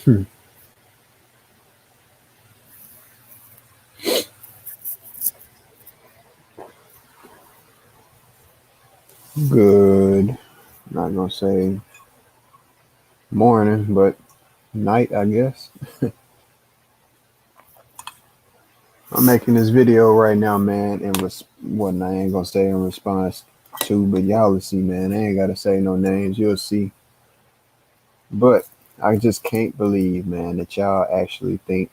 Good. Not gonna say morning, but night, I guess. I'm making this video right now, man, and what I ain't gonna say in response to, but y'all will see, man. I ain't gotta say no names, you'll see. But I just can't believe, man, that y'all actually think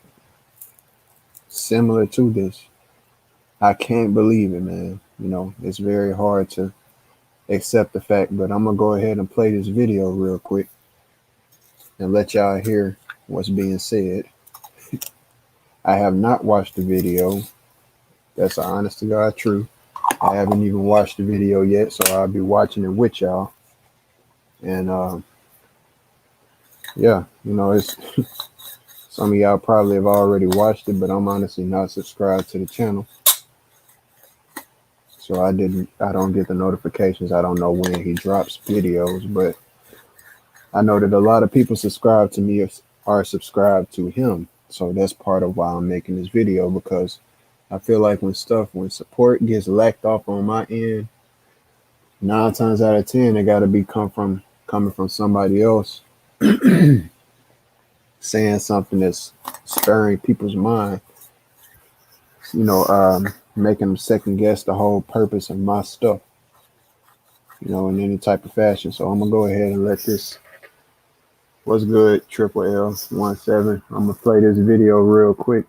similar to this. I can't believe it, man. It's very hard to accept the fact, but I'm gonna go ahead and play this video real quick and let y'all hear what's being said. I have not watched the video. That's an honest to God truth. I haven't even watched the video yet, so I'll be watching it with y'all. And yeah, it's some of y'all probably have already watched it, but I'm honestly not subscribed to the channel. So I don't get the notifications. I don't know when he drops videos, but I know that a lot of people subscribe to me are subscribed to him. So that's part of why I'm making this video, because I feel like when support gets lacked off on my end, 9 times out of 10, it got to be coming from somebody else saying something that's stirring people's mind, making them second guess the whole purpose of my stuff, in any type of fashion. So I'm gonna go ahead and let this. What's good, Triple L17? I'm gonna play this video real quick,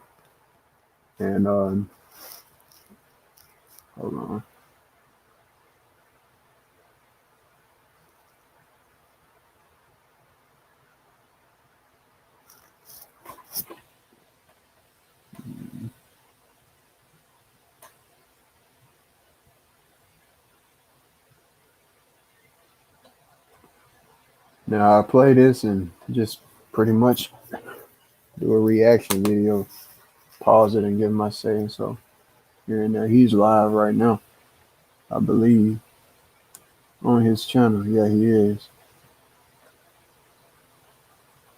and hold on. Now I play this and just pretty much do a reaction video, pause it and give my say. So here and there, he's live right now, I believe, on his channel. Yeah, he is.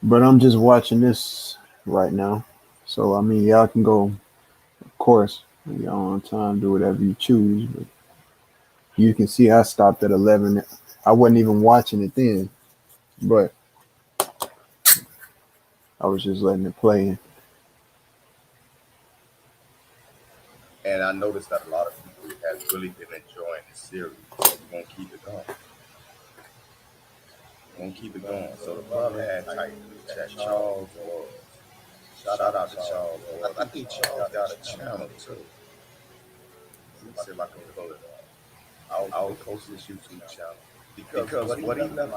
But I'm just watching this right now. So I mean, y'all can go, of course, y'all on time, do whatever you choose. But you can see I stopped at 11. I wasn't even watching it then, but I was just letting it play. And I noticed that a lot of people have really been enjoying this series. So we're going to keep it going. So the brother had typed in the chat, Charles was. Shout out to Charles. I think Charles got a channel too. Let me see if I can pull it up. I'll post his YouTube channel. Because what he left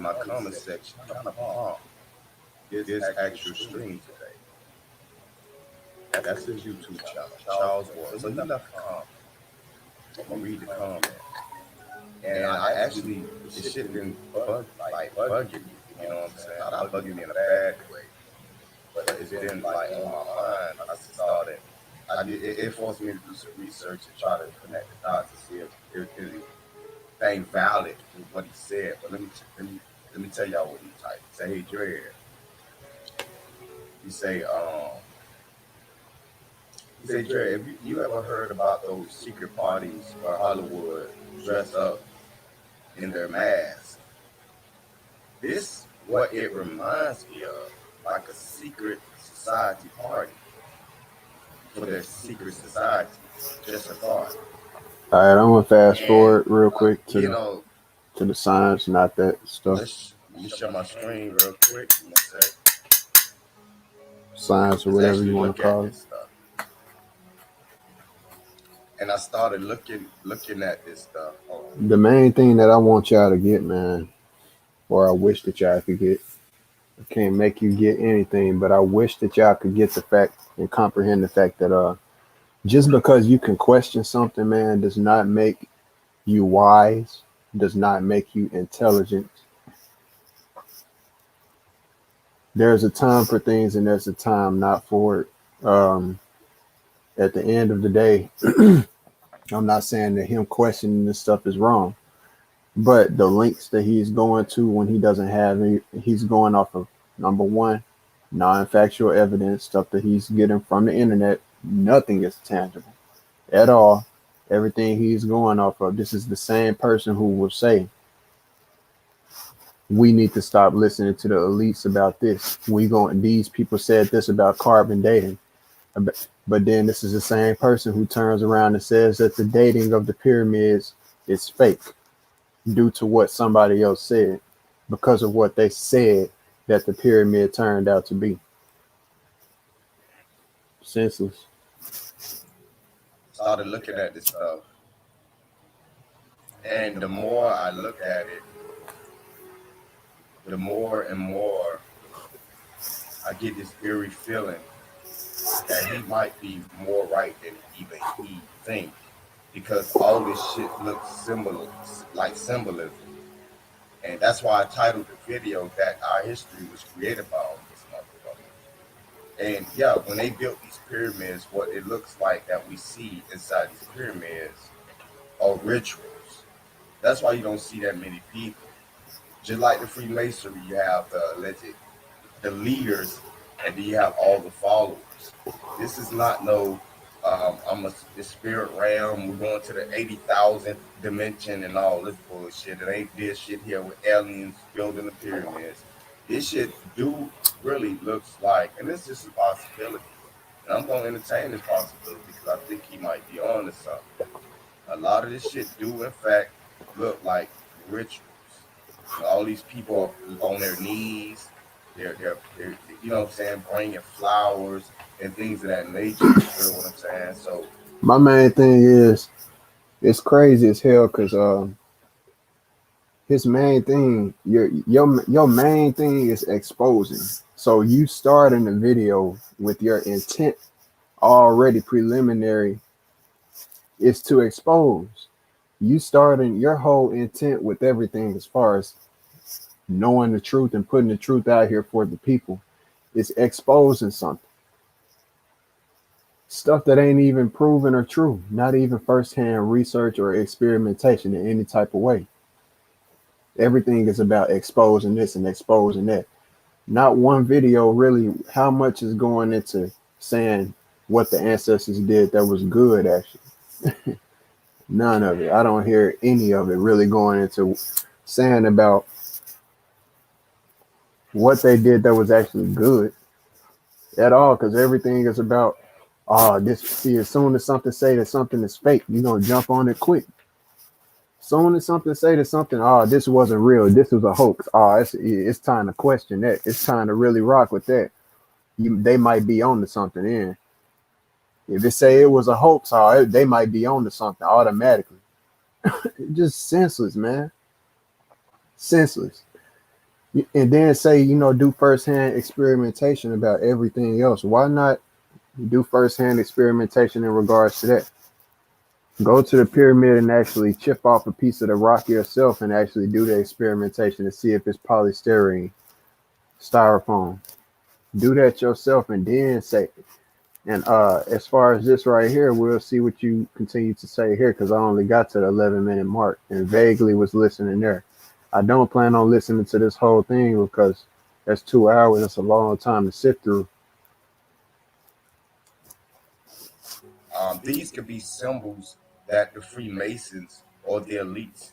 my comment section kind of prompt this actual stream today. That's his YouTube channel, Charles was. So he left a comment. I'm gonna read the comment. And I actually, this shit been bugging me. You know what I'm saying? Not bugging me in a bad way, but it's been like on my mind. I started. It forced me to do some research and try to connect the dots to see if anything valid with what he said. But let me tell y'all what he typed. He say, "Hey, Dre." He say, Dre, have you ever heard about those secret parties where Hollywood dress up in their masks? This what it reminds me of, like a secret society party for their secret society. Just a thought. All right, I'm gonna fast forward real quick to the science, not that stuff. Let me share my screen real quick. Science or whatever you want to call it. And I started looking at this stuff. The main thing that I want y'all to get, man, or I wish that y'all could get, I can't make you get anything, but I wish that y'all could get the fact and comprehend the fact that just because you can question something, man, does not make you wise, does not make you intelligent. There's a time for things and there's a time not for it. At the end of the day, I'm not saying that him questioning this stuff is wrong, but the links that he's going to when he doesn't have any, he's going off of Number one, non-factual evidence, stuff that he's getting from the internet. Nothing is tangible at all. Everything he's going off of. This is the same person who will say, we need to stop listening to the elites about this. These people said this about carbon dating. But then this is the same person who turns around and says that the dating of the pyramids is fake due to what somebody else said, because of what they said that the pyramid turned out to be. Senseless. Started looking at this stuff, and the more I look at it, the more and more I get this eerie feeling that he might be more right than even he think, because all this shit looks similar, like symbolism. And that's why I titled the video that our history was created by all this motherfucker. And yeah, when they built these pyramids, what it looks like that we see inside these pyramids are rituals. That's why you don't see that many people. Just like the Freemasonry, you have the leaders, and then you have all the followers. This is not no I'm a the spirit realm. We're going to the 80,000th dimension and all this bullshit. It ain't this shit here with aliens building the pyramids. This shit do really looks like, and this is a possibility. And I'm gonna entertain this possibility because I think he might be on to something. A lot of this shit do in fact look like rituals. All these people are on their knees. They're you know what I'm saying, bringing flowers and things of that nature. You feel what I'm saying? So My main thing is, it's crazy as hell because his main thing, your main thing is exposing. So you start in the video with your intent already preliminary is to expose. You starting your whole intent with everything as far as knowing the truth and putting the truth out here for the people is exposing something. Stuff that ain't even proven or true, not even firsthand research or experimentation in any type of way. Everything is about exposing this and exposing that. Not one video really, how much is going into saying what the ancestors did that was good, actually. None of it. I don't hear any of it really going into saying about what they did that was actually good at all, because everything is about, oh, this, see, as soon as something say that something is fake, you're gonna jump on it quick. Soon as something say that something, oh, this wasn't real, this was a hoax, oh, it's time to question that, it's time to really rock with that. They might be on to something in. If it say it was a hoax, oh, they might be on to something automatically. Just senseless, man. Senseless. And then say, do firsthand experimentation about everything else. Why not do firsthand experimentation in regards to that? Go to the pyramid and actually chip off a piece of the rock yourself and actually do the experimentation to see if it's polystyrene, styrofoam. Do that yourself and then say. And as far as this right here, we'll see what you continue to say here, because I only got to the 11-minute mark and vaguely was listening there. I don't plan on listening to this whole thing because that's 2 hours. That's a long time to sit through. these could be symbols that the Freemasons or the elites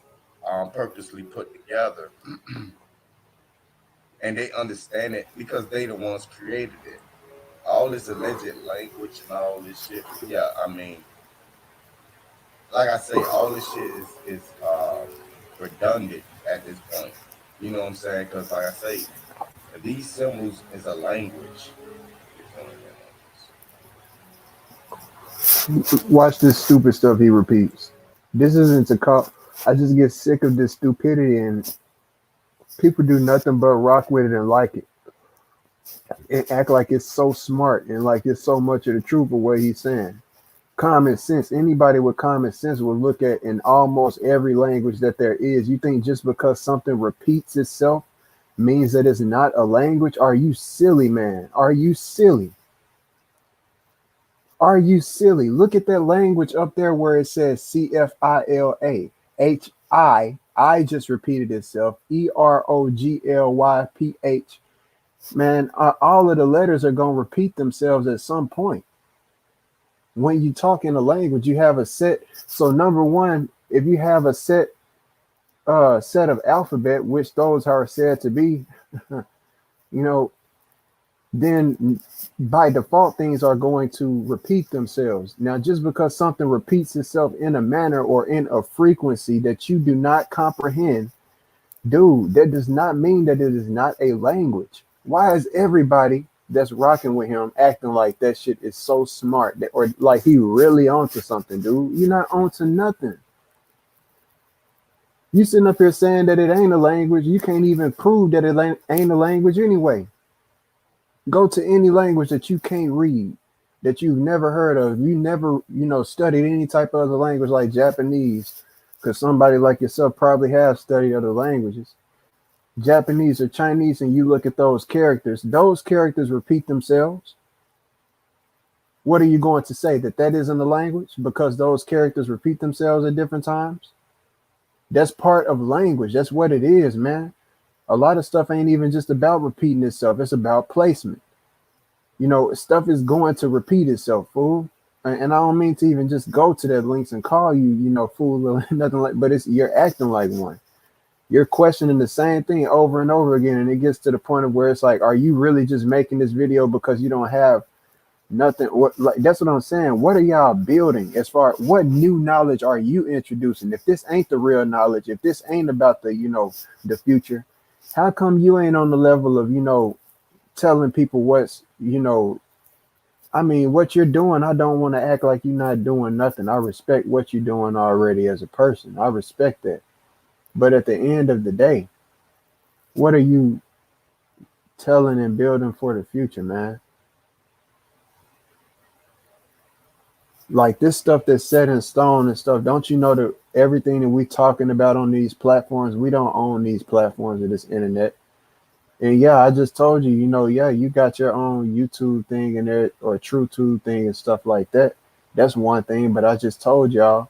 purposely put together, and they understand it because they the ones created it. All this alleged language and all this shit. Yeah, I mean, like I say, all this shit is redundant at this point. You know what I'm saying? Because like I say, these symbols is a language. You feel me? Watch this stupid stuff he repeats. This isn't to call. I just get sick of this stupidity, and people do nothing but rock with it and like it and act like it's so smart and like it's so much of the truth of what he's saying. Common sense. Anybody with common sense will look at in almost every language that there is. You think just because something repeats itself means that it's not a language? Are you silly, man? Are you silly? Are you silly? Look at that language up there where it says CFILA. HI. I just repeated itself. EROGLYPH. Man, all of the letters are going to repeat themselves at some point. When you talk in a language, you have a set. So number one, if you have a set of alphabet, which those are said to be, you know, then by default things are going to repeat themselves. Now, just because something repeats itself in a manner or in a frequency that you do not comprehend, dude, that does not mean that it is not a language. Why is everybody that's rocking with him acting like that shit is so smart that, or like he really onto something, dude? You're not onto nothing. You sitting up here saying that it ain't a language. You can't even prove that it ain't a language anyway. Go to any language that you can't read, that you've never heard of. You never, studied any type of other language like Japanese, because somebody like yourself probably have studied other languages. Japanese or Chinese, and you look at those characters repeat themselves. What are you going to say, that that isn't a language because those characters repeat themselves at different times? That's part of language. That's what it is, man. A lot of stuff ain't even just about repeating itself. It's about placement. Stuff is going to repeat itself, fool. And I don't mean to even just go to that links and call you, fool or nothing like, but you're acting like one. You're questioning the same thing over and over again. And it gets to the point of where it's like, are you really just making this video because you don't have nothing? What, like, that's what I'm saying. What are y'all building as far what new knowledge are you introducing? If this ain't the real knowledge, if this ain't about the future, how come you ain't on the level of, telling people what you're doing? I don't want to act like you're not doing nothing. I respect what you're doing already as a person. I respect that. But at the end of the day, what are you telling and building for the future, man? Like this stuff that's set in stone and stuff. Don't you know that everything that we talking about on these platforms, we don't own these platforms or this internet. And yeah, I just told you, yeah, you got your own YouTube thing in there or TrueTube thing and stuff like that. That's one thing. But I just told y'all,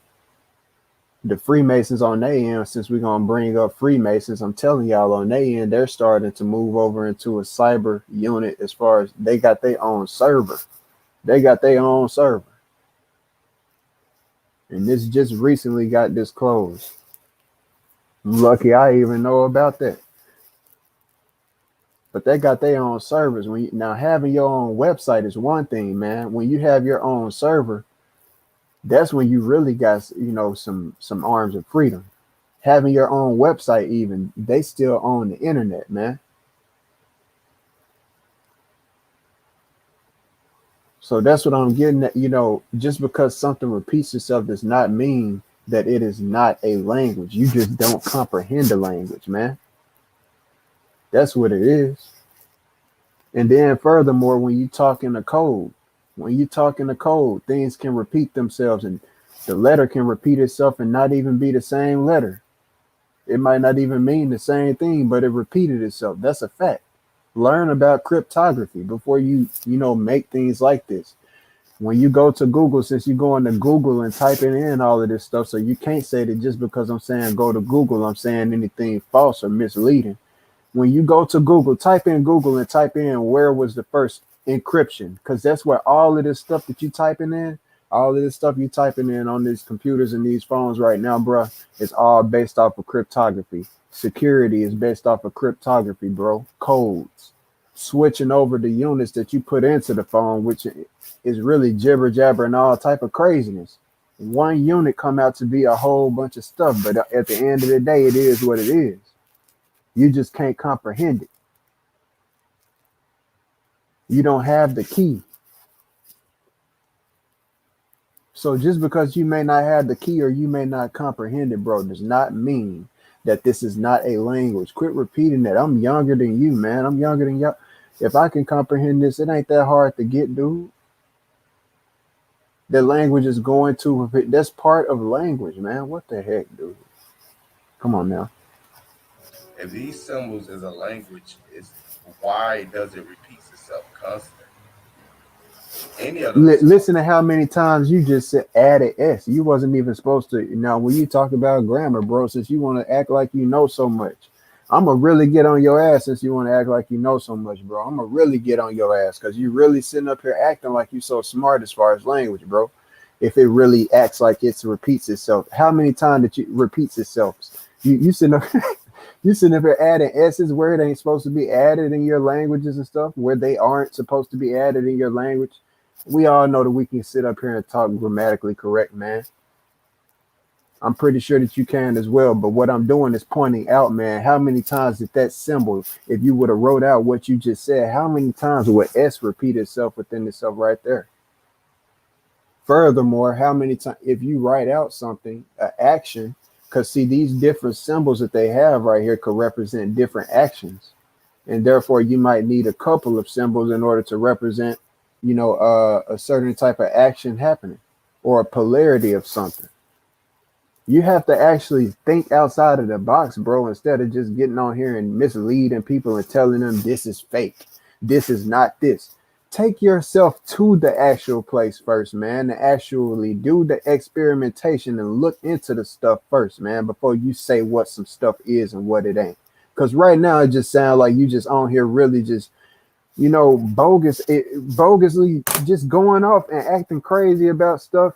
the Freemasons on their end, since we're going to bring up Freemasons, I'm telling y'all on their end, they're starting to move over into a cyber unit as far as they got their own server. They got their own server. And this just recently got disclosed. Lucky I even know about that. But they got their own servers. Now having your own website is one thing, man. When you have your own server, that's when you really got some arms of freedom. Having your own website, even they still own the internet, man. So that's what I'm getting at. Just because something repeats itself does not mean that it is not a language. You just don't comprehend the language, man. That's what it is. And then furthermore, when you talk in the code, things can repeat themselves, and the letter can repeat itself and not even be the same letter. It might not even mean the same thing, but it repeated itself. That's a fact. Learn about cryptography before you make things like this. When you go to Google, since you go into Google and typing in all of this stuff, so you can't say that just because I'm saying go to Google, I'm saying anything false or misleading. When you go to Google, type in Google and type in where was the first encryption, because that's where all of this stuff that you typing in, all of this stuff you typing in on these computers and these phones right now, bro, it's all based off of cryptography. Security is based off of cryptography, bro. Codes. Switching over the units that you put into the phone, which is really jibber jabber and all type of craziness. One unit come out to be a whole bunch of stuff, but at the end of the day, it is what it is. You just can't comprehend it. You don't have the key. So just because you may not have the key or you may not comprehend it, bro, does not mean that this is not a language. Quit repeating that. I'm younger than you, man. I'm younger than y'all. If I can comprehend this, it ain't that hard to get, dude. The language is going to repeat. That's part of language, man. What the heck, dude? Come on now. If these symbols is a language, why does it repeat itself constantly? Listen to how many times you just said added S. You wasn't even supposed to. Now, when you talk about grammar, bro, since you want to act like you know so much, I'm gonna really get on your ass since you want to act like you know so much, bro. I'm gonna really get on your ass because you really sitting up here acting like you so smart as far as language, bro. If it really acts like it repeats itself, how many times did you repeats itself? You sitting up, you sitting up here adding s's where it ain't supposed to be added in your languages and stuff, where they aren't supposed to be added in your language. We all know that we can sit up here and talk grammatically correct, man. I'm pretty sure that you can as well. But what I'm doing is pointing out, man, how many times did that symbol, if you would have wrote out what you just said, how many times would S repeat itself within itself right there? Furthermore, how many times, if you write out something, an action, because see, these different symbols that they have right here could represent different actions. And therefore, you might need a couple of symbols in order to represent, a certain type of action happening or a polarity of something. You have to actually think outside of the box, bro, instead of just getting on here and misleading people and telling them this is fake. This is not this. Take yourself to the actual place first, man, and actually do the experimentation and look into the stuff first, man, before you say what some stuff is and what it ain't. Because right now it just sounds like you just on here really just, bogusly just going off and acting crazy about stuff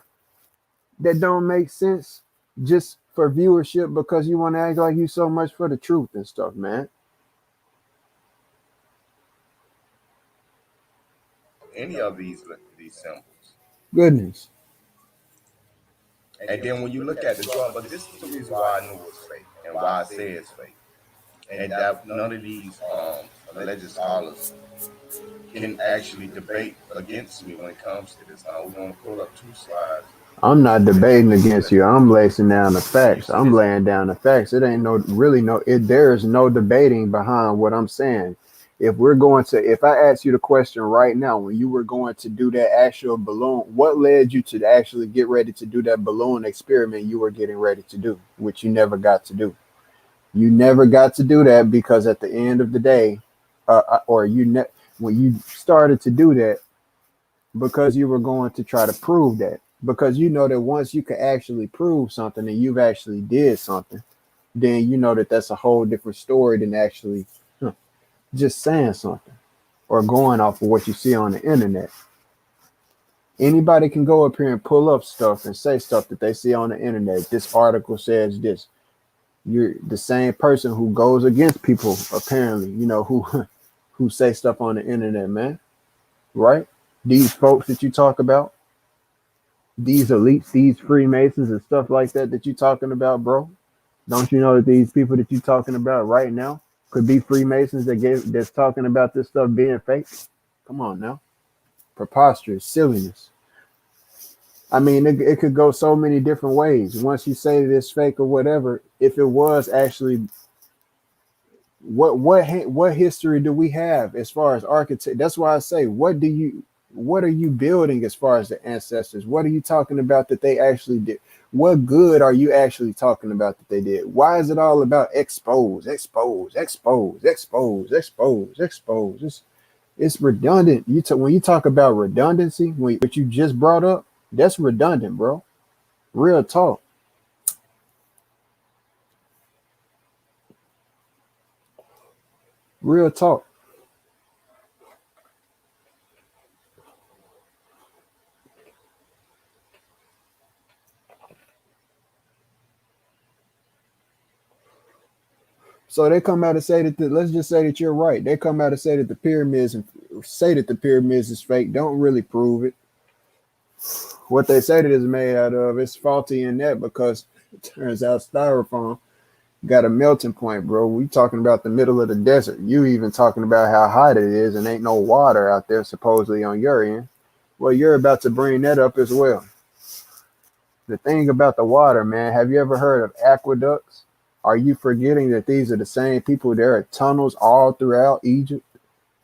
that don't make sense just for viewership because you want to act like you so much for the truth and stuff, man. Any of these symbols. Goodness. And then when you look at the drawing, but this is the reason why I knew it was fake and why I say it's fake. And that none of these alleged scholars can actually debate against me when it comes to this. Now we're going to pull up two slides. I'm not debating against you. I'm laying down the So you facts. see I'm this? laying down the facts. It ain't no really no it there is no debating behind what I'm saying. If I ask you the question right now, when you were going to do that actual balloon, what led you to actually get ready to do that balloon experiment you were getting ready to do, which you never got to do? You never got to do that because at the end of the day, or when you started to do that, because you were going to try to prove that. Because you know that once you can actually prove something and you've actually did something, then you know that that's a whole different story than actually just saying something or going off of what you see on the internet. Anybody can go up here and pull up stuff and say stuff that they see on the internet. This article says this. You're the same person who goes against people, apparently, who say stuff on the internet, man. Right? These folks that you talk about, these elites, these Freemasons and stuff like that you talking about, bro. Don't you know that these people that you talking about right now could be Freemasons that's talking about this stuff being fake? Come on now. Preposterous silliness. I mean, it could go so many different ways. Once you say that it's fake or whatever, if it was actually what history do we have as far as architect? That's why I say, what are you building as far as the ancestors? What are you talking about that they actually did? What good are you actually talking about that they did? Why is it all about expose, expose, expose, expose, expose, expose? It's redundant. When you talk about redundancy, what you just brought up, that's redundant, bro. Real talk. Real talk. So they come out and say that let's just say that you're right. They come out and say that the pyramids and say that the pyramids is fake. Don't really prove it. What they say that it's made out of is faulty in that because it turns out styrofoam got a melting point, bro. We talking about the middle of the desert. You even talking about how hot it is and ain't no water out there supposedly on your end. Well, you're about to bring that up as well. The thing about the water, man, have you ever heard of aqueducts? Are you forgetting that these are the same people? There are tunnels all throughout Egypt.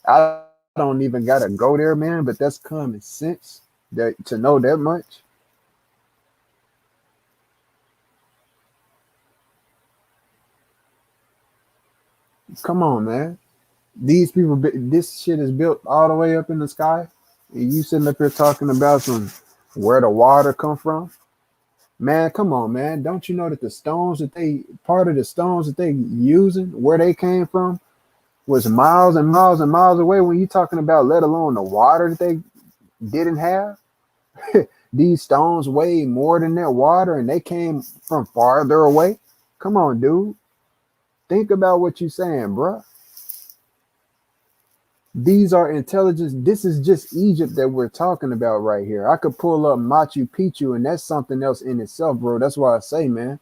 I don't even gotta go there, man, but that's common sense that to know that much. Come on, man. These people, this shit is built all the way up in the sky. And you sitting up here talking about some where the water come from? Man, come on, man. Don't you know that the stones that they part of the stones that they using, where they came from, was miles and miles and miles away when you talking about let alone the water that they didn't have? These stones weigh more than that water and they came from farther away. Come on, dude. Think about what you're saying, bruh. These are intelligence. This is just Egypt that we're talking about right here. I could pull up Machu Picchu, and that's something else in itself, bro. That's why I say, man,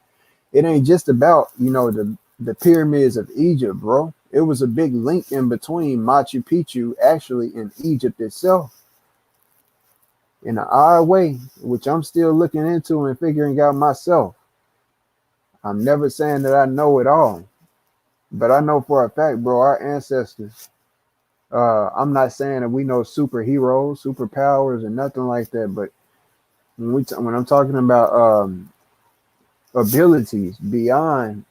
it ain't just about the pyramids of Egypt, bro. It was a big link in between Machu Picchu actually in Egypt itself in an odd way, which I'm still looking into and figuring out myself. I'm never saying that I know it all, but I know for a fact, bro, our ancestors. I'm not saying that we know superheroes, superpowers, and nothing like that. But when I'm talking about abilities beyond,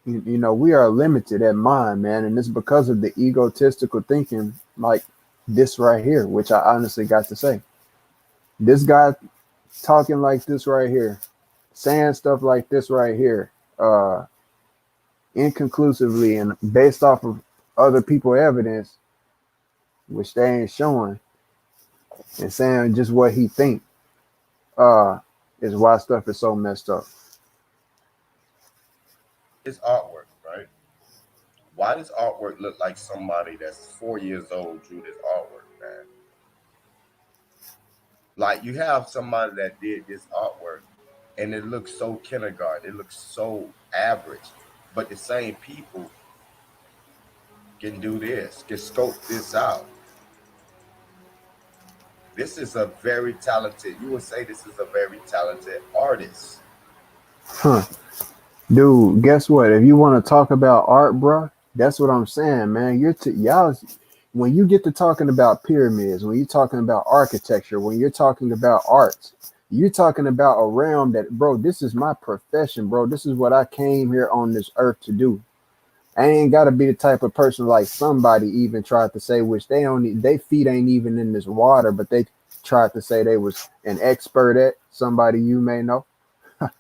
we are limited at mind, man, and it's because of the egotistical thinking, like this right here, which I honestly got to say. This guy talking like this right here, saying stuff like this right here, inconclusively and based off of other people evidence, which they ain't showing, and saying just what he think, uh, is why stuff is so messed up. It's artwork, right? Why does artwork look like somebody that's 4 years old drew this artwork, man? Like you have somebody that did this artwork and it looks so kindergarten, it looks so average. But the same people can do this, can scope this out. This is a very talented, you would say this is a very talented artist. Huh. Dude, guess what? If you want to talk about art, bruh, that's what I'm saying, man. Y'all, when you get to talking about pyramids, when you're talking about architecture, when you're talking about arts, you're talking about a realm that, bro, this is my profession, bro. This is what I came here on this earth to do. I ain't gotta be the type of person like somebody even tried to say, which they feet ain't even in this water, but they tried to say they was an expert at somebody you may know. At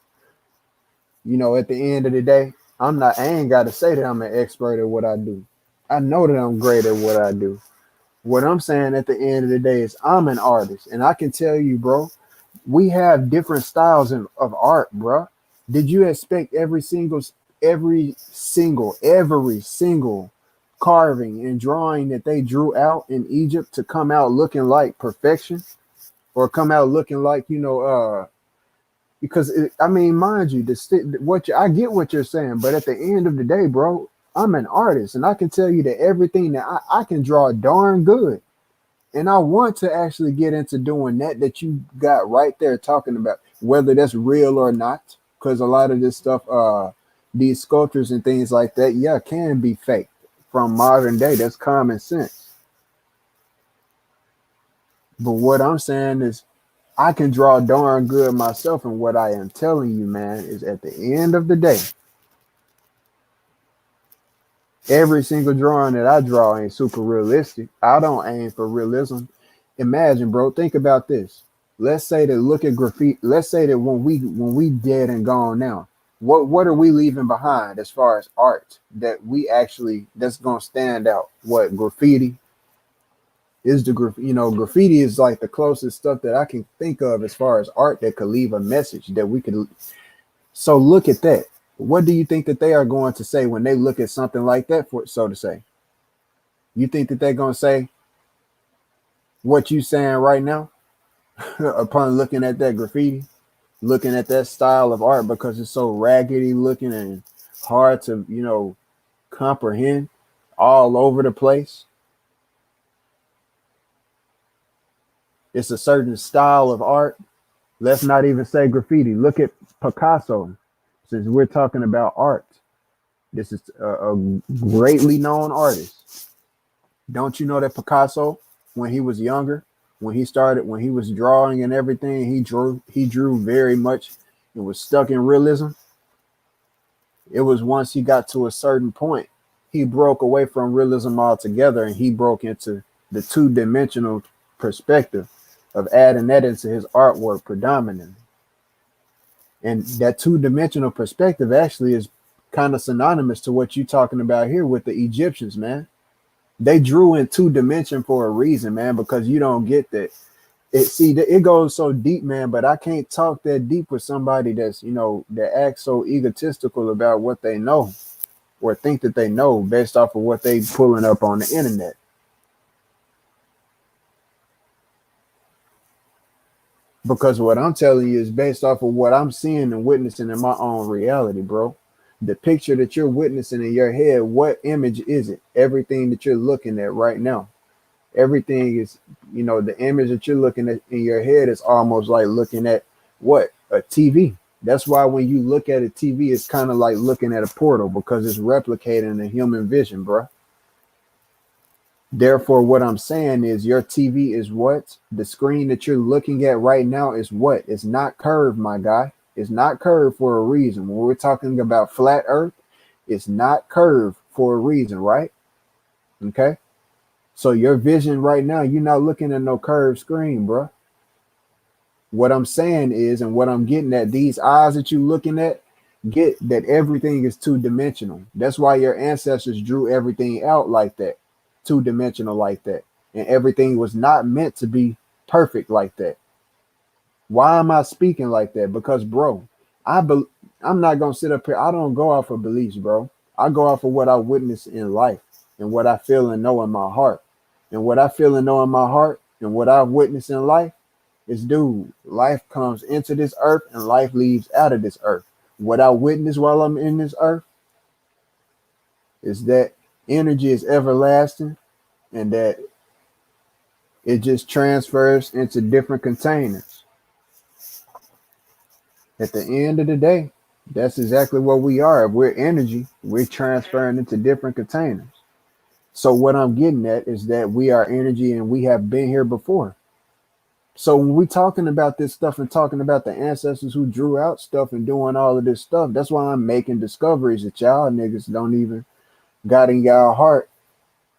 the end of the day, I ain't gotta say that I'm an expert at what I do. I know that I'm great at what I do. What I'm saying at the end of the day is I'm an artist, and I can tell you, bro, we have different styles of art, bro. Did you expect every single carving and drawing that they drew out in Egypt to come out looking like perfection, or come out looking like because I mean, mind you, I get what you're saying, but at the end of the day, bro, I'm an artist, and I can tell you that everything that I can draw darn good, and I want to actually get into doing that you got right there talking about, whether that's real or not, because a lot of this stuff, these sculptures and things like that, yeah, can be fake from modern day. That's common sense. But what I'm saying is, I can draw darn good myself, and what I am telling you, man, is at the end of the day, every single drawing that I draw ain't super realistic. I don't aim for realism. Imagine, bro, think about this. Let's say that look at graffiti. Let's say that when we dead and gone now, what are we leaving behind as far as art that we actually that's gonna stand out? What graffiti is graffiti is like the closest stuff that I can think of as far as art that could leave a message that we could. So look at that. What do you think that they are going to say when they look at something like that, for so to say? You think that they're going to say what you saying right now upon looking at that graffiti, looking at that style of art, because it's so raggedy looking and hard to, comprehend, all over the place? It's a certain style of art. Let's not even say graffiti. Look at Picasso. Since we're talking about art, this is a greatly known artist. Don't you know that Picasso, when he was younger, when he was drawing and everything, he drew very much and was stuck in realism. It was once he got to a certain point, he broke away from realism altogether, and he broke into the two-dimensional perspective of adding that into his artwork predominantly. And that two-dimensional perspective actually is kind of synonymous to what you're talking about here with the Egyptians, man. They drew in two dimension for a reason, man, because you don't get that. It goes so deep, man, but I can't talk that deep with somebody that's, that acts so egotistical about what they know or think that they know based off of what they pulling up on the internet. Because what I'm telling you is based off of what I'm seeing and witnessing in my own reality, bro. The picture that you're witnessing in your head, what image is it? Everything that you're looking at right now. Everything is, the image that you're looking at in your head is almost like looking at what? A TV. That's why when you look at a TV, it's kind of like looking at a portal because it's replicating the human vision, bro. Therefore, what I'm saying is your TV is what? The screen that you're looking at right now is what? It's not curved, my guy. It's not curved for a reason. When we're talking about flat earth, it's not curved for a reason, right? Okay. So your vision right now, you're not looking at no curved screen, bro. What I'm saying is, and what I'm getting at, these eyes that you're looking at, get that everything is two dimensional. That's why your ancestors drew everything out like that, two dimensional like that. And everything was not meant to be perfect like that. Why am I speaking like that? Because, bro, I'm not going to sit up here. I don't go off of beliefs, bro. I go off of what I witness in life and what I feel and know in my heart. And what I feel and know in my heart and what I've witnessed in life is, dude, life comes into this earth and life leaves out of this earth. What I witness while I'm in this earth is that energy is everlasting and that it just transfers into different containers. At the end of the day, that's exactly what we are. If we're energy, we're transferring into different containers. So what I'm getting at is that we are energy and we have been here before. So when we talking about this stuff and talking about the ancestors who drew out stuff and doing all of this stuff, that's why I'm making discoveries that y'all niggas don't even got in y'all heart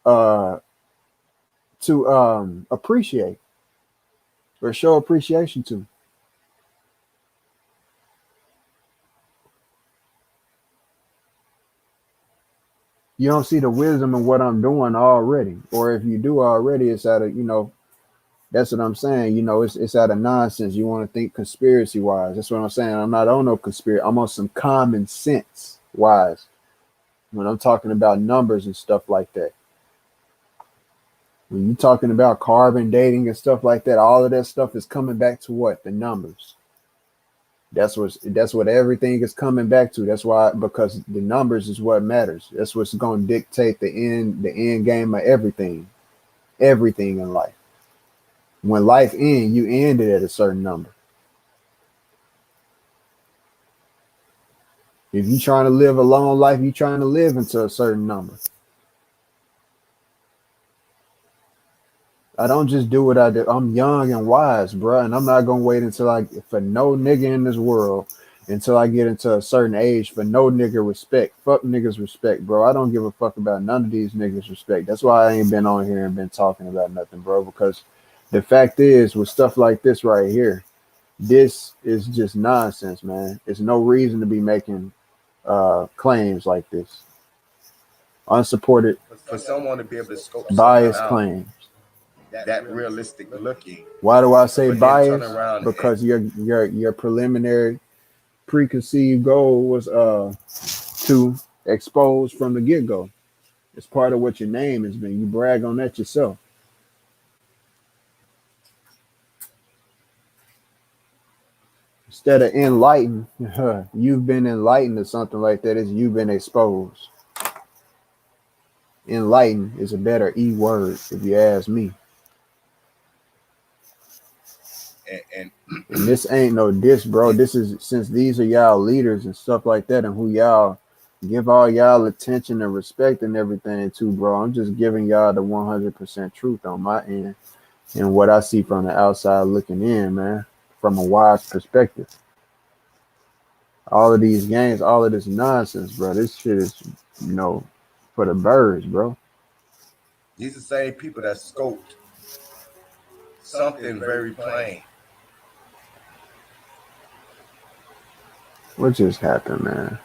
uh to appreciate or show appreciation to. You don't see the wisdom in what I'm doing already. Or if you do already, it's out of, that's what I'm saying. It's out of nonsense. You want to think conspiracy wise. That's what I'm saying. I'm not on no conspiracy. I'm on some common sense wise when I'm talking about numbers and stuff like that. When you're talking about carbon dating and stuff like that, all of that stuff is coming back to what? The numbers. That's what everything is coming back to. That's why, because the numbers is what matters. That's what's going to dictate the end game of everything in life. When life ends, you end it at a certain number. If you're trying to live a long life, you're trying to live into a certain number. I don't just do what I do. I'm young and wise, bro, and I'm not gonna wait until for no nigga in this world until I get into a certain age for no nigga respect. Fuck niggas respect, bro. I don't give a fuck about none of these niggas respect. That's why I ain't been on here and been talking about nothing, bro. Because the fact is, with stuff like this right here, this is just nonsense, man. It's no reason to be making claims like this, unsupported, For someone to be able to scope someone biased out claims. that realistic looking, Why do I say but then turn bias? around Because your preliminary preconceived goal was to expose from the get go. It's part of what your name has been. You brag on that yourself. Instead of enlightened, you've been enlightened or something like that. Is you've been exposed. Enlightened is a better word if you ask me. and And this ain't no diss, bro. This is since these are y'all leaders and stuff like that, and who y'all give all y'all attention and respect and everything to, bro. I'm just giving y'all the 100% truth on my end and what I see from the outside looking in, man, from a wise perspective. All of these games, all of this nonsense, bro. This shit is, you know, for the birds, bro. these are the same people that scoped something very plain What just happened, man?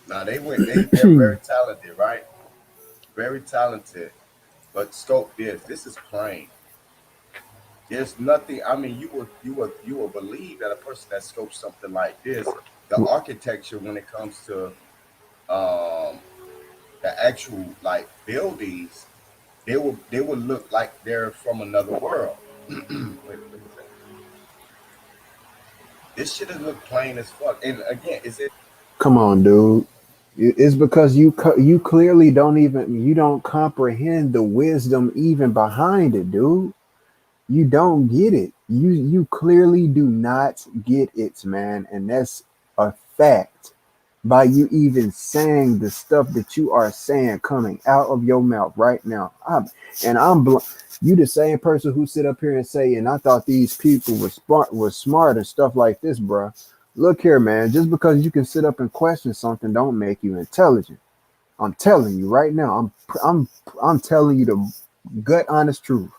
Now they're very talented, right? Very talented. But scope this. This is plain. There's nothing. I mean, you will believe that a person that scopes something like this, the architecture when it comes to um the actual like buildings, they will look like they're from another world. Wait a second. This shit has look plain as fuck. And again, is it? Come on, dude. It's because you clearly don't comprehend the wisdom even behind it, dude. You don't get it. You clearly do not get it, man, and that's a fact. By you even saying the stuff that you are saying coming out of your mouth right now, you the same person who sit up here and say, and I thought these people were smart and stuff like this, bro. Look here, man. Just because you can sit up and question something, don't make you intelligent. I'm telling you right now. I'm I'm telling you the gut honest truth.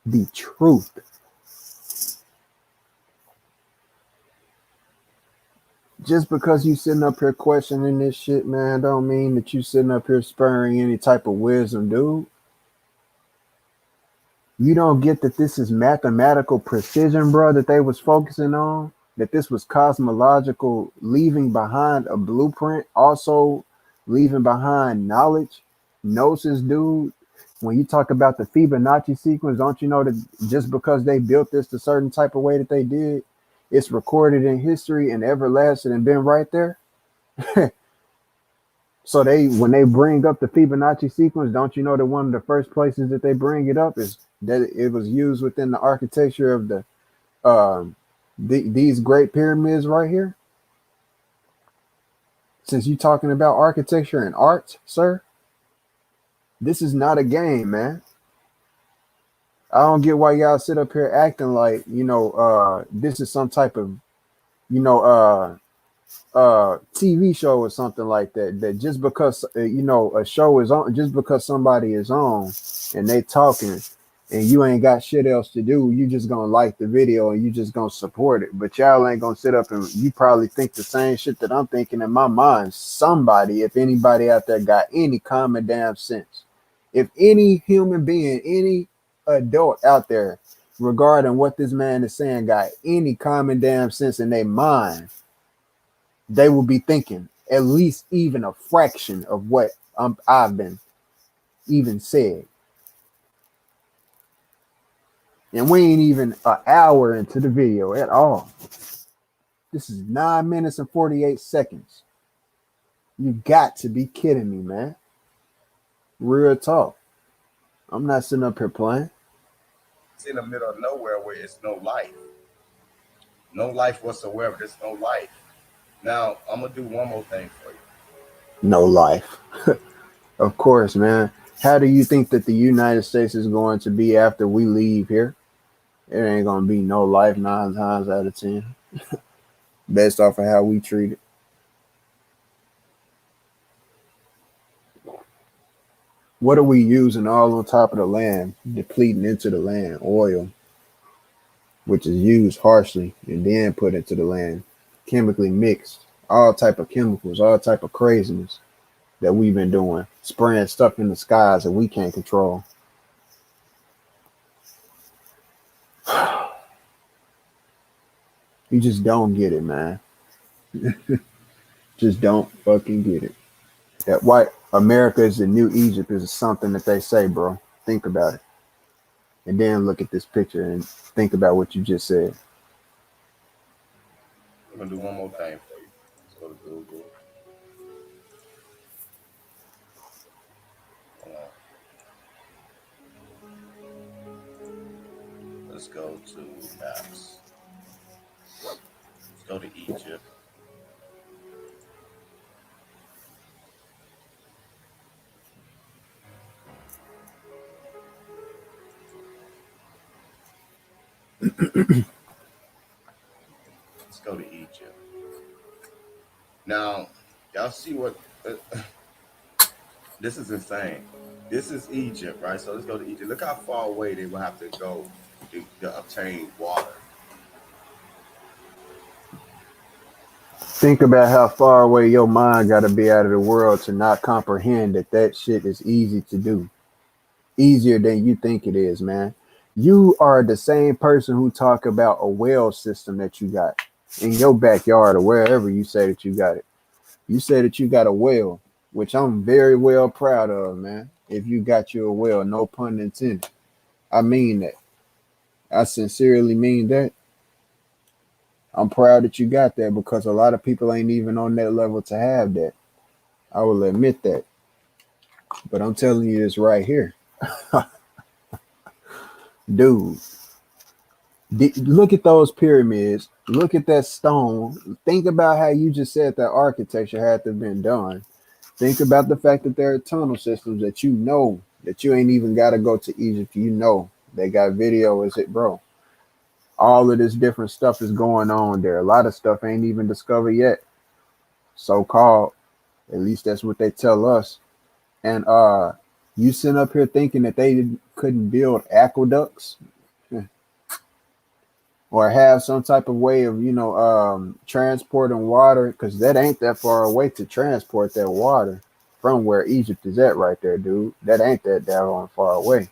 The truth. Just because you sitting up here questioning this shit, man, don't mean that you sitting up here spurring any type of wisdom, dude. You don't get that this is mathematical precision, bro, that they was focusing on, that this was cosmological, leaving behind a blueprint, also leaving behind knowledge, gnosis, dude. When you talk about the Fibonacci sequence, don't you know that just because they built this the certain type of way that they did, it's recorded in history and everlasting and been right there? So when they bring up the Fibonacci sequence, don't you know that one of the first places that they bring it up is that it was used within the architecture of um these great pyramids right here? Since you're talking about architecture and art, sir, this is not a game, man. I don't get why y'all sit up here acting like this is some type of you know TV show or something like that. That just because a show is on, just because somebody is on and they talking, and you ain't got shit else to do, you just gonna like the video and you just gonna support it. But y'all ain't gonna sit up and you probably think the same shit that I'm thinking in my mind. Somebody, if anybody out there got any common damn sense, if any human being, any adult out there regarding what this man is saying got any common damn sense in their mind, they will be thinking at least even a fraction of what I've been even said. And we ain't even an hour into the video at all. This is 9 minutes and 48 seconds. You got to be kidding me, man. Real talk. I'm not sitting up here playing. It's in the middle of nowhere where it's no life, no life whatsoever. There's no life. Now I'm gonna do one more thing for you. No life. Of course, man. How do you think that the United States is going to be after we leave here? It ain't gonna be no life 9 times out of 10. Based off of how we treat it. What are we using all on top of the land, depleting into the land? Oil, which is used harshly and then put into the land, chemically mixed, all type of chemicals, all type of craziness that we've been doing, spraying stuff in the skies that we can't control. You just don't get it, man. Just don't fucking get it. That white America is the new Egypt is something that they say, bro. Think about it. And then look at this picture and think about what you just said. I'm gonna do one more thing for you. Let's go to Google. Hold on. Let's go to maps. Let's go to Egypt. Let's go to Egypt. Now, y'all see what this is insane. This is Egypt, right? So let's go to Egypt. Look how far away they will have to go to obtain water. Think about how far away your mind got to be out of the world to not comprehend that that shit is easy to do, easier than you think it is, man. You are the same person who talk about a well system that you got in your backyard or wherever you say that you got it. You say that you got a well, which I'm very well proud of, man. If you got you a well, no pun intended. I mean that. I sincerely mean that. I'm proud that you got that because a lot of people ain't even on that level to have that. I will admit that. But I'm telling you this right here. Dude, look at those pyramids. Look at that stone. Think about how you just said that architecture had to have been done. Think about the fact that there are tunnel systems that you know that you ain't even got to go to Egypt. You know they got video. Is it, bro? All of this different stuff is going on there. A lot of stuff ain't even discovered yet. So called. At least that's what they tell us. And you sitting up here thinking that they couldn't build aqueducts or have some type of way of transporting water, because that ain't that far away to transport that water from where Egypt is at right there, dude. That ain't that down far away.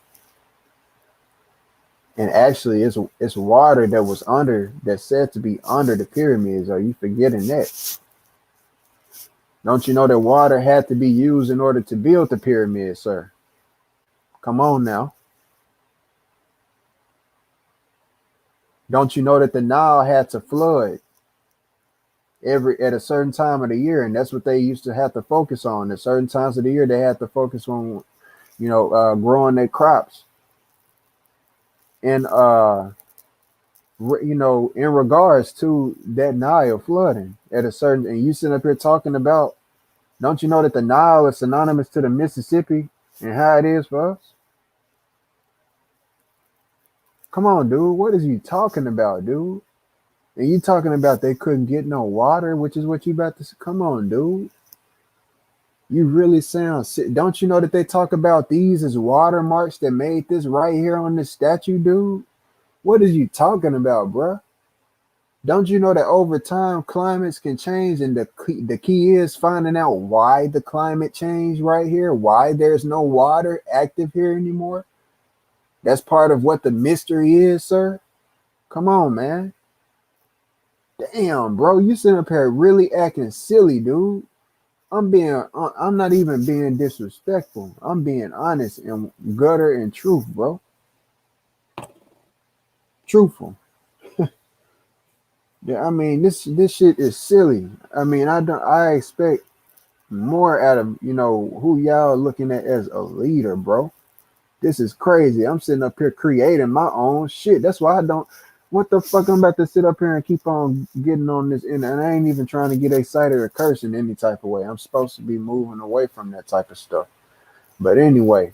And actually it's water that was under, that's said to be under the pyramids. Are you forgetting that? Don't you know that water had to be used in order to build the pyramids, sir? Come on now. Don't you know that the Nile had to flood every at a certain time of the year, and that's what they used to have to focus on. At certain times of the year, they had to focus on, growing their crops. And in regards to that Nile flooding at a certain, and you sitting up here talking about, don't you know that the Nile is synonymous to the Mississippi and how it is for us? Come on, dude. What is you talking about, dude? And you talking about they couldn't get no water, which is what you about to say. Come on, dude. You really sound sick. Don't you know that they talk about these as watermarks that made this right here on this statue, dude? What is you talking about, bruh? Don't you know that over time climates can change, and the key is finding out why the climate changed right here, why there's no water active here anymore? That's part of what the mystery is, sir. Come on, man. Damn, bro, you sitting up here really acting silly, dude. I'm not even being disrespectful. I'm being honest and gutter and truth, bro. Truthful. Yeah, I mean this shit is silly. I mean, I expect more out of who y'all looking at as a leader, bro. This is crazy. I'm sitting up here creating my own shit. That's why I don't. What the fuck? I'm about to sit up here and keep on getting on this, and I ain't even trying to get excited or curse in any type of way. I'm supposed to be moving away from that type of stuff. But anyway,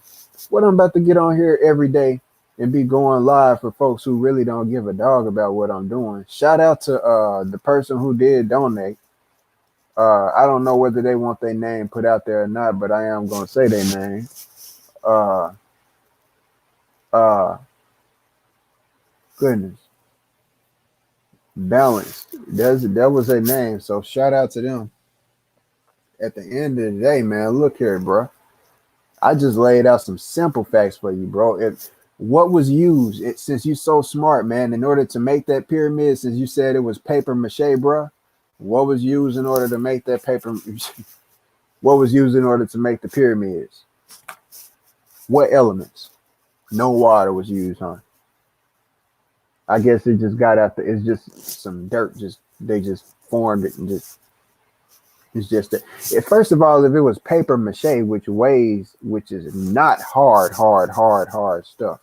what I'm about to get on here every day and be going live for folks who really don't give a dog about what I'm doing. Shout out to the person who did donate. I don't know whether they want their name put out there or not, but I am gonna say their name. Uh, uh, Goodness, balanced. That was their name. So shout out to them. At the end of the day, man, look here, bro. I just laid out some simple facts for you, bro. What was used, since you so smart, man, in order to make that pyramid, since you said it was paper mache, bro, what was used in order to make that paper? What was used in order to make the pyramids? What elements? No water was used, huh? I guess it just got out it's just some dirt. They just formed it and just it's just that. First of all, if it was paper mache, which is not hard stuff.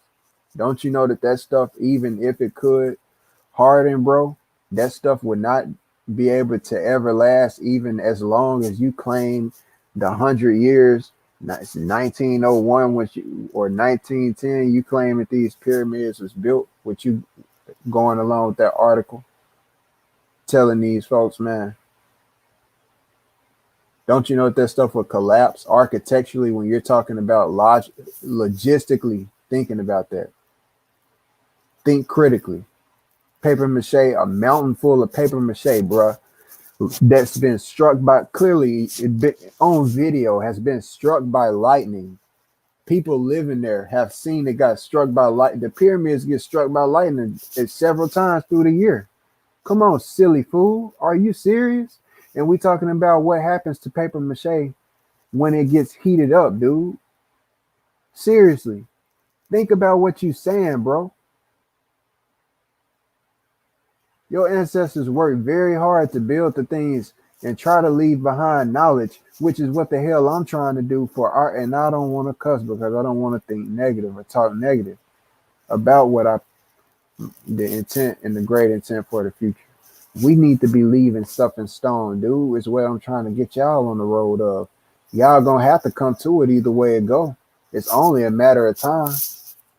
Don't you know that stuff, even if it could harden, bro, that stuff would not be able to ever last, even as long as you claim the 100 years. 1901, or 1910, you claim that these pyramids was built, which you going along with that article, telling these folks, man, don't you know that stuff will collapse architecturally when you're talking about logistically thinking about that? Think critically. Paper mache, a mountain full of paper mache, bruh, that's been struck by, clearly on video, has been struck by lightning. People living there have seen it got struck by light. The pyramids get struck by lightning several times through the year. Come on, silly fool. Are you serious? And we talking about what happens to paper mache when it gets heated up, dude. Seriously. Think about what you saying, bro. Your ancestors worked very hard to build the things and try to leave behind knowledge, which is what the hell I'm trying to do for art. And I don't want to cuss because I don't want to think negative or talk negative about the intent and the great intent for the future. We need to be leaving stuff in stone, dude, is what I'm trying to get y'all on the road of. Y'all gonna have to come to it either way it go. It's only a matter of time.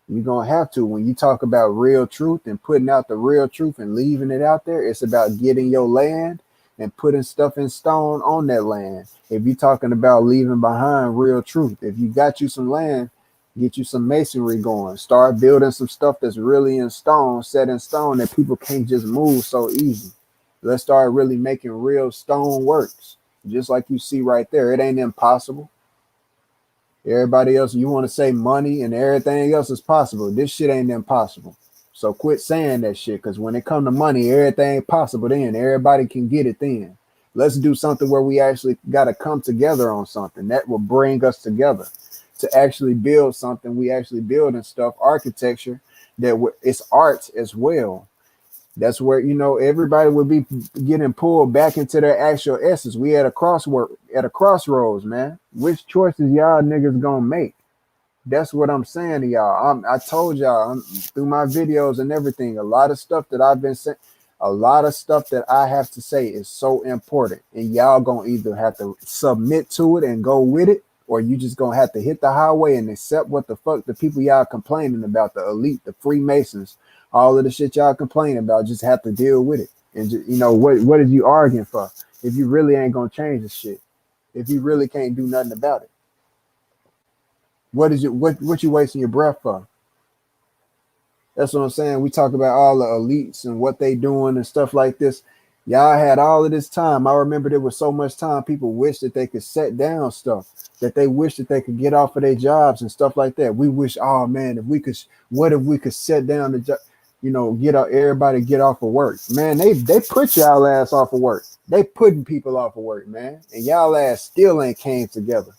You're gonna have to. When you talk about real truth and putting out the real truth and leaving it out there, it's about getting your land and putting stuff in stone on that land. If you're talking about leaving behind real truth, if you got you some land, get you some masonry going. Start building some stuff that's really in stone, set in stone, that people can't just move so easy. Let's start really making real stone works. Just like you see right there. It ain't impossible. Everybody else, you want to say money and everything else is possible. This shit ain't impossible. So quit saying that shit, because when it come to money, everything possible then. Everybody can get it then. Let's do something where we actually got to come together on something that will bring us together to actually build something. We actually building stuff, architecture, it's arts as well. That's where, everybody would be getting pulled back into their actual essence. We at a crossroads, man. Which choices y'all niggas gonna make? That's what I'm saying to y'all. I told y'all through my videos and everything, a lot of stuff that I've been saying, a lot of stuff that I have to say is so important. And y'all gonna either have to submit to it and go with it, or you just gonna have to hit the highway and accept what the fuck the people y'all complaining about, the elite, the Freemasons, all of the shit y'all complaining about, just have to deal with it. And just, what is you arguing for if you really ain't gonna change the shit? If you really can't do nothing about it, what you wasting your breath for? That's what I'm saying. We talk about all the elites and what they doing and stuff like this. Y'all had all of this time. I remember there was so much time people wish that they could set down stuff, that they wish that they could get off of their jobs and stuff like that. We wish, oh man, what if we could set down the job, everybody get off of work. Man, they put y'all ass off of work. They putting people off of work, man. And y'all ass still ain't came together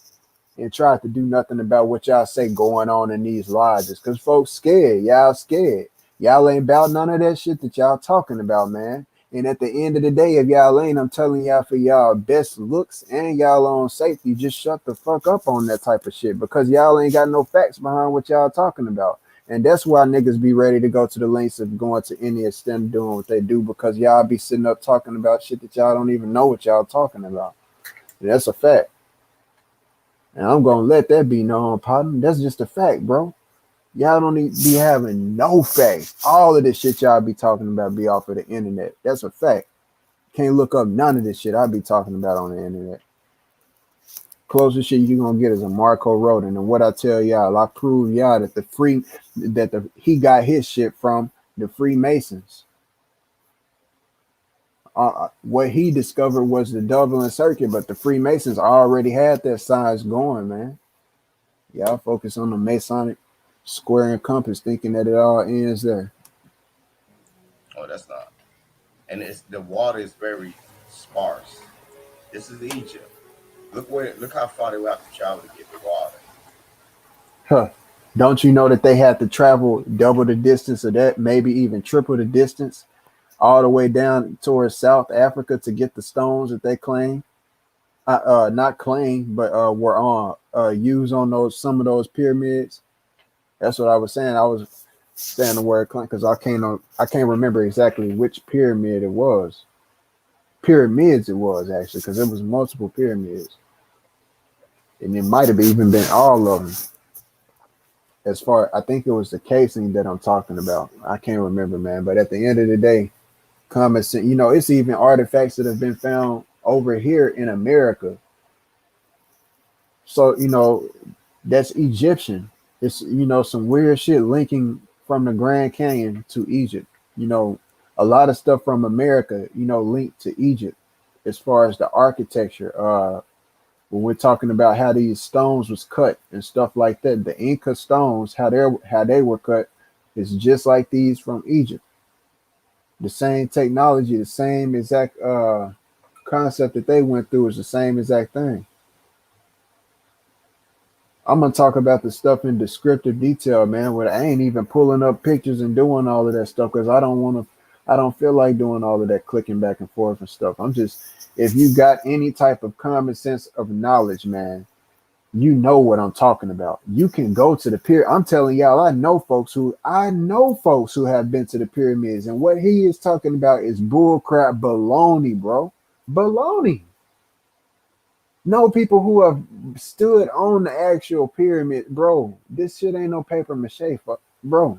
and tried to do nothing about what y'all say going on in these lodges. Because folks scared. Y'all scared. Y'all ain't about none of that shit that y'all talking about, man. And at the end of the day, if y'all ain't, I'm telling y'all, for y'all best looks and y'all own safety, just shut the fuck up on that type of shit, because y'all ain't got no facts behind what y'all talking about. And that's why niggas be ready to go to the lengths of going to any extent doing what they do, because y'all be sitting up talking about shit that y'all don't even know what y'all talking about. And that's a fact. And I'm gonna let that be known, partner. That's just a fact, bro. Y'all don't need to be having no facts. All of this shit y'all be talking about be off of the internet. That's a fact. Can't look up none of this shit I be talking about on the internet. Closest shit you gonna get is a Marco Rodin. And what I tell y'all, I prove y'all that he got his shit from the Freemasons. What he discovered was the Dublin Circuit, but the Freemasons already had that science going, man. Y'all focus on the Masonic square and compass, thinking that it all ends there. Oh, that's not. And the water is very sparse. This is Egypt. Look how far they would have to travel to get the water. Huh. Don't you know that they had to travel double the distance of that, maybe even triple the distance, all the way down towards South Africa to get the stones that they claim? Not claim, but were on used on some of those pyramids. That's what I was saying. I was saying the word claim because I can't remember exactly which pyramid it was. Pyramids it was, actually, because it was multiple pyramids, and it might have even been all of them. as far, I think it was the casing that I'm talking about. I can't remember, man. But at the end of the day, common sense. You know, it's even artifacts that have been found over here in America. So you know, that's Egyptian. It's some weird shit linking from the Grand Canyon to Egypt. You know, a lot of stuff from America, linked to Egypt as far as the architecture. When we're talking about how these stones was cut and stuff like that, the Inca stones, how they were cut, is just like these from Egypt. The same technology, the same exact concept that they went through is the same exact thing. I'm gonna talk about the stuff in descriptive detail, man. Where I ain't even pulling up pictures and doing all of that stuff because I don't want to. I don't feel like doing all of that clicking back and forth and stuff. I'm just, if you got any type of common sense of knowledge, man, you know what I'm talking about. You can go to the pyramid. I'm telling y'all, I know folks who have been to the pyramids, and what he is talking about is bullcrap, baloney, bro, baloney. No, people who have stood on the actual pyramid, bro. This shit ain't no paper mache, bro.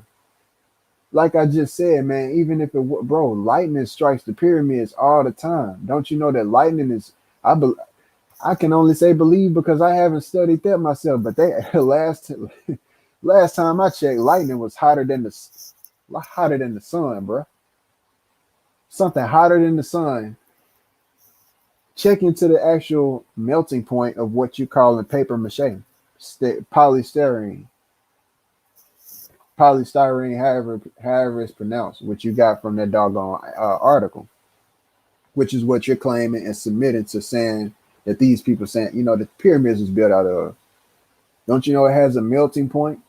Like I just said, man. Even if bro, lightning strikes the pyramids all the time. Don't you know that lightning is? I be, I can only say believe because I haven't studied that myself. But they last time I checked, lightning was hotter than the sun, bro. Something hotter than the sun. Check into the actual melting point of what you call in paper mache, polystyrene, however it's pronounced. What you got from that doggone article, which is what you're claiming and submitting to, saying that these people saying, the pyramids was built out of. Don't you know it has a melting point,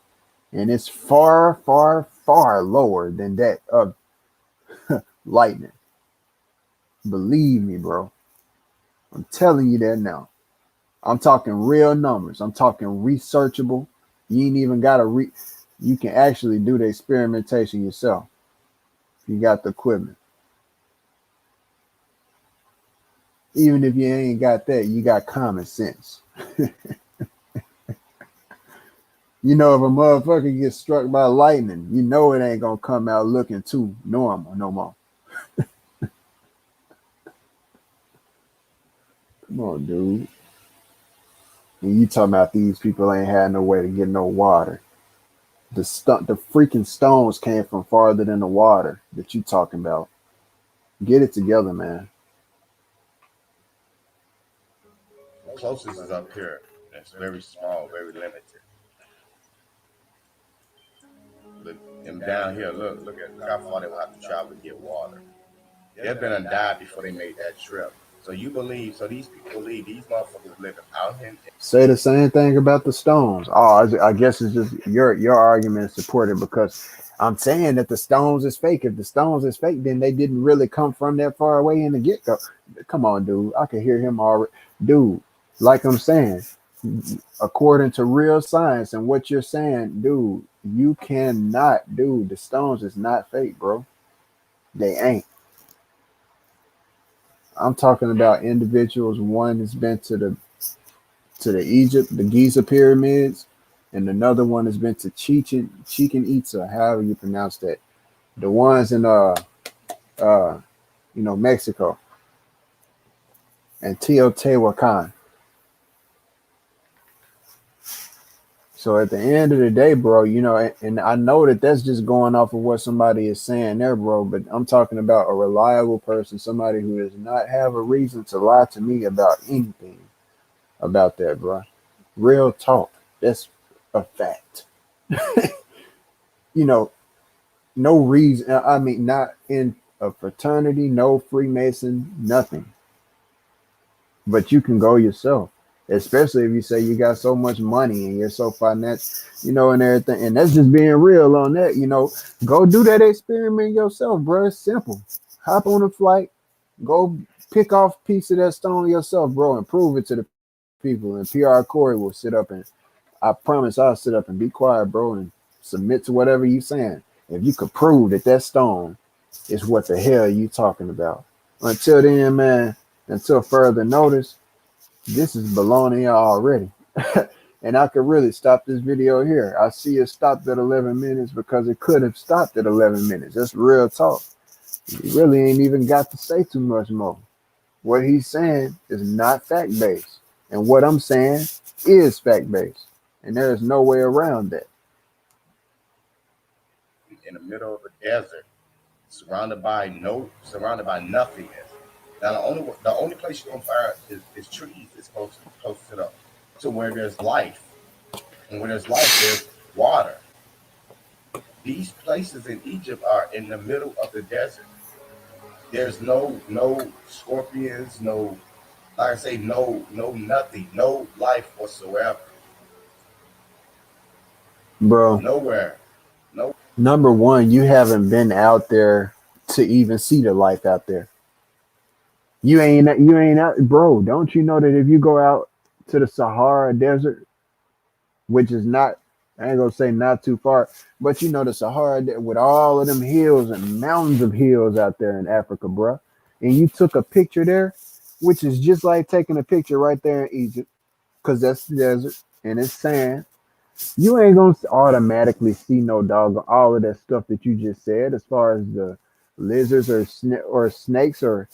and it's far, far, far lower than that of lightning. Believe me, bro. I'm telling you that now. I'm talking real numbers. I'm talking researchable. You ain't even got to you can actually do the experimentation yourself. If you got the equipment. Even if you ain't got that, you got common sense. If a motherfucker gets struck by lightning, you know it ain't gonna come out looking too normal no more. Come on, dude. And you talking about these people ain't had no way to get no water. The freaking stones came from farther than the water that you talking about. Get it together, man. The closest is up here. It's very small, very limited. And down here, look how far they will have to travel to get water. They've been and died before they made that trip. So these people believe these motherfuckers living out here. Say the same thing about the stones. Oh, I guess it's just your argument is supported because I'm saying that the stones is fake. If the stones is fake, then they didn't really come from that far away in the get go. Come on, dude. I can hear him already, dude. Like I'm saying, according to real science and what you're saying, dude, you cannot, dude. The stones is not fake, bro. They ain't. I'm talking about individuals. One has been the Giza pyramids, and another one has been to Chichen Itza, however you pronounce that. The ones in Mexico, and Teotihuacan. So at the end of the day, bro, and I know that that's just going off of what somebody is saying there, bro, but I'm talking about a reliable person, somebody who does not have a reason to lie to me about anything about that, bro. Real talk. That's a fact. you know, no reason. I mean, not in a fraternity, no Freemason, nothing. But you can go yourself, especially if you say you got so much money and you're so financial, and everything. And that's just being real on that. Go do that experiment yourself, bro. It's simple. Hop on a flight, go pick off a piece of that stone yourself, bro, and prove it to the people. And PR Corey will sit up and I promise I'll sit up and be quiet, bro, and submit to whatever you saying. If you could prove that stone is what the hell you talking about. Until then, man, until further notice, this is baloney already. And I could really stop this video here. I see it stopped at 11 minutes because it could have stopped at 11 minutes. That's real talk. He really ain't even got to say too much more. What he's saying is not fact based. And what I'm saying is fact based. And there's no way around that. In the middle of a desert, surrounded by nothingness. Now the only place you're gonna find is trees. It's close to where there's life, and where there's life, there's water. These places in Egypt are in the middle of the desert. There's no scorpions, no, like I say, no nothing, no life whatsoever, Bro, nowhere. No, number one, you haven't been out there to even see the life out there. You ain't out, bro. Don't you know that if you go out to the Sahara Desert, which is not, I ain't gonna say not too far, but you know the Sahara with all of them hills and mountains of hills out there in Africa, bro. And you took a picture there, which is just like taking a picture right there in Egypt, because that's the desert and it's sand. You ain't gonna automatically see no dog all of that stuff that you just said, as far as the lizards or or snakes or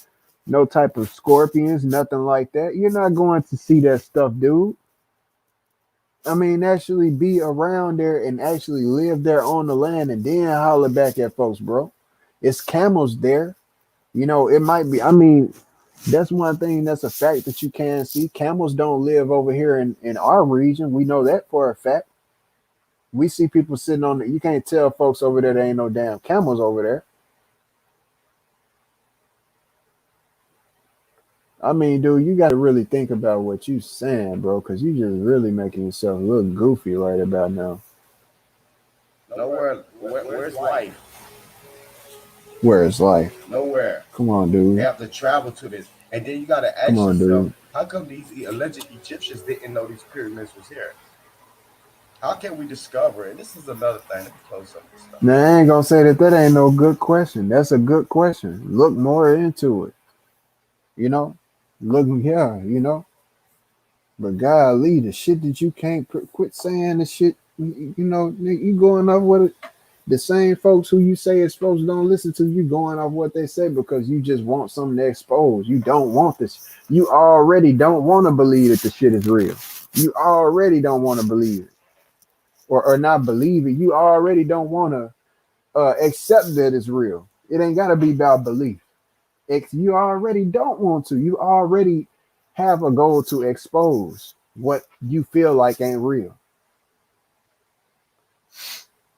no type of scorpions, nothing like that. You're not going to see that stuff, dude. I mean, actually be around there and actually live there on the land and then holler back at folks, bro. It's camels there. You know, it might be, I mean, that's one thing that's a fact that you can see. Camels don't live over here in our region. We know that for a fact. We see people sitting on you can't tell folks over there ain't no damn camels over there. I mean, dude, you got to really think about what you saying, bro, because you just really making yourself look goofy right about now. nowhere. Where's life? Where is life? Nowhere. Come on, They dude. have to travel to this, and then you got to Come ask on, yourself, dude. how come these alleged Egyptians didn't know these pyramids was here? How can we discover? And this is another thing. Let me close up this stuff. Now, I ain't gonna say that ain't no good question. That's a good question. Look more into it. You know, look, yeah, you know. But golly, the shit that you can't quit saying the shit. You know, you going off what the same folks who you say is folks don't listen to you going off what they say because you just want something to expose. You don't want this. You already don't want to believe that the shit is real. You already don't want to believe it or not believe it. You already don't want to accept that it's real. It ain't got to be about belief. You already don't want to. You already have a goal to expose what you feel like ain't real.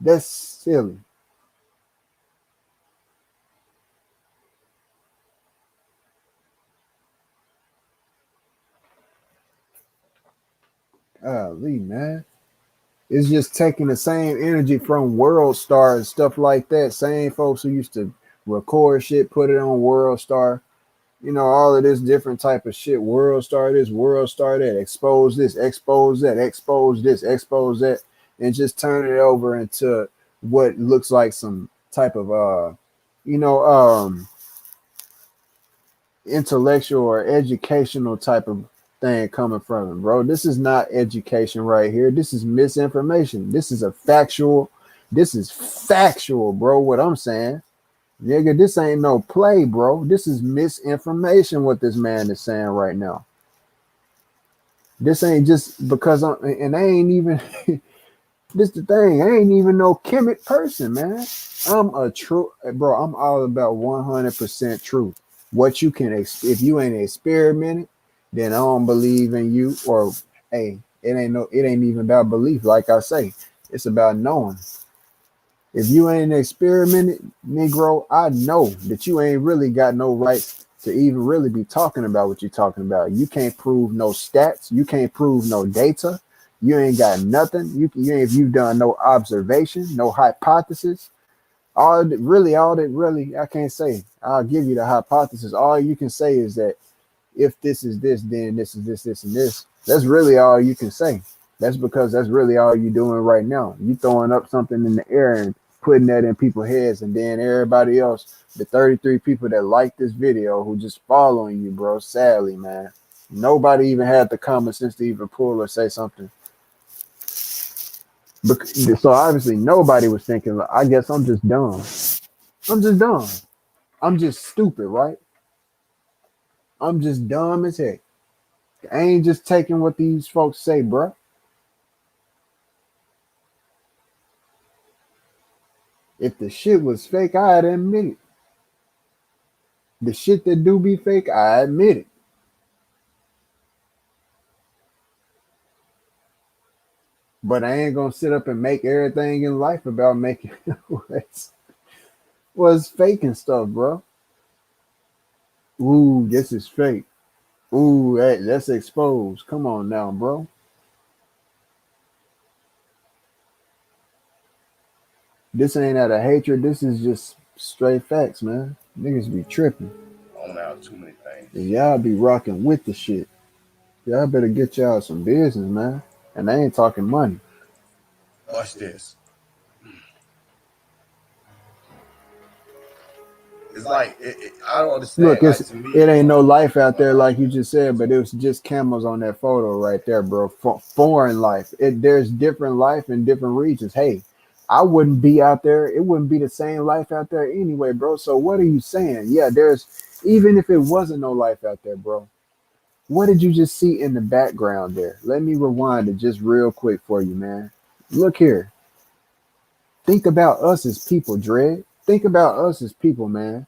That's silly. Golly, man. It's just taking the same energy from World Star and stuff like that. Same folks who used to record shit, put it on World Star. You know, all of this different type of shit. World Star this, World Star that. Expose this, expose that, expose this, expose that, and just turn it over into what looks like some type of you know, intellectual or educational type of thing coming from him, bro. This is not education right here. This is misinformation. This is factual, bro. What I'm saying. Nigga, this ain't no play, bro. This is misinformation what this man is saying right now. This ain't just because and I ain't even this the thing. I ain't even no chemic person, man. I'm a true bro. I'm all about 100% truth. What you can if you ain't experimented, then I don't believe in you. Or hey, it ain't even about belief. Like I say, it's about knowing. If you ain't experimented, Negro, I know that you ain't really got no right to even really be talking about what you're talking about. You can't prove no stats. You can't prove no data. You ain't got nothing. You've done no observation, no hypothesis. All that really, I can't say. I'll give you the hypothesis. All you can say is that if this is this, then this is this, this, and this. That's really all you can say. That's because that's really all you're doing right now. You throwing up something in the air and putting that in people's heads, and then everybody else, the 33 people that like this video who just following you, bro. Sadly, man, nobody even had the common sense to even pull or say something. So obviously nobody was thinking, like, I guess I'm just dumb. I'm just dumb. I'm just stupid, right? I'm just dumb as heck. I ain't just taking what these folks say, bruh. If the shit was fake, I'd admit it. The shit that do be fake, I admit it. But I ain't gonna sit up and make everything in life about making what's fake and stuff, bro. Ooh, this is fake. Ooh, that's exposed. Come on now, bro. This ain't out of hatred. This is just straight facts, man. Niggas be tripping. On out too many things. And y'all be rocking with the shit. Y'all better get y'all some business, man. And I ain't talking money. Watch this. It's like I don't Look, understand. Like to me, it ain't no life out there like you just said, but it was just camels on that photo right there, bro. Foreign life. There's different life in different regions. Hey, I wouldn't be out there. It wouldn't be the same life out there anyway, bro. So what are you saying? Yeah, there's even if it wasn't no life out there, bro. What did you just see in the background there? Let me rewind it just real quick for you, man. Look here. Think about us as people, Dread. Think about us as people, man.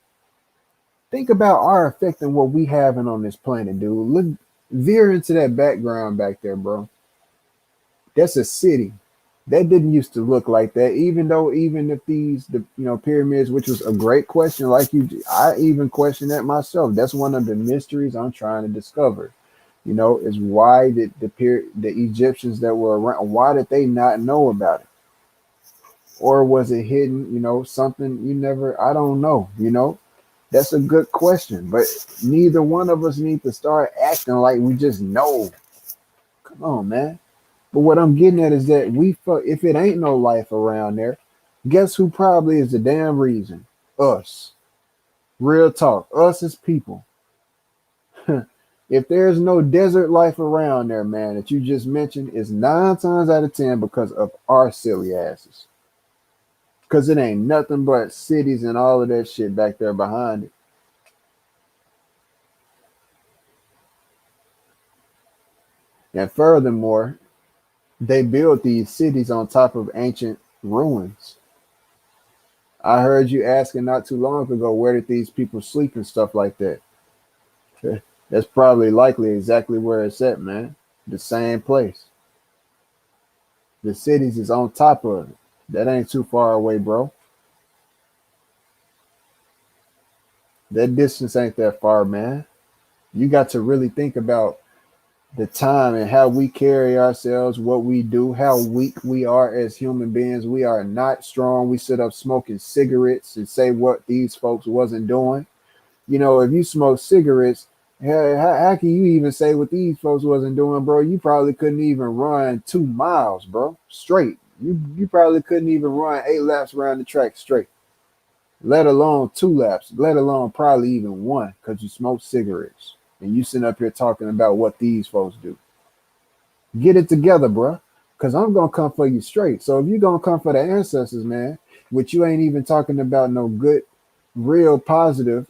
Think about our effect and what we having on this planet, dude. Look, veer into that background back there, bro. That's a city. That didn't used to look like that. Even if the pyramids, which was a great question, like I even question that myself. That's one of the mysteries I'm trying to discover. Is why did the Egyptians that were around, why did they not know about it? Or was it hidden? Something you never. I don't know. That's a good question, but neither one of us need to start acting like we just know. Come on, man. But what I'm getting at is that if it ain't no life around there, guess who probably is the damn reason? Us. Real talk. Us as people. If there's no desert life around there, man, that you just mentioned, it's 9 times out of 10 because of our silly asses. Because it ain't nothing but cities and all of that shit back there behind it. And furthermore, they built these cities on top of ancient ruins. I heard you asking not too long ago, where did these people sleep and stuff like that? That's probably likely exactly where it's at, man. The same place. The cities is on top of it. That ain't too far away, bro. That distance ain't that far, man. You got to really think about the time and how we carry ourselves, what we do, how weak we are as human beings. We are not strong. We sit up smoking cigarettes and say what these folks wasn't doing. If you smoke cigarettes, how can you even say what these folks wasn't doing, bro? You probably couldn't even run 2 miles, bro, straight. You probably couldn't even run 8 laps around the track straight, let alone 2 laps, let alone probably even one, because you smoke cigarettes and you sitting up here talking about what these folks do. Get it together, bro, because I'm gonna come for you straight. So if you're gonna come for the ancestors, man, which you ain't even talking about no good, real positive,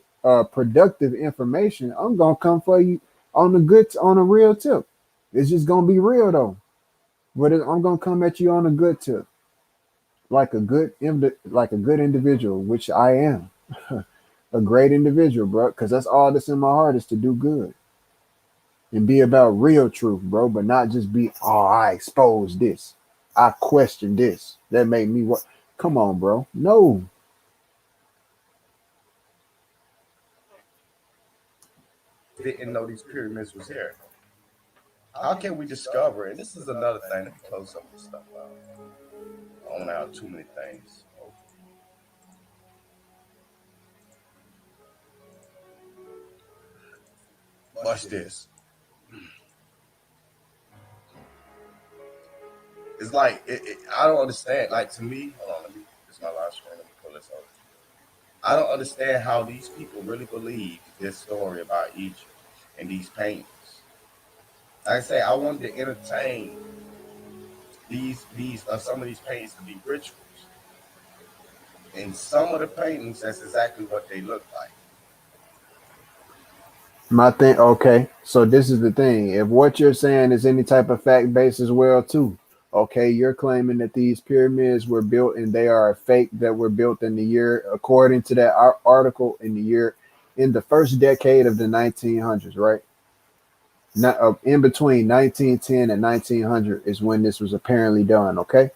productive information, I'm gonna come for you on a real tip. It's just gonna be real though. But I'm gonna come at you on a good tip, like a good individual, which I am, a great individual, bro. Because that's all that's in my heart is to do good and be about real truth, bro. But not just be, oh, I exposed this, I questioned this, that made me what. Come on, bro. No, didn't know these pyramids was here. How can we discover? And this is another thing. Let me close some of this stuff out. On out too many things. Watch this. It's like I don't understand. Like to me, hold on. This is my last screen. Let me pull this over. I don't understand how these people really believe this story about Egypt and these paintings. Like I say, I wanted to entertain these some of these paintings to be rituals. In some of the paintings, that's exactly what they look like. My thing, okay. So this is the thing. If what you're saying is any type of fact base as well, too, okay, you're claiming that these pyramids were built and they are a fake that were built in the year, according to that article, in the year in the first decade of the 1900s, right? Not in between 1910 and 1900 is when this was apparently done. Okay,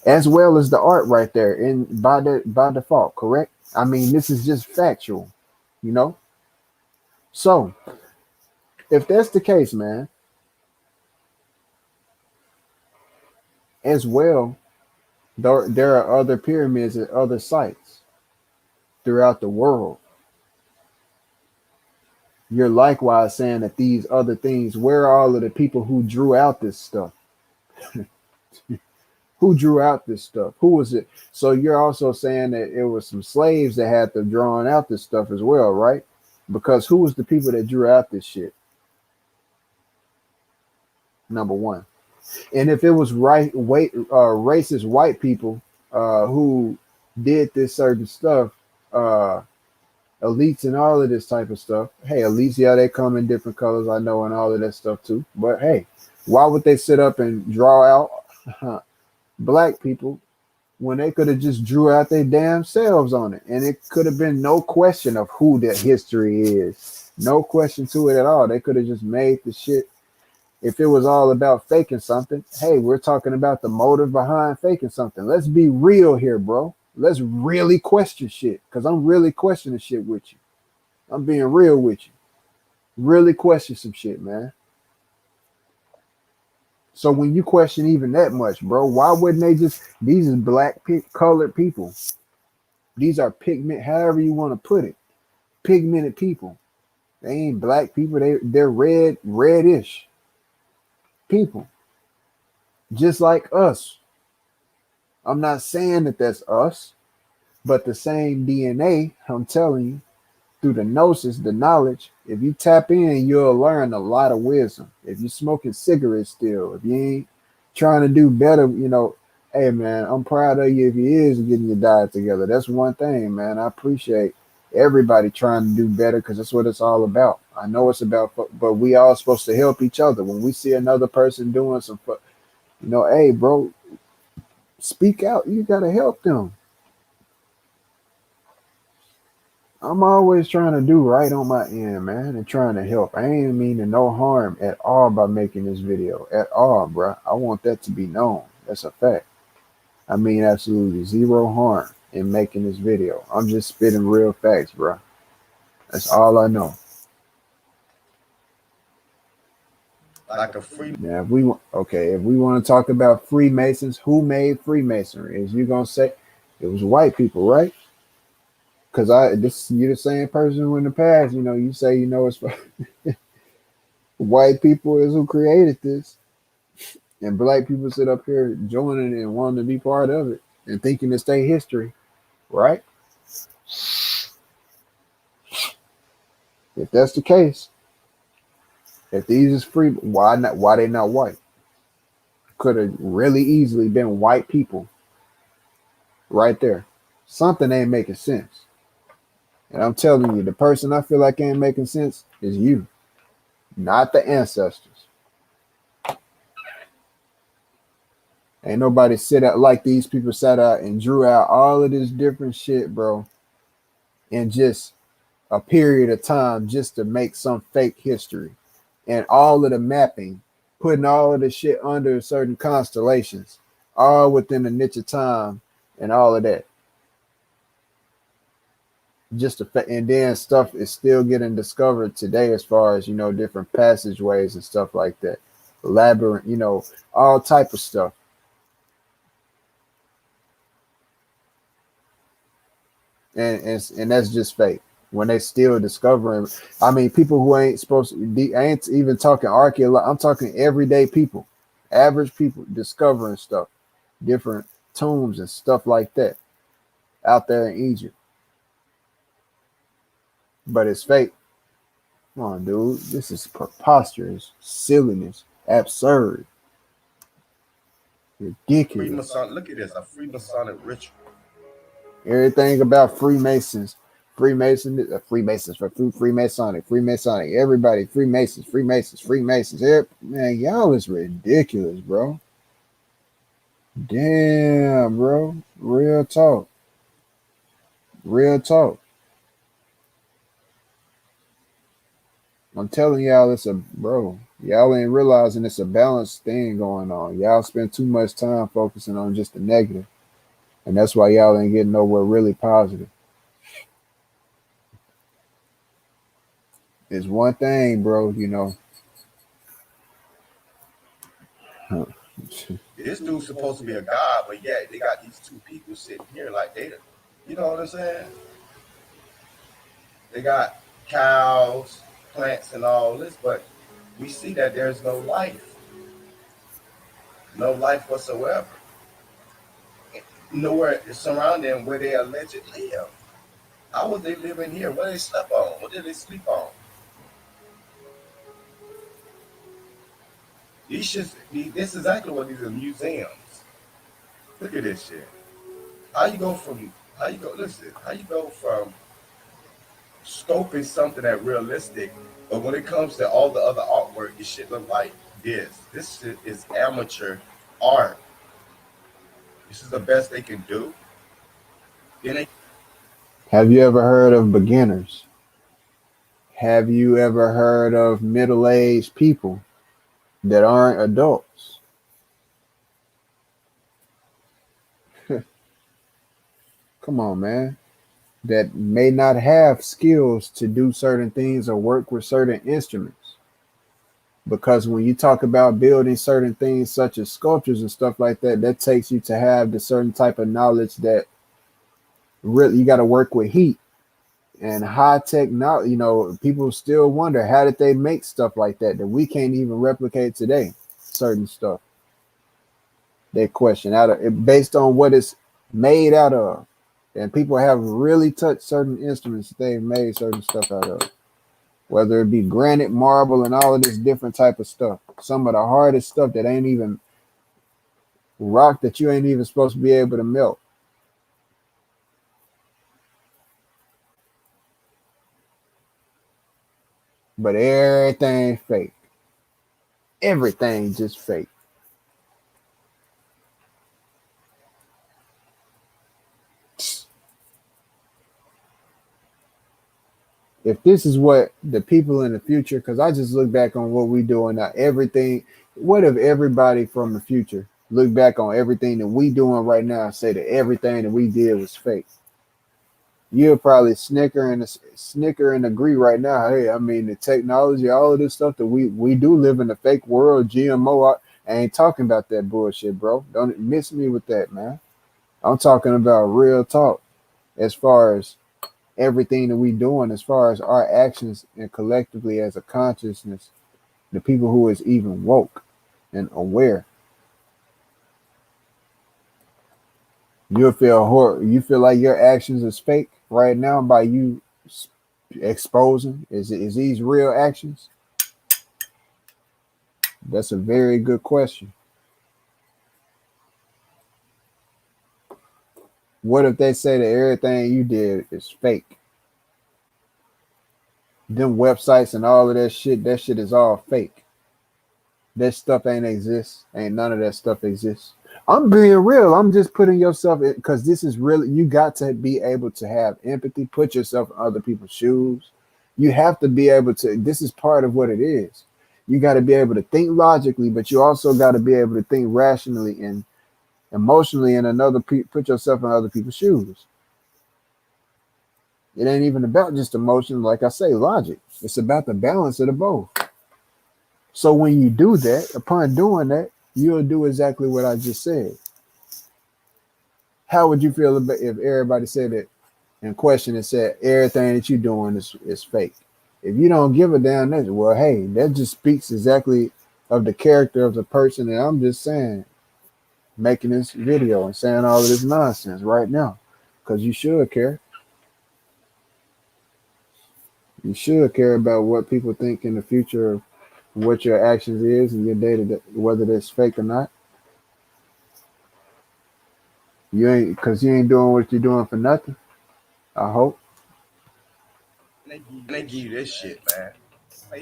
as well as the art right there in by default, correct? I mean, this is just factual, you know. So if that's the case, man, as well, there are other pyramids at other sites throughout the world. You're likewise saying that these other things, where are all of the people who drew out this stuff? Who drew out this stuff? Who was it? So you're also saying that it was some slaves that had to drawing out this stuff as well, right? Because who was the people that drew out this shit? Number one. And if it was racist white people who did this certain stuff, uh, elites and all of this type of stuff. Hey, elites, yeah, they come in different colors, I know, and all of that stuff too. But hey, why would they sit up and draw out black people when they could have just drew out their damn selves on it? And it could have been no question of who that history is. No question to it at all. They could have just made the shit. If it was all about faking something, hey, we're talking about the motive behind faking something. Let's be real here, bro. Let's really question shit. Cause I'm really questioning shit with you. I'm being real with you. Really question some shit, man. So when you question even that much, bro, why wouldn't they just? These is black colored people. These are pigment, however you want to put it, pigmented people. They ain't black people. They're reddish people, just like us. I'm not saying that that's us, but the same DNA. I'm telling you, through the gnosis, the knowledge. If you tap in, you'll learn a lot of wisdom. If you're smoking cigarettes still, if you ain't trying to do better, hey man, I'm proud of you if you is getting your diet together. That's one thing, man. I appreciate everybody trying to do better because that's what it's all about. I know it's about, but we all supposed to help each other. When we see another person doing some, hey bro, speak out. You gotta help them. I'm always trying to do right on my end, man, and trying to help. I ain't meaning no harm at all by making this video at all, bro. I want that to be known. That's a fact. I mean absolutely zero harm in making this video. I'm just spitting real facts, bro. That's all I know. Like a free. Now, if we want to talk about Freemasons, who made Freemasonry? Is you gonna say it was white people, right? Because you're the same person who in the past, you say it's white people is who created this, and black people sit up here joining and wanting to be part of it and thinking it's their history, right? If that's the case, if these is free, why not? Why they not white? Could have really easily been white people right there. Something ain't making sense. And I'm telling you, the person I feel like ain't making sense is you, not the ancestors. Ain't nobody sit out like these people sat out and drew out all of this different shit, bro, in just a period of time just to make some fake history. And all of the mapping, putting all of the shit under certain constellations, all within a niche of time and all of that. And then stuff is still getting discovered today as far as different passageways and stuff like that, labyrinth, all type of stuff. And that's just fake when they still discovering. I mean, people who ain't supposed to be, I ain't even talking archaeology. I'm talking everyday people, average people discovering stuff, different tombs and stuff like that out there in Egypt, but it's fake. Come on, dude, this is preposterous, silliness, absurd. Ridiculous. Look at this, a Freemasonic ritual. Everything about Freemasons, Freemasons for Freemasonic. Everybody, Freemasons. Man, y'all is ridiculous, bro. Damn, bro. Real talk. Real talk. I'm telling y'all, it's a bro. Y'all ain't realizing it's a balanced thing going on. Y'all spend too much time focusing on just the negative, and that's why y'all ain't getting nowhere really positive. It's one thing, bro. This dude's supposed to be a god, but yet they got these two people sitting here like you know what I'm saying? They got cows, plants, and all this, but we see that there's no life whatsoever, nowhere surrounding where they allegedly live. How was they living here? What they slept on? What did they sleep on? This is exactly what these are museums. Look at this shit. How you go, listen, how you go from scoping something that realistic, but when it comes to all the other artwork, this shit look like this. This shit is amateur art. This is the best they can do. Then they Have you ever heard of beginners? Have you ever heard of middle-aged people that aren't adults? Come on, man. That may not have skills to do certain things or work with certain instruments. Because when you talk about building certain things such as sculptures and stuff like that, that takes you to have the certain type of knowledge that really you got to work with heat and high technology. People still wonder how did they make stuff like that we can't even replicate today. Certain stuff they question out of based on what it's made out of, and people have really touched certain instruments that they've made certain stuff out of, whether it be granite, marble, and all of this different type of stuff. Some of the hardest stuff that ain't even rock that you ain't even supposed to be able to melt. But everything fake. Everything just fake. If this is what the people in the future, because I just look back on what we doing now, everything. What if everybody from the future look back on everything that we doing right now and say that everything that we did was fake? You'll probably snicker and agree right now. Hey, I mean the technology, all of this stuff that we do live in a fake world. GMO, I ain't talking about that bullshit, bro. Don't miss me with that, man. I'm talking about real talk as far as everything that we doing, as far as our actions and collectively as a consciousness, the people who is even woke and aware. You feel like your actions is fake right now by you exposing. Is these real actions? That's a very good question. What if they say that everything you did is fake? Them websites and all of that shit is all fake. That stuff ain't exist. Ain't none of that stuff exists. I'm being real. I'm just putting yourself in because this is really, you got to be able to have empathy, put yourself in other people's shoes. You have to be able to, this is part of what it is. You got to be able to think logically, but you also got to be able to think rationally and emotionally and put yourself in other people's shoes. It ain't even about just emotion, like I say, logic. It's about the balance of the both. So when you do that, upon doing that, you'll do exactly what I just said. How would you feel about if everybody said it in question and said everything that you're doing is fake? If you don't give a damn, that well, hey, that just speaks exactly of the character of the person. And I'm just saying, making this video and saying all of this nonsense right now, because you should care. You should care about what people think in the future of what your actions is and your data, whether that's fake or not. You ain't because you ain't doing what you're doing for nothing. I hope. And they give you this shit, man.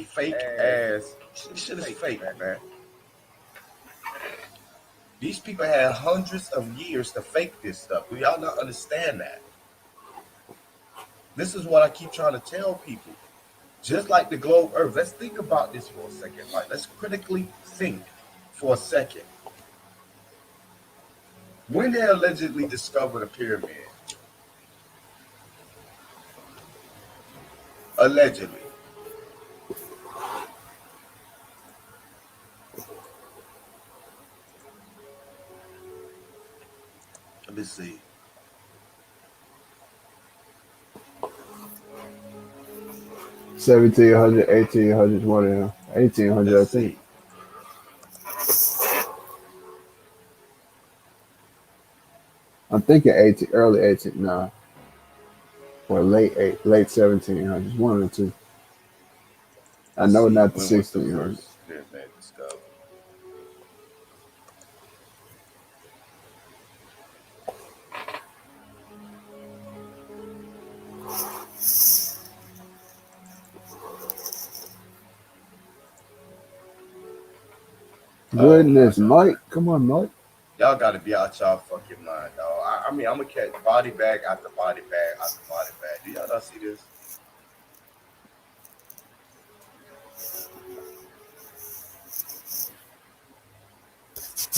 Fake ass. This shit is fake, man. These people had hundreds of years to fake this stuff. Do y'all not understand that? This is what I keep trying to tell people. Just like the globe Earth, let's think about this for a second. Like, let's critically think for a second. When they allegedly discovered a pyramid, allegedly, let me see. 1700, 1800, one of them. 1800, I Let's think. see. I'm thinking 18, early 18, nah, or late 1700s, one or two. I Let's know see. not the When was the 1600s. first pyramid discovered? Oh my Goodness, God. Mike, come on, Mike. Y'all got to be out y'all fucking mind, dog. I mean, I'm gonna catch body bag after body bag after body bag. Do y'all not see this?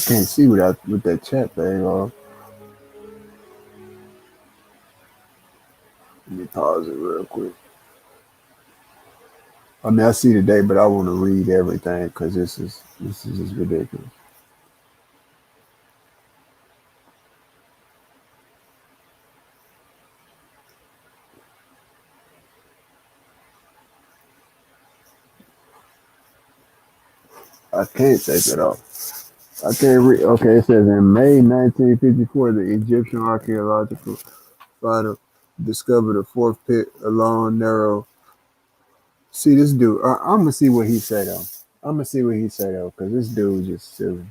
Can't see without with that chat thing off. Let me pause it real quick. I mean, I see today, but I want to read everything because this is just ridiculous. I can't take it off. I can't read. Okay, it says in May 1954, the Egyptian archaeological finder discovered a fourth pit, a long, narrow. See this dude. I'm gonna see what he say though. I'm gonna see what he say though, because this dude just silly.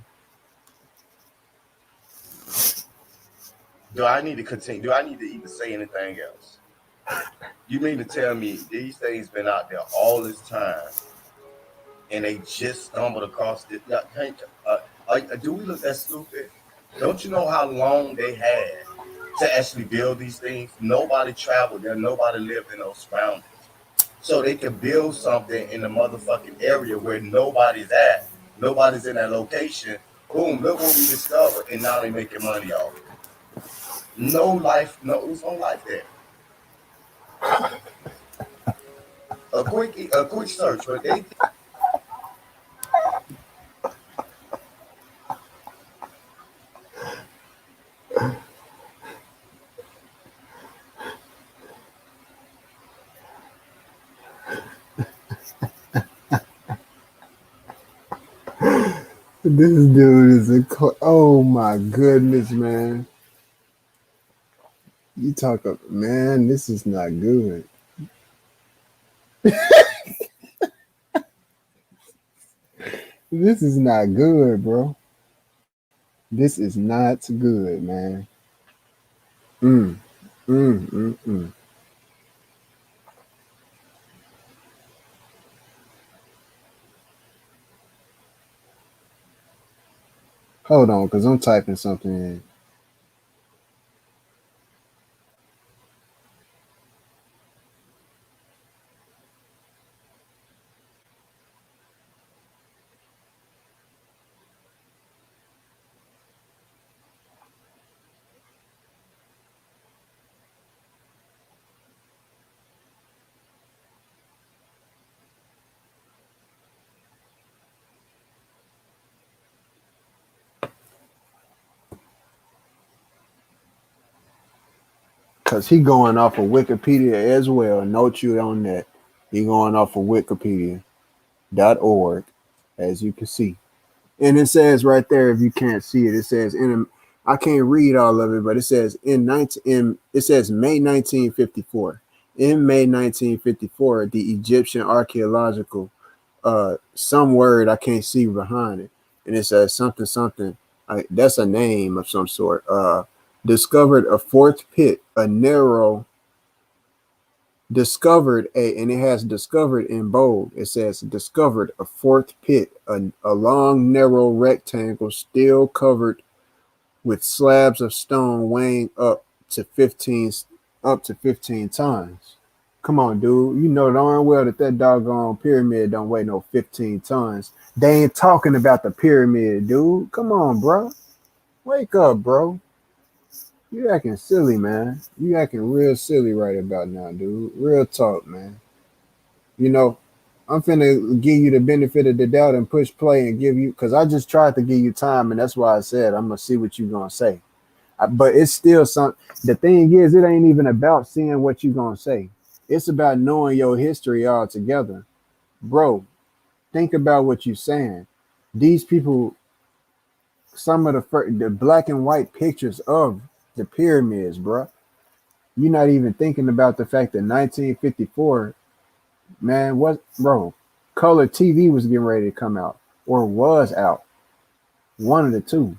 Do I need to continue? Do I need to even say anything else? You mean to tell me these things been out there all this time and they just stumbled across it? Do we look that stupid? Don't you know how long they had to actually build these things? Nobody traveled there. Nobody lived in those surroundings. So they can build something in the motherfucking area where nobody's at. Nobody's in that location. Boom, look what we discovered. And now they making money off it. No life, no, there's no life there. A quick search, but they This dude is oh my goodness, man. You talk up, man. This is not good. This is not good, bro. This is not good, man. Mm, mm. Hold on, cause I'm typing something in. Cause he going off of Wikipedia as well. Note you on that. He going off of Wikipedia.org, as you can see. And it says right there, if you can't see it, it says I can't read all of it, but it says it says May 1954. In May 1954, the Egyptian archaeological some word I can't see behind it, and it says something something. That's a name of some sort. discovered a fourth pit, a narrow, discovered a, and it has discovered in bold. It says discovered a fourth pit, a long, narrow rectangle still covered with slabs of stone weighing to 15, up to 15 tons. Come on, dude. You know darn well that that doggone pyramid don't weigh no 15 tons. They ain't talking about the pyramid, dude. Come on, bro. Wake up, bro. You acting silly, man. You acting real silly right about now, dude. Real talk, man. You know, I'm finna give you the benefit of the doubt and push play and give you, because I just tried to give you time, and that's why I said I'm gonna see what you gonna say. But it's still some. The thing is, it ain't even about seeing what you gonna say. It's about knowing your history altogether, bro. Think about what you're saying. These people, some of the black and white pictures of the pyramids, bro. You're not even thinking about the fact that 1954, man, what, bro? Color TV was getting ready to come out or was out. One of the two.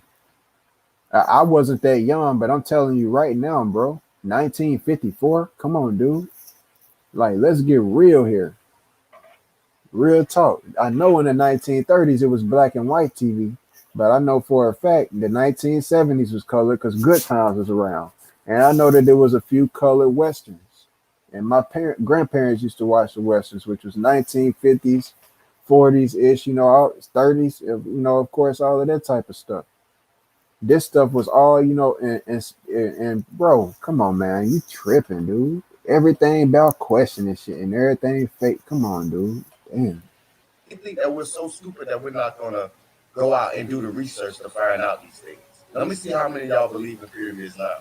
I wasn't that young, but I'm telling you right now, bro. 1954. Come on, dude. Like, let's get real here. Real talk. I know in the 1930s it was black and white TV, but I know for a fact the 1970s was color because Good Times was around, and I know that there was a few colored westerns. And my grandparents used to watch the westerns, which was 1950s, 40s ish, 30s, of course, all of that type of stuff. This stuff was all, and bro, come on, man, you tripping, dude. Everything about questioning shit and everything fake. Come on, dude. Damn. They think that we're so stupid that we're not gonna go out and do the research to find out these things. Let me see how many of y'all believe in pyramids now.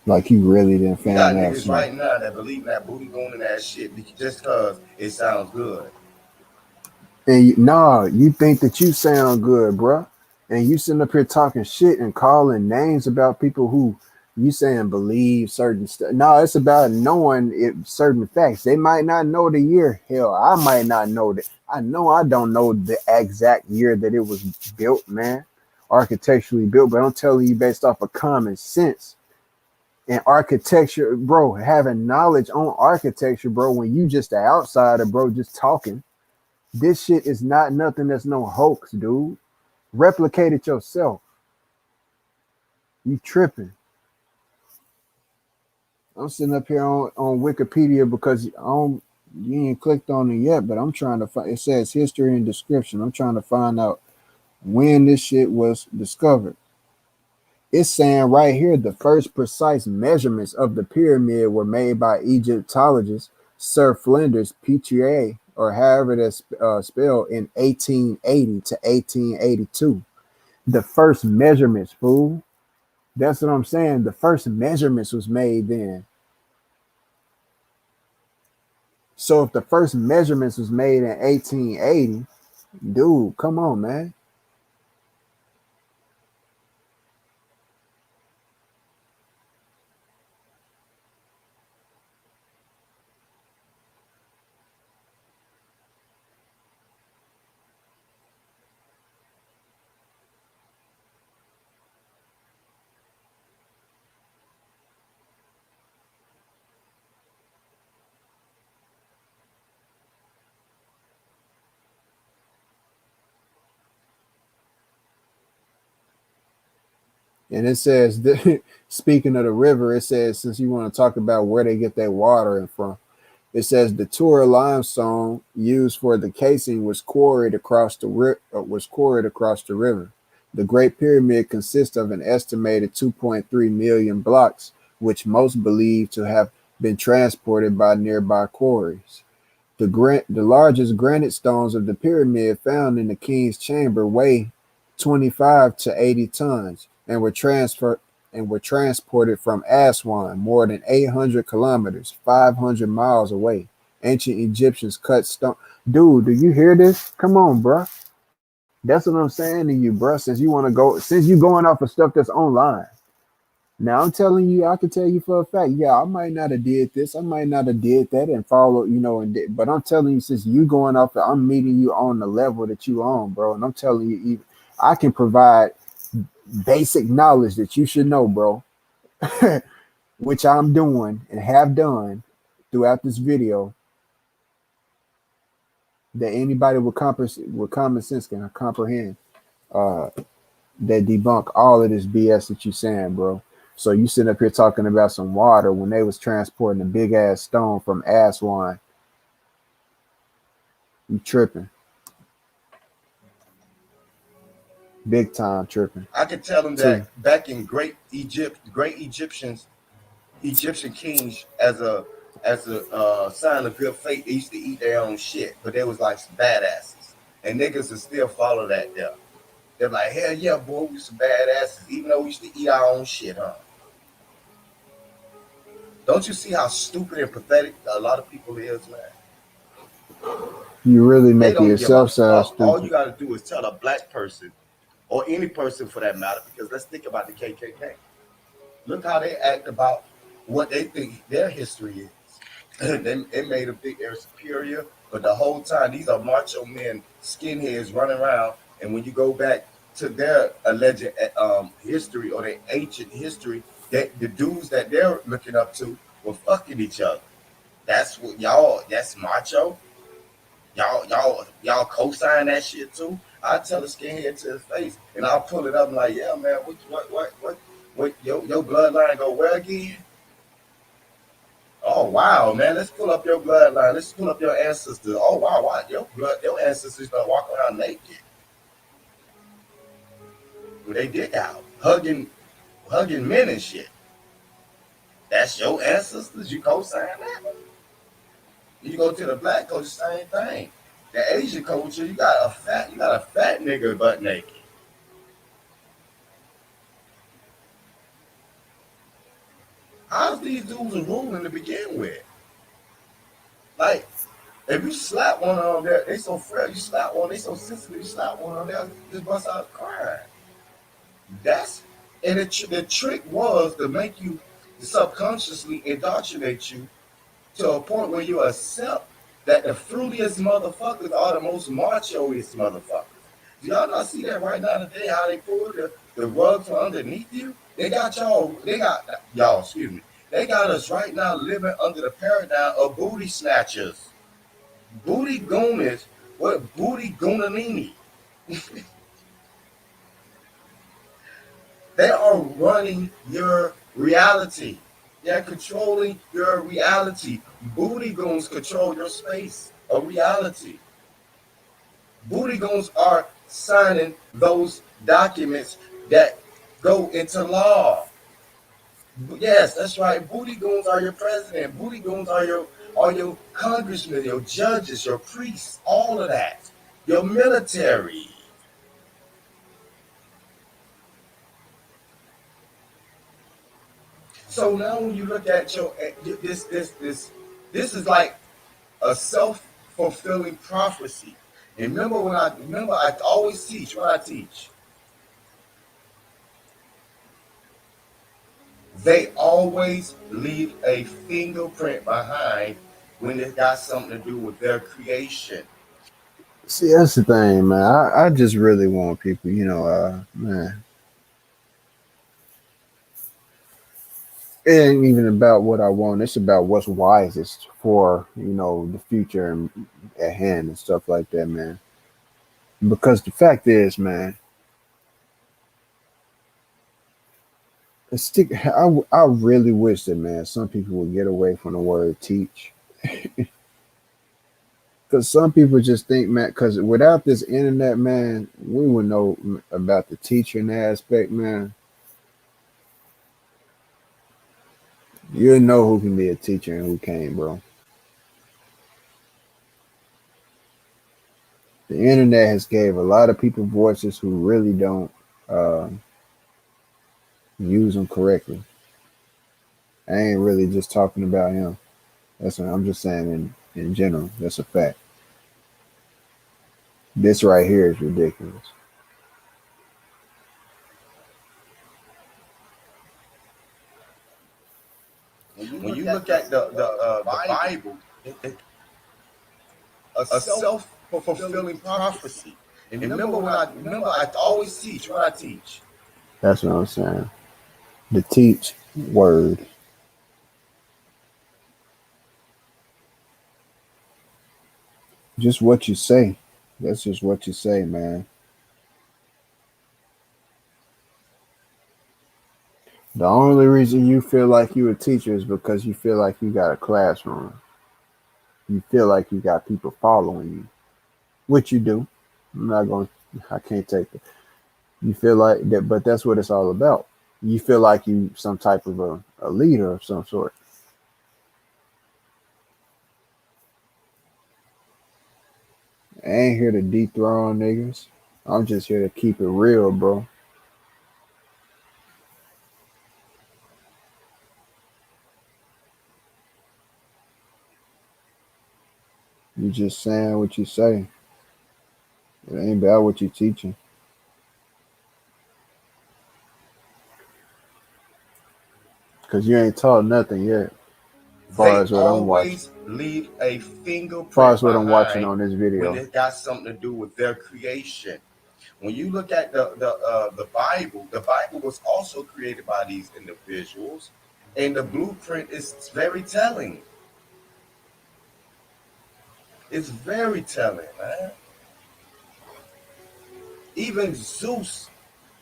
Like you really didn't You got find out niggas right something. now that believe in that booty going in that shit just because it sounds good. And nah, you think that you sound good, bruh. And you sitting up here talking shit and calling names about people who you saying believe certain stuff. No, it's about knowing certain facts. They might not know the year. Hell, I might not know that. I know I don't know the exact year that it was built, man. Architecturally built, but I'm telling you based off of common sense and architecture, bro, having knowledge on architecture, bro, when you just the outsider, bro, just talking. This shit is not nothing that's no hoax, dude. Replicate it yourself. You tripping. I'm sitting up here on Wikipedia because you ain't clicked on it yet, but I'm trying to find, it says history and description. I'm trying to find out when this shit was discovered. It's saying right here the first precise measurements of the pyramid were made by Egyptologist Sir Flinders Petrie, or however that's spelled, in 1880 to 1882. The first measurements, fool. That's what I'm saying. The first measurements was made then. So if the first measurements was made in 1880, dude, come on, man. And it says, speaking of the river, it says, since you want to talk about where they get their water in from, it says the Tura limestone used for the casing was quarried across the river. The Great Pyramid consists of an estimated 2.3 million blocks, which most believe to have been transported by nearby quarries. The largest granite stones of the pyramid found in the king's chamber weigh 25 to 80 tons and were transported from Aswan, more than 800 kilometers, 500 miles away. Ancient Egyptians cut stone. Dude, do you hear this? Come on, bro. That's what I'm saying to you, bro. Since you going off of stuff that's online. Now I'm telling you, I can tell you for a fact, yeah, I might not have did this, I might not have did that and follow, but I'm telling you, since you going off, I'm meeting you on the level that you on, bro, and I'm telling you, even I can provide basic knowledge that you should know, bro, which I'm doing and have done throughout this video, that anybody with common sense can comprehend, uh, that debunk all of this BS that you saying, bro. So you sitting up here talking about some water when they was transporting a big ass stone from Aswan. You tripping, big time tripping. I could tell them Too. that back in great Egyptian kings, as a sign of good faith, they used to eat their own shit, but they was like some badasses, and niggas would still follow that there. They're like, hell yeah, boy, we some badasses, even though we used to eat our own shit, huh? Don't you see how stupid and pathetic a lot of people is, man? You really They making don't give a yourself sound fuck. All you stupid. got to do is tell a black person or any person for that matter, because let's think about the KKK. Look how they act about what they think their history is. They made them think they're superior, but the whole time these are macho men, skinheads running around. And when you go back to their alleged history or their ancient history, that the dudes that they're looking up to were fucking each other. That's what y'all. That's macho. Y'all co-sign that shit too. I tell a skinhead to his face, and I'll pull it up and like, yeah, man, what your bloodline go where again? Oh wow, man, let's pull up your bloodline. Let's pull up your ancestors. Oh wow, your ancestors don't walk around naked. Well, they did out hugging men and shit. That's your ancestors. You co-sign that. You go to the black culture, same thing. The Asian culture, you got a fat nigga butt naked. How's these dudes are ruling to begin with? Like, if you slap one of them, they so frail. You slap one, they so sensitive. You slap one of them, they'll just bust out crying. That's and the trick was to make you subconsciously indoctrinate you to a point where you accept that the fruitiest motherfuckers are the most machoest motherfuckers. Do y'all not see that right now today? How they pull the rug from underneath you? Excuse me. They got us right now living under the paradigm of booty snatchers. Booty gooners, what booty goonanini? They are running your reality. They're controlling your reality. Booty goons control your space of reality. Booty goons are signing those documents that go into law. Yes, that's right. Booty goons are your president. Booty goons are your congressmen, your judges, your priests, all of that. Your military. So now when you look at this is like a self-fulfilling prophecy. And remember I always teach when I teach. They always leave a fingerprint behind when it got something to do with their creation. See, that's the thing, man. I just really want people, man. It ain't even about what I want. It's about what's wisest for the future and at hand and stuff like that, man. Because the fact is, man, I really wish that, man, some people would get away from the word teach. Because some people just think, man, because without this internet, man, we would know about the teaching aspect, man. You know who can be a teacher and who can't, bro. The internet has gave a lot of people voices who really don't uh, use them correctly. I ain't really just talking about him. That's what I'm just saying in general. That's a fact. This right here is ridiculous. When you look at the Bible, a self-fulfilling prophecy. And remember I always teach when I teach. That's what I'm saying. The teach word. Just what you say. That's just what you say, man. The only reason you feel like you a teacher is because you feel like you got a classroom. You feel like you got people following you, which you do. I'm not going. I can't take it. You feel like that, but that's what it's all about. You feel like you some type of a leader of some sort. I ain't here to dethrone niggas. I'm just here to keep it real, bro. You just saying what you say. It ain't about what you teaching. Cause you ain't taught nothing yet. Far They as what I'm watching. always leave a Far fingerprint as what I'm watching behind on this when video. it got something to do with their creation. When you look at the Bible was also created by these individuals, and the blueprint is very telling. It's very telling, man. Even Zeus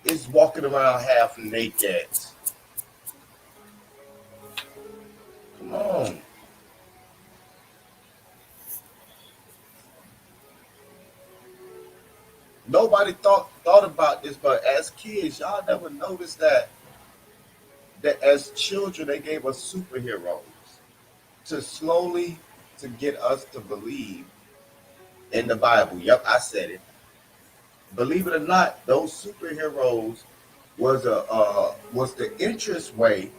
is walking around half naked. Come on. Nobody thought about this, but as kids, y'all never noticed that as children they gave us superheroes to slowly to get us to believe in the Bible. Yep, I said it. Believe it or not, those superheroes was the interest way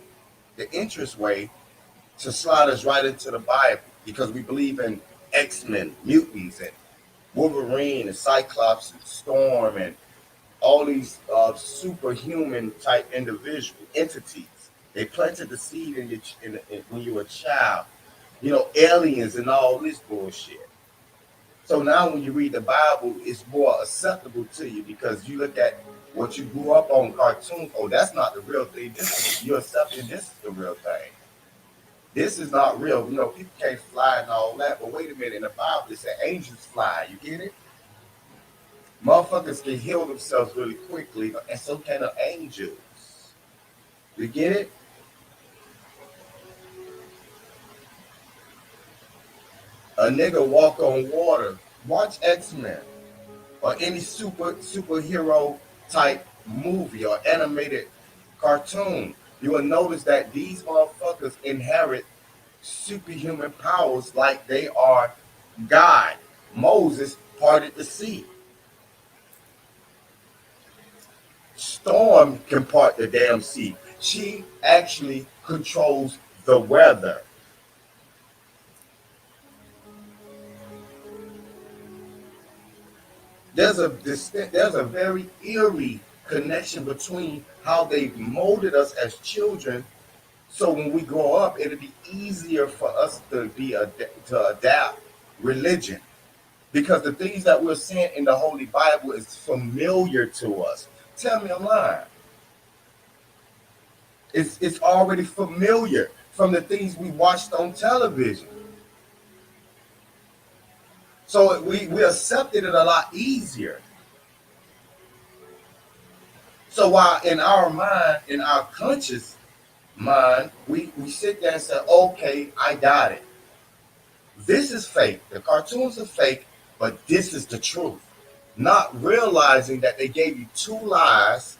to slide us right into the Bible because we believe in X-Men, mutants, and Wolverine and Cyclops and Storm and all these superhuman type individual entities. They planted the seed when you were a child. You know, aliens and all this bullshit. So now when you read the Bible, it's more acceptable to you because you look at what you grew up on cartoons. Oh, that's not the real thing. You're accepting this is the real thing. This is not real. You know, people can't fly and all that. But wait a minute, in the Bible, it said angels fly. You get it? Motherfuckers can heal themselves really quickly, and so can the angels. You get it? A nigga walk on water. Watch X-Men or any superhero type movie or animated cartoon. You will notice that these motherfuckers inherit superhuman powers like they are God. Moses parted the sea. Storm can part the damn sea. She actually controls the weather. There's a very eerie connection between how they molded us as children. So when we grow up, it'll be easier for us to adapt religion because the things that we're seeing in the Holy Bible is familiar to us. Tell me I'm lying. It's already familiar from the things we watched on television. So we accepted it a lot easier. So while in our mind, in our conscious mind, we sit there and say, okay, I got it. This is fake. The cartoons are fake, but this is the truth. Not realizing that they gave you two lies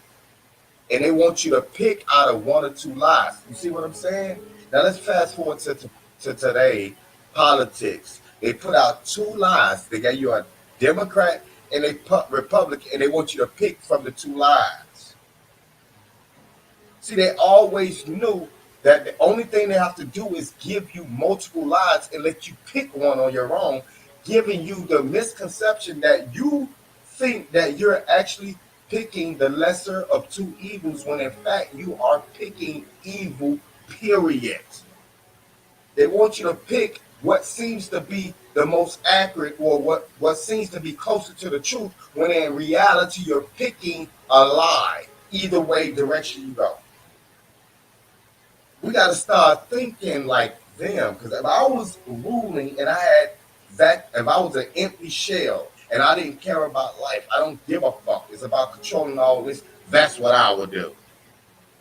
and they want you to pick out of one or two lies. You see what I'm saying? Now let's fast forward to today, politics. They put out two lies. They gave you a Democrat and a Republican, and they want you to pick from the two lies. See, they always knew that the only thing they have to do is give you multiple lies and let you pick one on your own, giving you the misconception that you think that you're actually picking the lesser of two evils when in fact you are picking evil, period. They want you to pick what seems to be the most accurate or what seems to be closer to the truth when in reality you're picking a lie. either way direction you go. We got to start thinking like them. Because if I was ruling and I had that, if I was an empty shell and I didn't care about life, I don't give a fuck. It's about controlling all this. That's what I would do.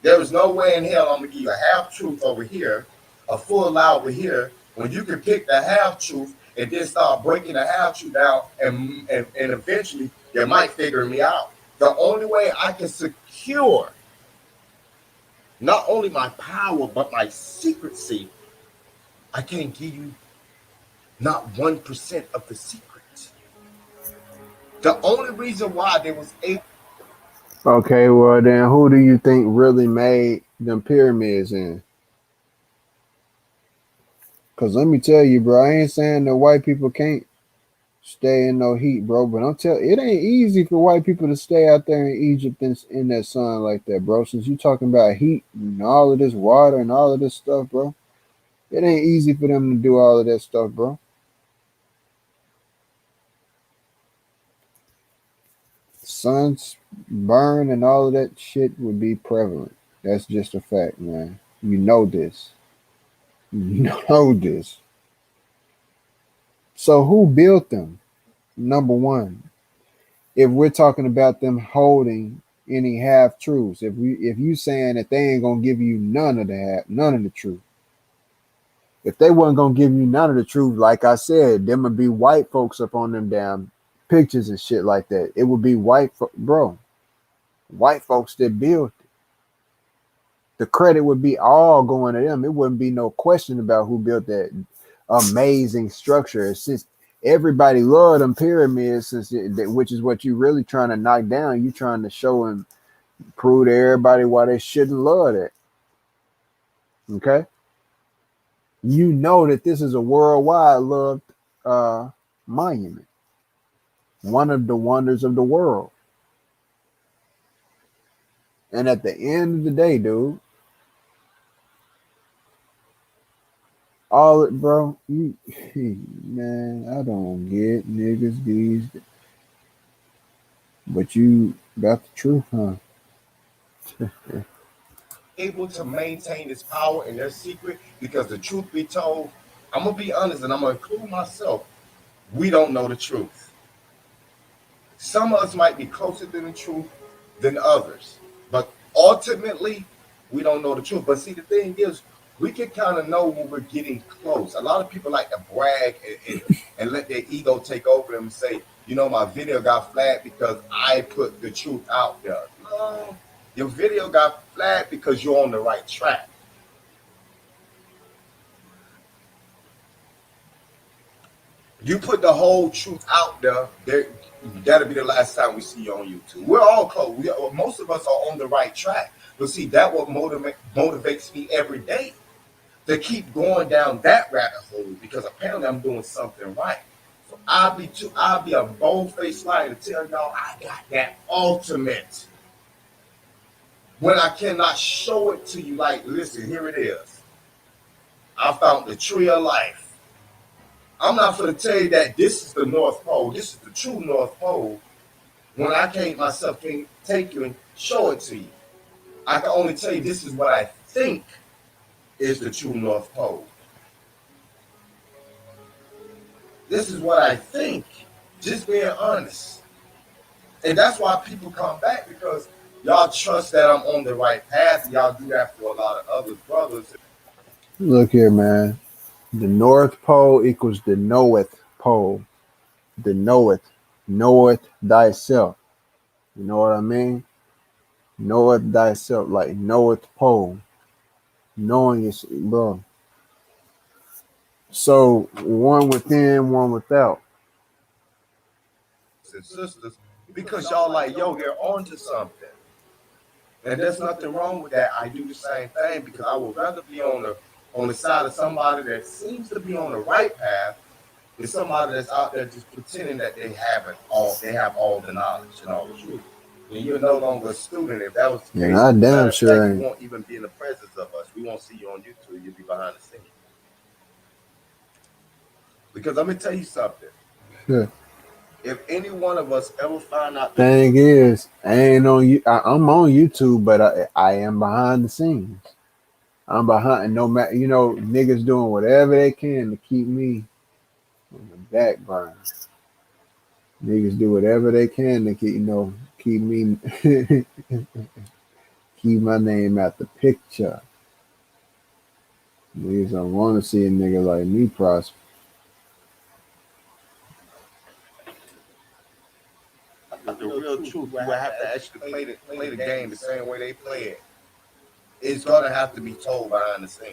There is no way in hell I'm gonna give you a half truth over here, a full lie over here, when you can pick the half truth and then start breaking the half truth down, and eventually you might figure me out. The only way I can secure not only my power but my secrecy, I can't give you not 1% of the secret. The only reason why they was able. Okay, well then, who do you think really made them pyramids in? Cause let me tell you, bro, I ain't saying that white people can't stay in no heat, bro. But it ain't easy for white people to stay out there in Egypt in that sun like that, bro. Since you talking about heat and all of this water and all of this stuff, bro, it ain't easy for them to do all of that stuff, bro. Suns burn and all of that shit would be prevalent. That's just a fact, man. You know this. You know this. So who built them? Number one, if we're talking about them holding any half truths, if you saying that they ain't gonna give you none of the truth, if they wasn't gonna give you none of the truth, like I said, them would be white folks up on them damn pictures and shit like that. It would be white folks that built it. The credit would be all going to them. It wouldn't be no question about who built that amazing structure. Since everybody loved them pyramids, which is what you really trying to knock down. You trying to show and prove to everybody why they shouldn't love that. Okay, you know that this is a worldwide loved uh, monument, one of the wonders of the world. And at the end of the day, dude, all it, bro, you man, I don't get niggas these, but you got the truth, huh? Able to maintain this power and their secret because the truth be told, I'm gonna be honest and I'm gonna include myself. We don't know the truth. Some of us might be closer to the truth than others, but ultimately, we don't know the truth. But see, the thing is, we can kind of know when we're getting close. A lot of people like to brag and let their ego take over them and say, my video got flagged because I put the truth out there. No, your video got flagged because you're on the right track. You put the whole truth out there, that'll be the last time we see you on YouTube. We're all close. Most of us are on the right track. But see, that what motivates me every day to keep going down that rabbit hole because apparently I'm doing something right. So I'll be a bold faced liar to tell y'all I got that ultimate when I cannot show it to you. Like, listen, here it is. I found the tree of life. I'm not going to tell you that this is the North Pole. This is the true North Pole. When I can't myself can take you and show it to you, I can only tell you this is what I think is the true North Pole. This is what I think. Just being honest, and that's why people come back because y'all trust that I'm on the right path. Y'all do that for a lot of other brothers. Look here, man. The North Pole equals the knoweth pole. The knoweth thyself. You know what I mean? Knoweth thyself, like knoweth pole. Knowing is, bro. So one within, one without. And sisters, because y'all like, yo, they're on to something. And there's nothing wrong with that. I do the same thing because I would rather be on the side of somebody that seems to be on the right path than somebody that's out there just pretending that they have all the knowledge and all the truth. And you're no longer a student. If that was the And case, I matter damn of fact, sure you ain't. won't even be in the presence of us. We won't see you on YouTube. You'll be behind the scenes. Because let me tell you something. Yeah. if any one of us ever find out the Thing truth, is, I ain't on you. I'm on YouTube, but I am behind the scenes. I'm behind. No matter, niggas doing whatever they can to keep me on the back burner. Niggas do whatever they can to keep me, keep my name out the picture. Niggas don't want to see a nigga like me prosper. the real truth, you would have to actually play the game the same way they play it. It's gonna have to be told behind the scenes.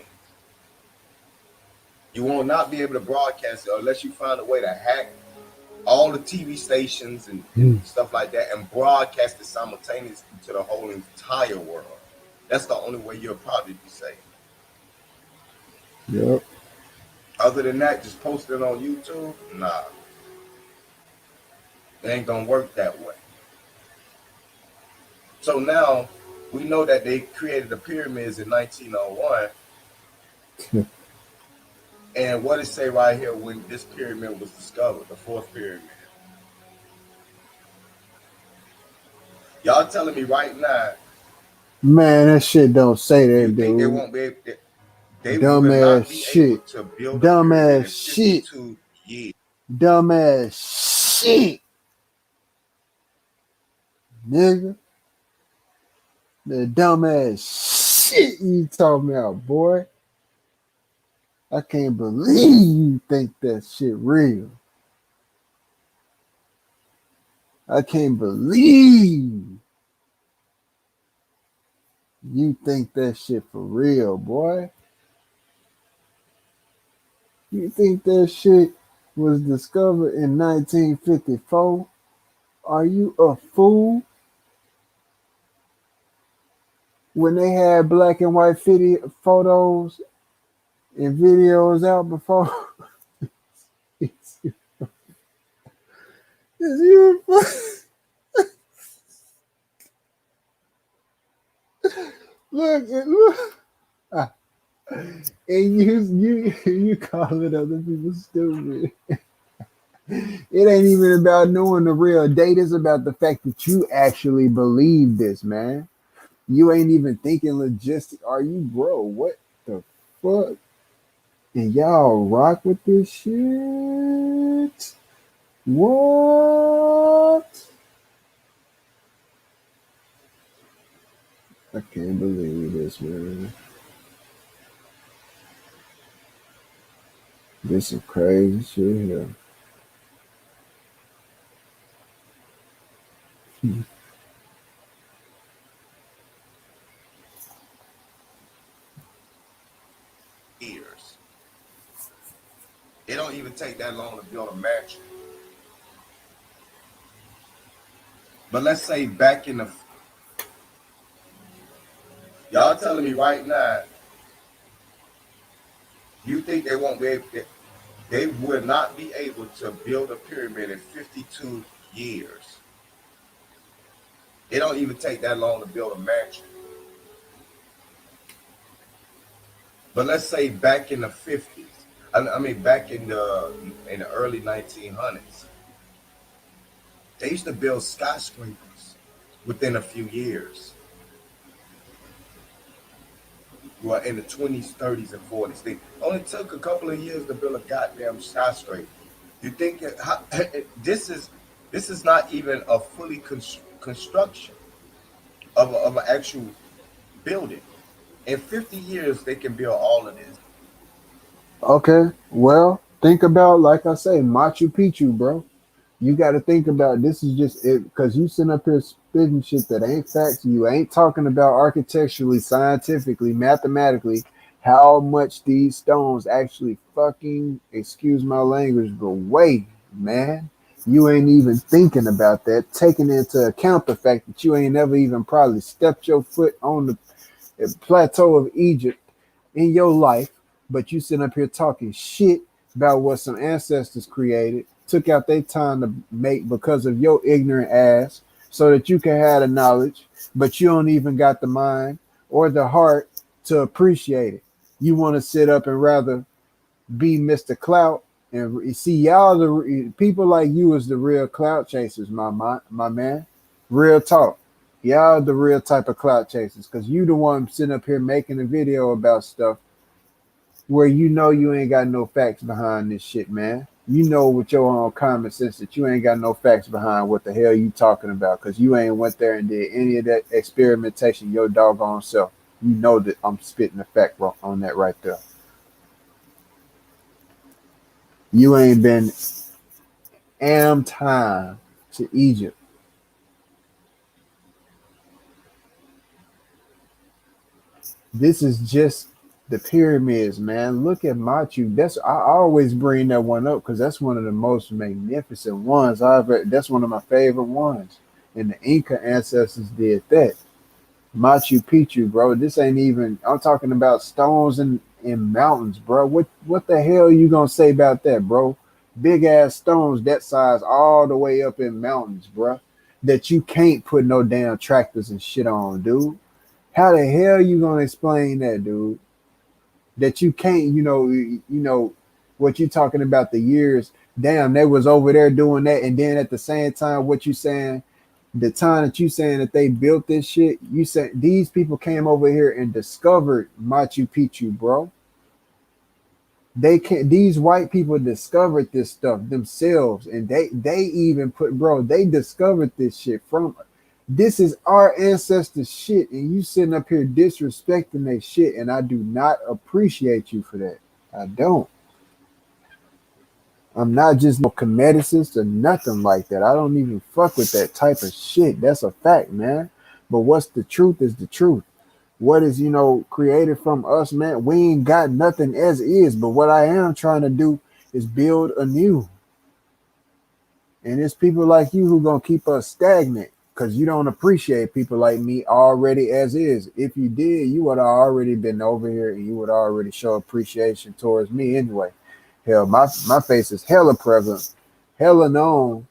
You will not be able to broadcast it unless you find a way to hack all the TV stations and stuff like that and broadcast it simultaneously to the whole entire world. That's the only way you'll probably be safe. Yep. Other than that, just post it on YouTube. Nah, it ain't gonna work that way. So now we know that they created the pyramids in 1901. And what it say right here when this pyramid was discovered, the fourth pyramid? Y'all telling me right now, Man, that shit don't say you that, think they dude. won't be able to, they will Dumbass not be able shit. to build a pyramid Dumbass in shit. 52 years. Dumbass shit, nigga. The dumbass shit you talking about, boy. I can't believe you think that shit real. I can't believe you think that shit for real, boy. You think that shit was discovered in 1954? Are you a fool? When they had black and white photos and videos out before, is you look, ah, and you calling other people stupid. It ain't even about knowing the real date. It's about the fact that you actually believe this, man. You ain't even thinking logistic. Are you, bro? What the fuck? And y'all rock with this shit? What? I can't believe this, man. This is crazy shit here. Years. It don't even take that long to build a mansion. But let's say back in the, y'all telling me right now, you think they won't be able to, they would not be able to build a pyramid in 52 years. It don't even take that long to build a mansion. But let's say back in the 50s, I mean back in the early 1900s, they used to build skyscrapers within a few years. Well, in the 20s, 30s, and 40s, they only took a couple of years to build a goddamn skyscraper. You think this is not even a fully construction of an actual building. In 50 years, they can build all of this. Okay, well, think about, like I say, Machu Picchu, bro. You got to think about this is just it because you sitting up here spitting shit that ain't facts. You ain't talking about architecturally, scientifically, mathematically, how much these stones actually fucking, excuse my language, but weigh, man. You ain't even thinking about that, taking into account the fact that you ain't never even probably stepped your foot on the plateau of Egypt in your life, but you sitting up here talking shit about what some ancestors created, took out their time to make because of your ignorant ass, so that you can have the knowledge, but you don't even got the mind or the heart to appreciate it. You want to sit up and rather be Mr. Clout And see, y'all, people like you is the real clout chasers, my man. Real talk. Y'all the real type of clout chasers, cause you the one sitting up here making a video about stuff where you know you ain't got no facts behind this shit, man. You know with your own common sense that you ain't got no facts behind what the hell you talking about, cause you ain't went there and did any of that experimentation your doggone self. You know that I'm spitting the fact on that right there. You ain't been time to Egypt. This is just the pyramids, man. Look at Machu. I always bring that one up because that's one of the most magnificent ones I've ever. That's one of my favorite ones. And the Inca ancestors did that. Machu Picchu, bro. This ain't even. I'm talking about stones and mountains, bro. What the hell you gonna say about that, bro? Big ass stones that size all the way up in mountains, bro. That you can't put no damn tractors and shit on, dude. How the hell you gonna explain that, dude? That you can't, what you talking about the years? Damn, they was over there doing that, and then at the same time, what you saying? The time that you saying that they built this shit, you said these people came over here and discovered Machu Picchu, bro. They can These white people discovered this stuff themselves, and they even put, bro, they discovered this shit from. This is our ancestors shit, and you sitting up here disrespecting their shit, and I do not appreciate you for that. I don't. I'm not just no cometicist or nothing like that. I don't even fuck with that type of shit. That's a fact, man. But what's the truth is the truth. What is, created from us, man? We ain't got nothing as is. But what I am trying to do is build anew. And it's people like you who gonna keep us stagnant because you don't appreciate people like me already as is. If you did, you would have already been over here and you would already show appreciation towards me anyway. Hell, my face is hella prevalent, hella known,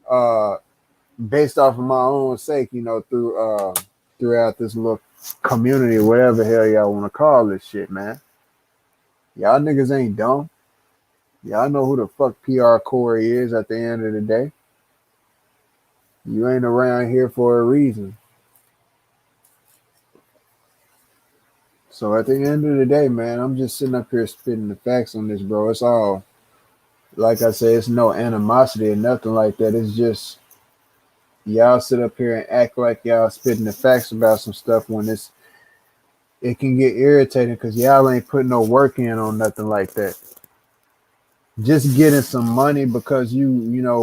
uh, based off of my own sake, throughout this little community, whatever hell y'all want to call this shit, man. Y'all niggas ain't dumb. Y'all know who the fuck PR Corey is at the end of the day. You ain't around here for a reason. So at the end of the day, man, I'm just sitting up here spitting the facts on this, bro. It's all, like I said, it's no animosity or nothing like that. It's just y'all sit up here and act like y'all spitting the facts about some stuff when it can get irritating because y'all ain't putting no work in on nothing like that. Just getting some money because you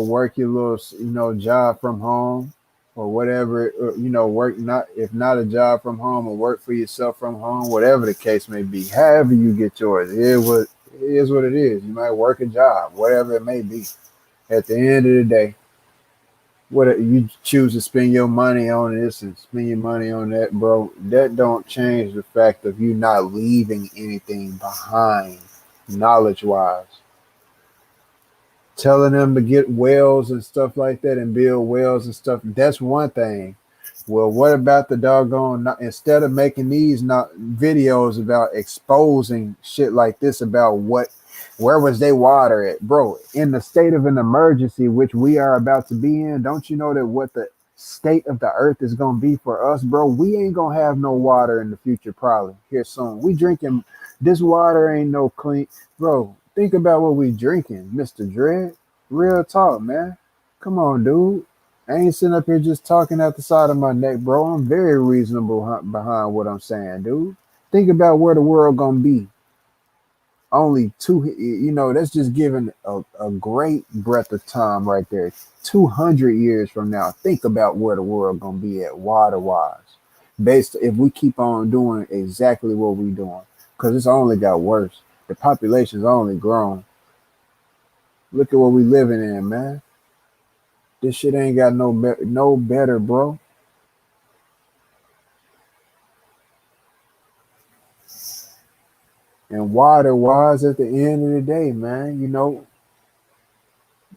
work your little job from home or whatever, work, not if not a job from home, or work for yourself from home, whatever the case may be. However you get yours, it is what it is. You might work a job, whatever it may be. At the end of the day, what you choose to spend your money on this and spend your money on that, bro, that don't change the fact of you not leaving anything behind knowledge wise. Telling them to get wells and stuff like that and build wells and stuff, that's one thing. Well, what about the doggone, instead of making these not videos about exposing shit like this about where was they water at, bro? In the state of an emergency, which we are about to be in, don't you know that what the state of the earth is gonna be for us, bro? We ain't gonna have no water in the future, probably here soon. We drinking this water ain't no clean, bro. Think about what we drinking, Mr. Dread. Real talk, man. Come on, dude. I ain't sitting up here just talking out the side of my neck, bro. I'm very reasonable behind what I'm saying, dude. Think about where the world gonna be. Only that's just giving a great breadth of time right there. 200 years from now, think about where the world gonna be at water wise. Based if we keep on doing exactly what we doing, because it's only got worse. The population's only grown. Look at what we living in, man. This shit ain't got no better, bro. And water wise, at the end of the day, man,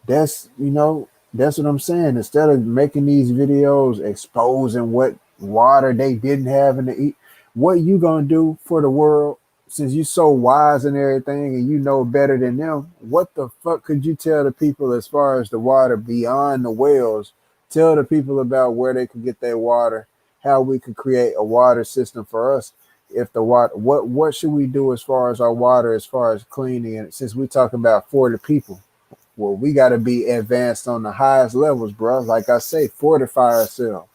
that's what I'm saying. Instead of making these videos exposing what water they didn't have in the eat, what you gonna do for the world since you so wise and everything and you know better than them, what the fuck could you tell the people as far as the water beyond the wells? Tell the people about where they could get their water, how we could create a water system for us. If the water, what should we do as far as our water, as far as cleaning it? Since we talking about for the people, well, we got to be advanced on the highest levels, bro. Like I say, fortify ourselves.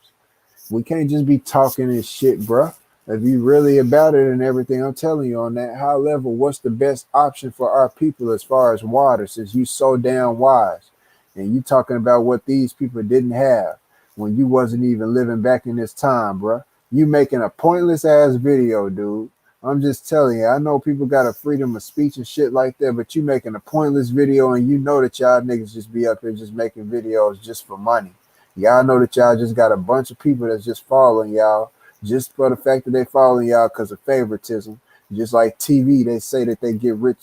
We can't just be talking and shit, bruh. If you really about it and everything, I'm telling you on that high level, what's the best option for our people as far as water? Since you so damn wise, and you talking about what these people didn't have when you wasn't even living back in this time, bruh. You making a pointless ass video, dude. I'm just telling you. I know people got a freedom of speech and shit like that, but you making a pointless video, and you know that y'all niggas just be up here just making videos just for money. Y'all know that y'all just got a bunch of people that's just following y'all just for the fact that they following y'all because of favoritism. Just like TV, they say that they get rid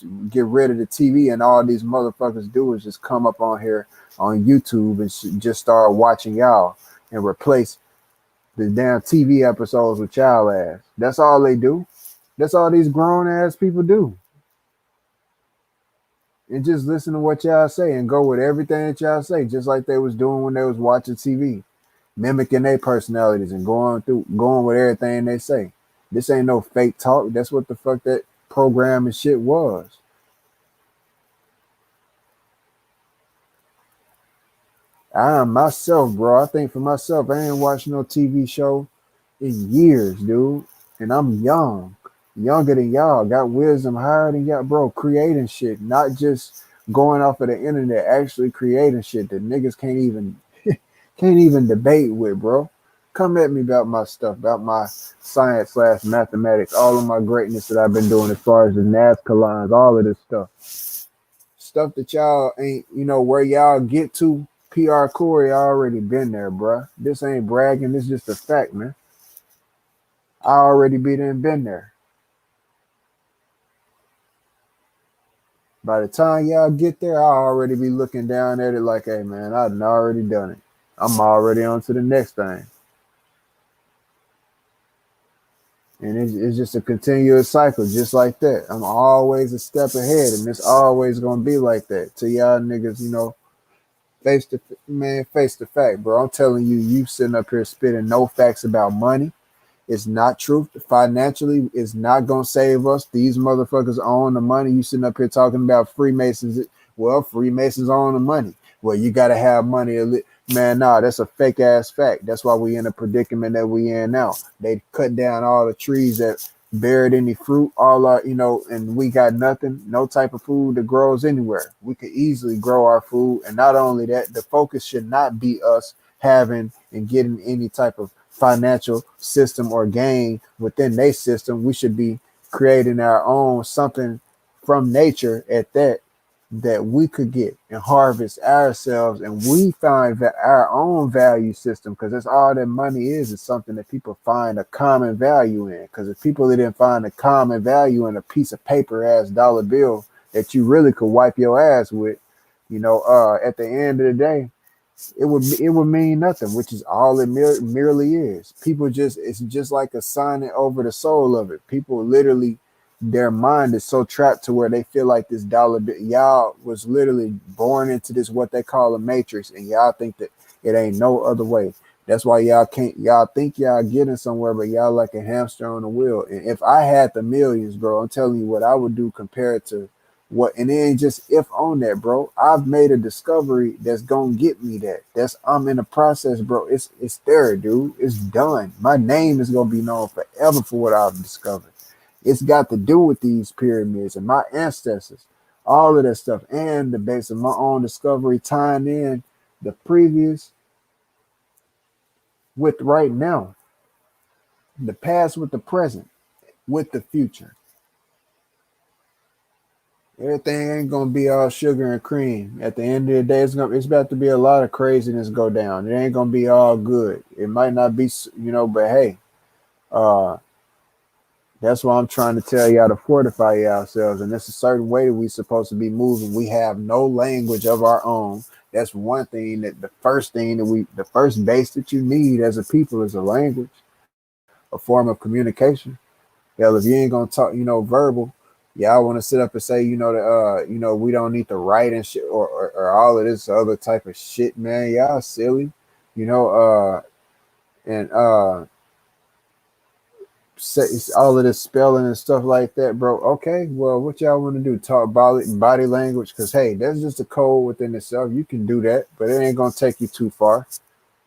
of the TV, and all these motherfuckers do is just come up on here on YouTube and just start watching y'all and replace the damn TV episodes with y'all ass. That's all they do. That's all these grown ass people do. And just listen to what y'all say and go with everything that y'all say, just like they was doing when they was watching TV, mimicking their personalities and going with everything they say. This ain't no fake talk. That's what the fuck that program and shit was. I myself, bro, I think for myself, I ain't watched no TV show in years, dude. And I'm young, younger than y'all, got wisdom higher than y'all, bro, creating shit, not just going off of the internet, actually creating shit that niggas can't even debate with, bro. Come at me about my stuff, about my science slash mathematics, all of my greatness that I've been doing as far as the Nazca lines, all of this stuff. Stuff that y'all ain't, where y'all get to. PR Corey already been there, bro. This ain't bragging, this just a fact, man. I already been there. By the time y'all get there, I'll already be looking down at it like, hey man, I've already done it. I'm already on to the next thing. And it's just a continuous cycle, just like that. I'm always a step ahead, and it's always gonna be like that. To y'all niggas, face to fact, bro. I'm telling you, you sitting up here spitting no facts about money. It's not truth. Financially, it's not gonna save us. These motherfuckers own the money. You sitting up here talking about Freemasons. Well, Freemasons own the money. Well, you gotta have money. Man, nah, that's a fake ass fact. That's why we in a predicament that we in now. They cut down all the trees that buried any fruit, all our, and we got nothing, no type of food that grows anywhere. We could easily grow our food. And not only that, the focus should not be us having and getting any type of financial system or gain within their system. We should be creating our own something from nature at that we could get and harvest ourselves, and we find that our own value system, because that's all that money is something that people find a common value in. Because if people didn't find a common value in a piece of paper ass dollar bill that you really could wipe your ass with, at the end of the day, it would mean nothing, which is all it merely is. People just, it's just like assigning over the soul of it. People literally, their mind is so trapped to where they feel like this dollar bill, y'all was literally born into this what they call a matrix, and y'all think that it ain't no other way. That's why y'all think y'all getting somewhere, but y'all like a hamster on a wheel. And if I had the millions, bro, I'm telling you what I would do compared to what, and then just if on that, bro, I've made a discovery that's gonna get me that. That's I'm in the process, bro. It's there, dude. It's done. My name is gonna be known forever for what I've discovered. It's got to do with these pyramids and my ancestors, all of that stuff, and the base of my own discovery, tying in the previous with right now, the past with the present, with the future. Everything ain't gonna be all sugar and cream. At the end of the day, it's about to be a lot of craziness go down. It ain't gonna be all good. It might not be, but hey, uh, that's why I'm trying to tell y'all to fortify ourselves. And there's a certain way that we supposed to be moving. We have no language of our own. That's one thing that the first base that you need as a people is a language, a form of communication. Hell, if you ain't gonna talk, verbal, y'all want to sit up and say, we don't need to write and shit, or all of this other type of shit, man. Y'all silly, you know. And say all of this spelling and stuff like that, bro. Okay, well, what y'all want to do? Talk body language? Because hey, that's just a code within itself. You can do that, but it ain't gonna take you too far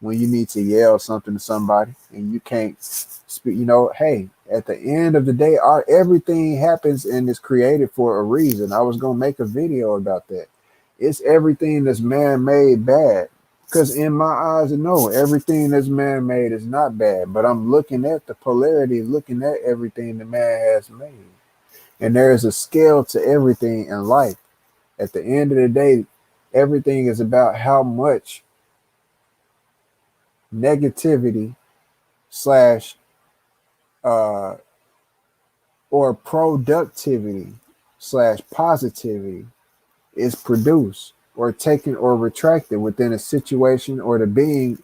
when you need to yell something to somebody and you can't speak. Hey, at the end of the day, everything happens and is created for a reason. I was gonna make a video about that. It's everything that's man-made bad. Because in my eyes, no, everything that's man-made is not bad. But I'm looking at the polarity, looking at everything the man has made. And there is a scale to everything in life. At the end of the day, everything is about how much negativity slash uh, or productivity slash positivity is produced or taken or retracted within a situation or the being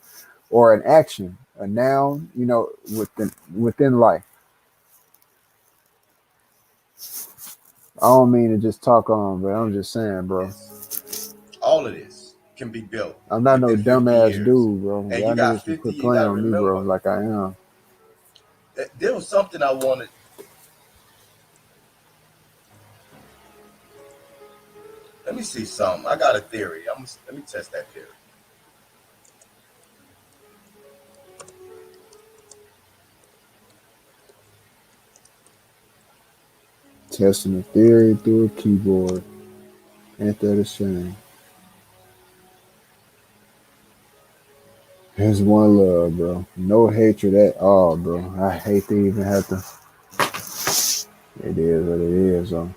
or an action, a noun, within life. I don't mean to just talk on, but I'm just saying, bro. All of this can be built I'm not no within 50 dumbass years. dude, bro. And you Y'all got niggas can 50, quit you playing got to on me, bro, remember, like I am. there was something I wanted. Let me see something. I got a theory. Let me test that theory. Testing a theory through a keyboard. Ain't that a shame? Here's one love, bro. No hatred at all, bro. I hate to even have to. It is what it is, though.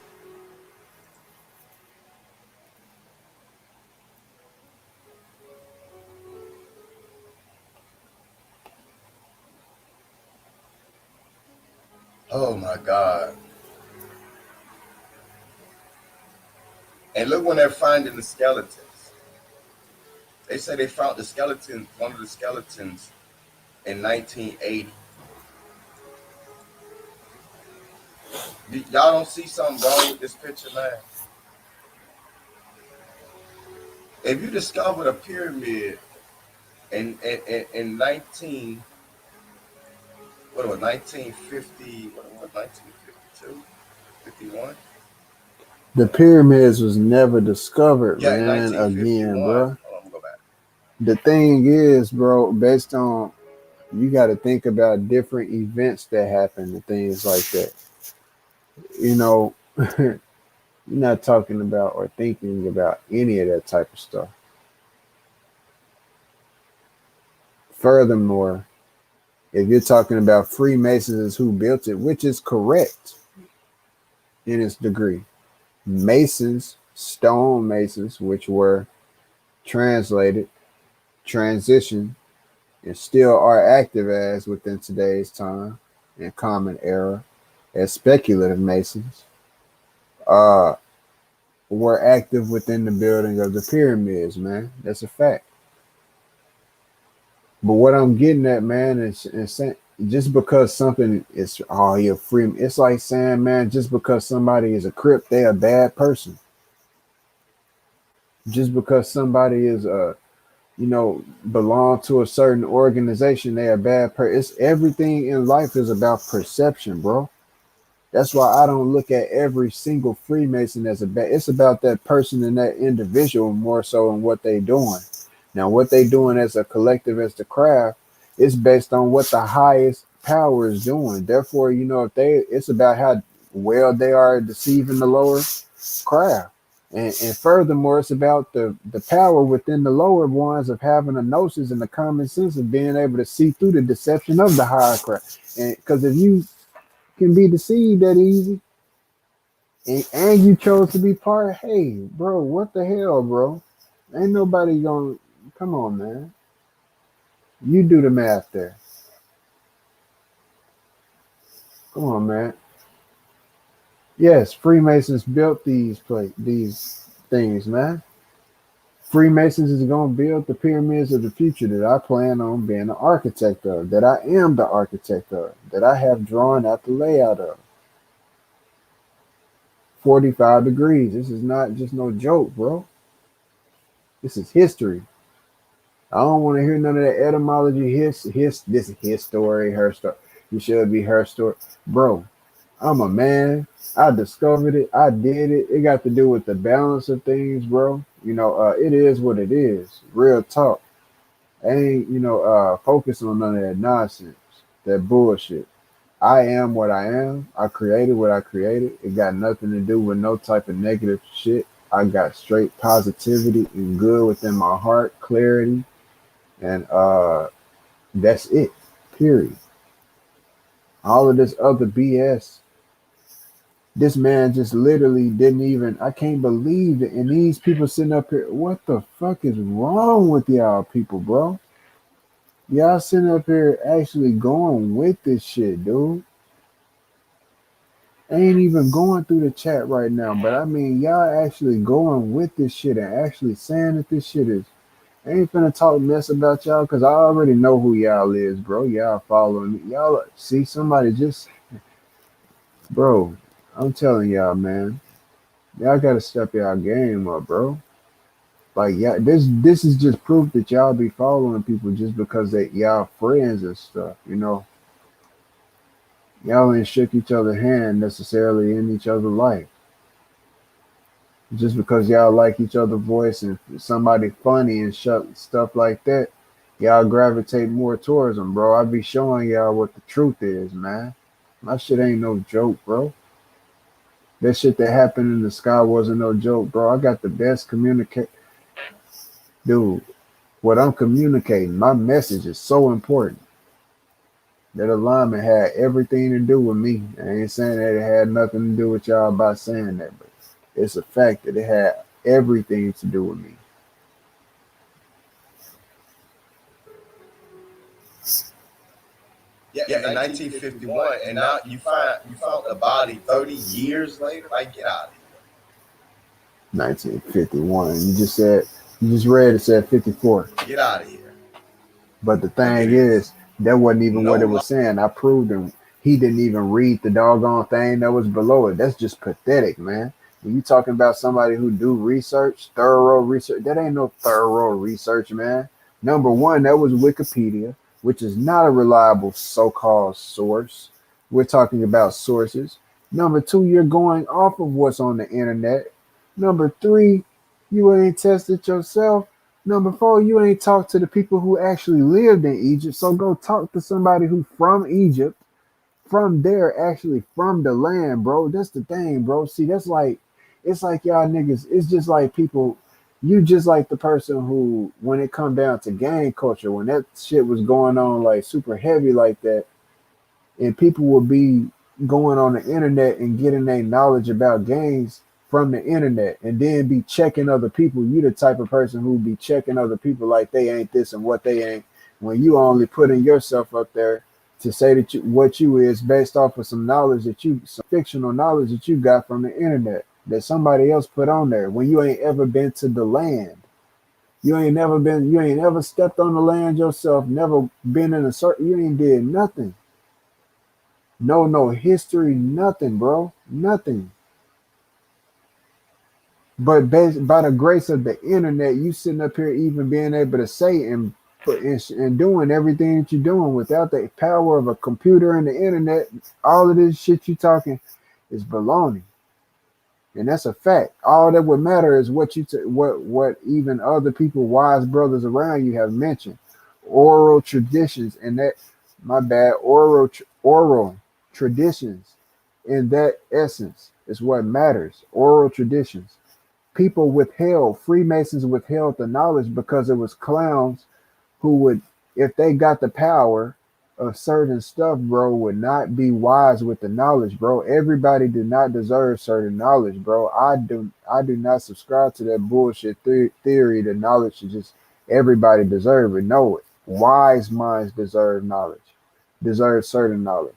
Oh my God. And look when they're finding the skeletons. They say they found one of the skeletons in 1980. Y'all don't see something wrong with this picture, man? If you discovered a pyramid in 19, what was 1950, what was 1952, 51? The pyramids was never discovered, Yeah, in man. Again, 1951. bro. Hold on, I'm gonna go back. The thing is, bro, based on you got to think about different events that happen and things like that. You're not talking about or thinking about any of that type of stuff. Furthermore, if you're talking about Freemasons as who built it, which is correct in its degree, Masons, stone masons, which were translated, transitioned, and still are active as within today's time and common era as speculative masons, uh, were active within the building of the pyramids, man. That's a fact. But what I'm getting at, man, is just because something is you're free, it's like saying, man, just because somebody is a crip, they a bad person. Just because somebody is belong to a certain organization, they a bad person. It's everything in life is about perception, bro. That's why I don't look at every single Freemason as a bad. It's about that person and that individual more so in what they doing. Now, what they doing as a collective, as the craft, is based on what the highest power is doing. Therefore, if it's about how well they are deceiving the lower craft. And furthermore, it's about the power within the lower ones of having a gnosis and the common sense of being able to see through the deception of the higher craft. And because if you can be deceived that easy, and you chose to be part, hey, bro, what the hell, bro? Ain't nobody gonna come on, man. You do the math there. Come on, man. Yes, Freemasons built these things, man. Freemasons is going to build the pyramids of the future that I plan on being the architect of, that I am the architect of, that I have drawn out the layout of. 45 degrees. This is not just no joke, bro. This is history. I don't want to hear none of that etymology. This is his story, her story. You should be her story. Bro, I'm a man. I discovered it. I did it. It got to do with the balance of things, bro. It is what it is. Real talk. I ain't, focus on none of that nonsense, that bullshit. I am what I am. I created what I created. It got nothing to do with no type of negative shit. I got straight positivity and good within my heart, clarity, and that's it. Period. All of this other BS. This man just literally didn't even. I can't believe it. And these people sitting up here. What the fuck is wrong with y'all people, bro? Y'all sitting up here actually going with this shit, dude. I ain't even going through the chat right now, but I mean, y'all actually going with this shit and actually saying that this shit is. I ain't finna talk mess about y'all because I already know who y'all is, bro. Y'all following me. Y'all see somebody just, bro. I'm telling y'all, man. Y'all gotta step y'all game up, bro. Like, yeah, this is just proof that y'all be following people just because they y'all friends and stuff. Y'all ain't shook each other hand necessarily in each other's life. Just because y'all like each other voice and somebody funny and stuff like that, y'all gravitate more towards them, bro. I be showing y'all what the truth is, man. My shit ain't no joke, bro. That shit that happened in the sky wasn't no joke, bro. I got the best communicate, dude. What I'm communicating, my message is so important. That alignment had everything to do with me. I ain't saying that it had nothing to do with y'all by saying that, but it's a fact that it had everything to do with me. Yeah, in 1951, and now you found the body 30 years later. Like, get out of here. 1951. You just read it said 54. Get out of here. But the thing is, that wasn't even what it was saying. I proved him. He didn't even read the doggone thing that was below it. That's just pathetic, man. When you talking about somebody who do research, thorough research, that ain't no thorough research, man. Number one, that was Wikipedia, which is not a reliable so-called source. We're talking about sources. Number two, you're going off of what's on the internet. Number three, you ain't tested yourself. Number four, you ain't talked to the people who actually lived in Egypt. So go talk to somebody who from Egypt, from there, actually from the land, bro. That's the thing, bro. See, that's like, it's like y'all niggas. It's just like people. You just like the person who, when it come down to gang culture, when that shit was going on like super heavy like that, and people will be going on the internet and getting their knowledge about games from the internet and then be checking other people. You the type of person who be checking other people like they ain't this and what they ain't, when you only putting yourself up there to say that what you is based off of some knowledge some fictional knowledge that you got from the internet that somebody else put on there, when you ain't ever been to the land. You ain't never stepped on the land yourself, never been in a certain, you ain't did nothing. No history, nothing, bro. Nothing. But by the grace of the internet, you sitting up here even being able to say and doing everything that you're doing without the power of a computer and the internet, all of this shit you talking is baloney. And that's a fact. All that would matter is what what even other people, wise brothers around you have mentioned. Oral traditions and that, my bad, oral traditions in that essence is what matters. Oral traditions. People withheld, Freemasons withheld the knowledge because it was clowns who would, if they got the power of certain stuff, bro, would not be wise with the knowledge, bro. Everybody did not deserve certain knowledge, bro. I do not subscribe to that bullshit theory that knowledge should just everybody deserve it. No, wise minds deserve knowledge, deserve certain knowledge.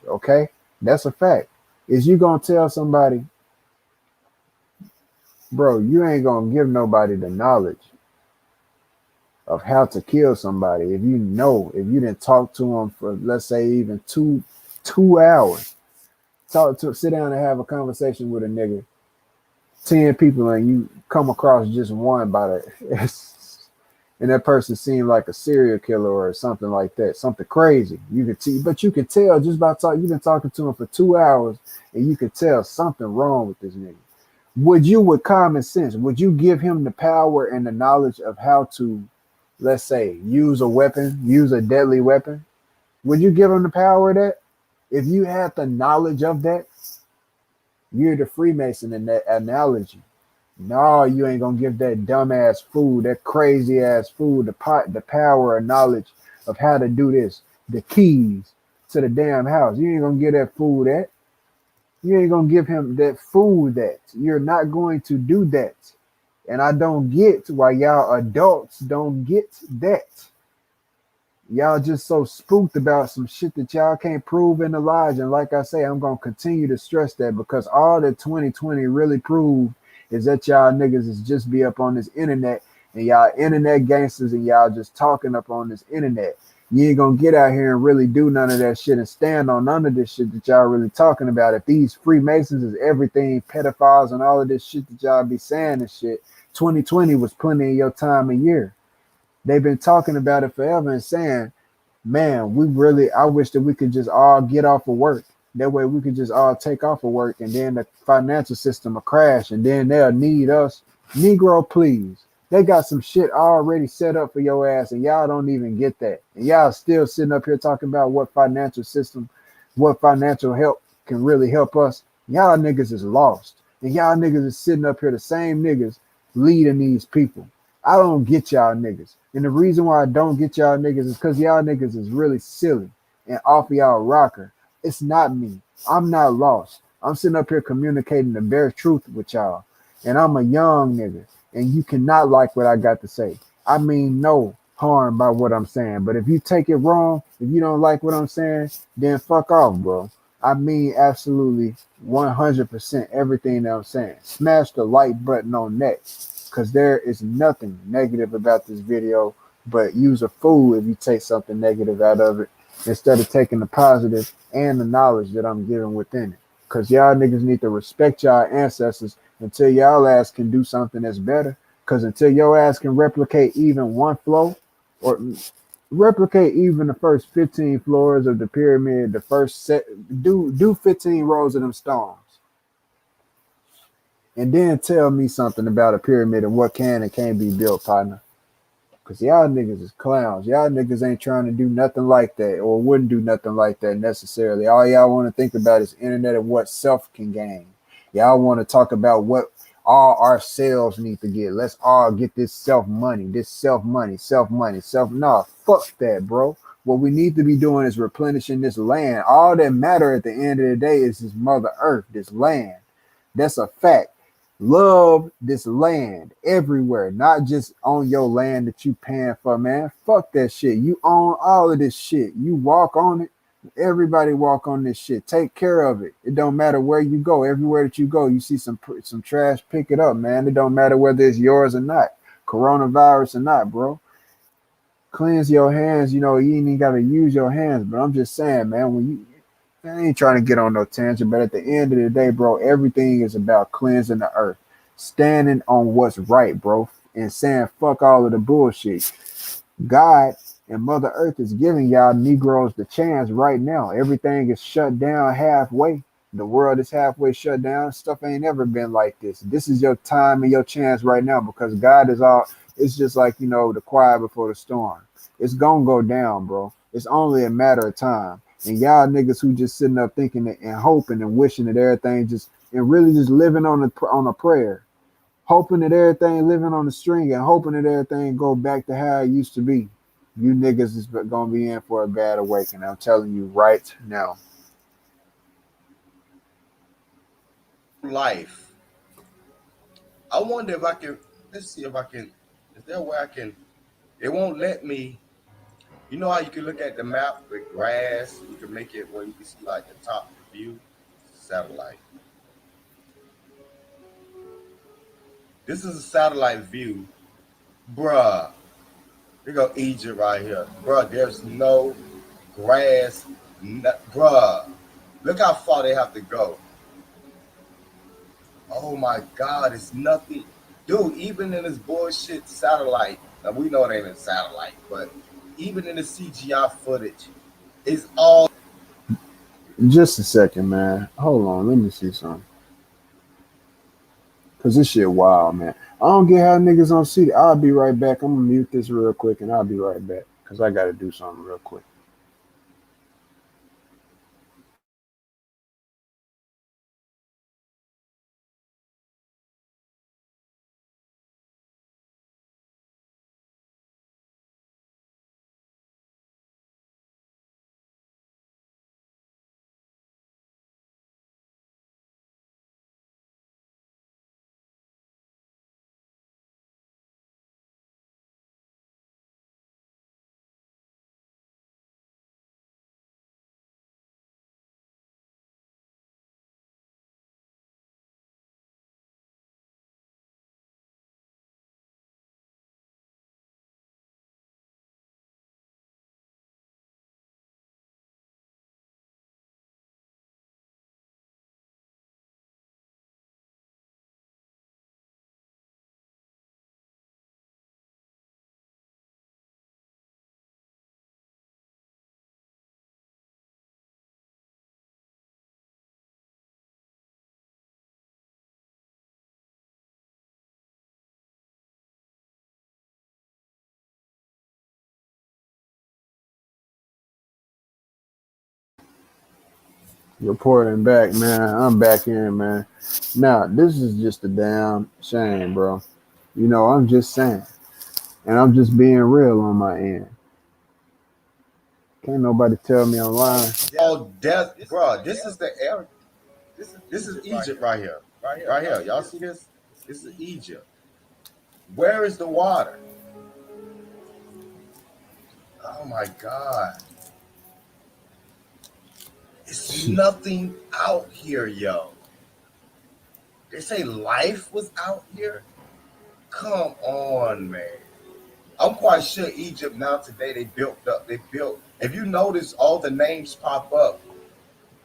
Okay, that's a fact. Is you gonna tell somebody bro, you ain't gonna give nobody the knowledge of how to kill somebody if you know if you didn't talk to them for let's say even two hours. Sit down and have a conversation with a nigga, 10 people, and you come across just one by the and that person seemed like a serial killer or something like that, something crazy. You could see, but you can tell just by talk. You've been talking to him for 2 hours, and you could tell something wrong with this nigga. Would you, with common sense, would you give him the power and the knowledge of how to, let's say, use a weapon, use a deadly weapon? Would you give him the power of that? If you had the knowledge of that, you're the Freemason in that analogy. No, you ain't gonna give that dumbass fool, that crazy ass fool, the power or knowledge of how to do this, the keys to the damn house. You ain't gonna give that fool that. You ain't gonna give him that fool that. You're not going to do that. And I don't get why y'all adults don't get that. Y'all just so spooked about some shit that y'all can't prove in the lodge. And like I say, I'm gonna continue to stress that because all that 2020 really proved is that y'all niggas is just be up on this internet and y'all internet gangsters and y'all just talking up on this internet. You ain't gonna get out here and really do none of that shit and stand on none of this shit that y'all really talking about. If these Freemasons is everything, pedophiles and all of this shit that y'all be saying and shit, 2020 was plenty of your time of year. They've been talking about it forever and saying, man, I wish that we could just all get off of work. That way we could just all take off of work and then the financial system will crash and then they'll need us. Negro, please. They got some shit already set up for your ass and y'all don't even get that. And y'all still sitting up here talking about what financial system, what financial help can really help us. Y'all niggas is lost. And y'all niggas is sitting up here, the same niggas leading these people. I don't get y'all niggas. And the reason why I don't get y'all niggas is because y'all niggas is really silly and off of y'all rocker. It's not me. I'm not lost. I'm sitting up here communicating the bare truth with y'all. And I'm a young nigga. And you cannot like what I got to say. I mean no harm by what I'm saying. But if you take it wrong, if you don't like what I'm saying, then fuck off, bro. I mean absolutely 100% everything that I'm saying. Smash the like button on that because there is nothing negative about this video, but use a fool if you take something negative out of it instead of taking the positive and the knowledge that I'm giving within it. Because y'all niggas need to respect y'all ancestors until y'all ass can do something that's better. Because until your ass can replicate even one flow or replicate even the first 15 floors of the pyramid, the first set, do 15 rows of them stones and then tell me something about a pyramid and what can and can't be built, partner. Cause y'all niggas is clowns. Y'all niggas ain't trying to do nothing like that or wouldn't do nothing like that necessarily. All y'all want to think about is internet and what self can gain. Y'all want to talk about what all ourselves need to get. Let's all get this self money, self money. Nah, fuck that, bro. What we need to be doing is replenishing this land. All that matter at the end of the day is this mother earth, this land. That's a fact. Love this land everywhere, not just on your land that you paying for, man. Fuck that shit. You own all of this shit. You walk on it. Everybody walk on this shit. Take care of it. It don't matter where you go. Everywhere that you go, you see some trash, pick it up, man. It don't matter whether it's yours or not, coronavirus or not, bro. Cleanse your hands. You know, you ain't even gotta use your hands, but I'm just saying, man, when you I ain't trying to get on no tangent, but at the end of the day, bro, everything is about cleansing the earth, standing on what's right, bro, and saying fuck all of the bullshit. God and Mother Earth is giving y'all Negroes the chance right now. Everything is shut down halfway. The world is halfway shut down. Stuff ain't ever been like this. This is your time and your chance right now because God is all. It's just like the quiet before the storm. It's gonna go down, bro. It's only a matter of time. And y'all niggas who just sitting up thinking and hoping and wishing that everything just and really just living on a prayer, hoping that everything living on the string and hoping that everything go back to how it used to be. You niggas is gonna be in for a bad awakening. I'm telling you right now. Life. I wonder if I can. Let's see if I can. Is there a way I can? It won't let me. You know how you can look at the map with grass? You can make it where you can see like the top view, satellite. This is a satellite view, bruh. Here go Egypt right here, bruh. There's no grass, bruh. Look how far they have to go. Oh my God, it's nothing, dude. Even in this bullshit satellite, now we know it ain't a satellite, but even in the CGI footage, it's all. Just a second, man. Hold on, let me see something. Cause this shit wild, man. I don't get how niggas don't see it. I'll be right back. I'm gonna mute this real quick and I'll be right back. Cause I gotta do something real quick. Reporting back, man. I'm back in, man. Now, this is just a damn shame, bro. You know, I'm just saying. And I'm just being real on my end. Can't nobody tell me I'm lying. all death, bruh. This is the area. This is Egypt right here, right here. Y'all see this? This is Egypt. Where is the water? Oh my God, it's nothing out here, yo. They say life was out here. Come on, man. I'm quite sure Egypt now today they built up. They built. If you notice, all the names pop up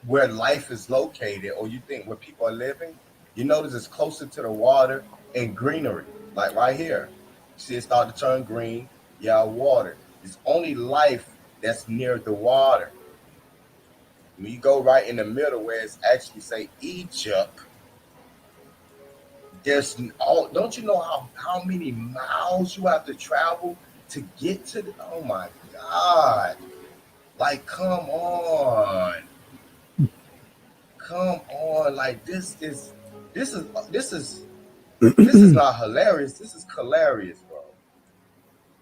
where life is located, or you think where people are living. You notice it's closer to the water and greenery, like right here. See, it started to turn green. Yeah, water. It's only life that's near the water. When you go right in the middle where it's actually say Egypt, there's all. Don't you know how many miles you have to travel to get to the? Oh my God! Like, come on! Like this is this is this is not hilarious. This is hilarious, bro.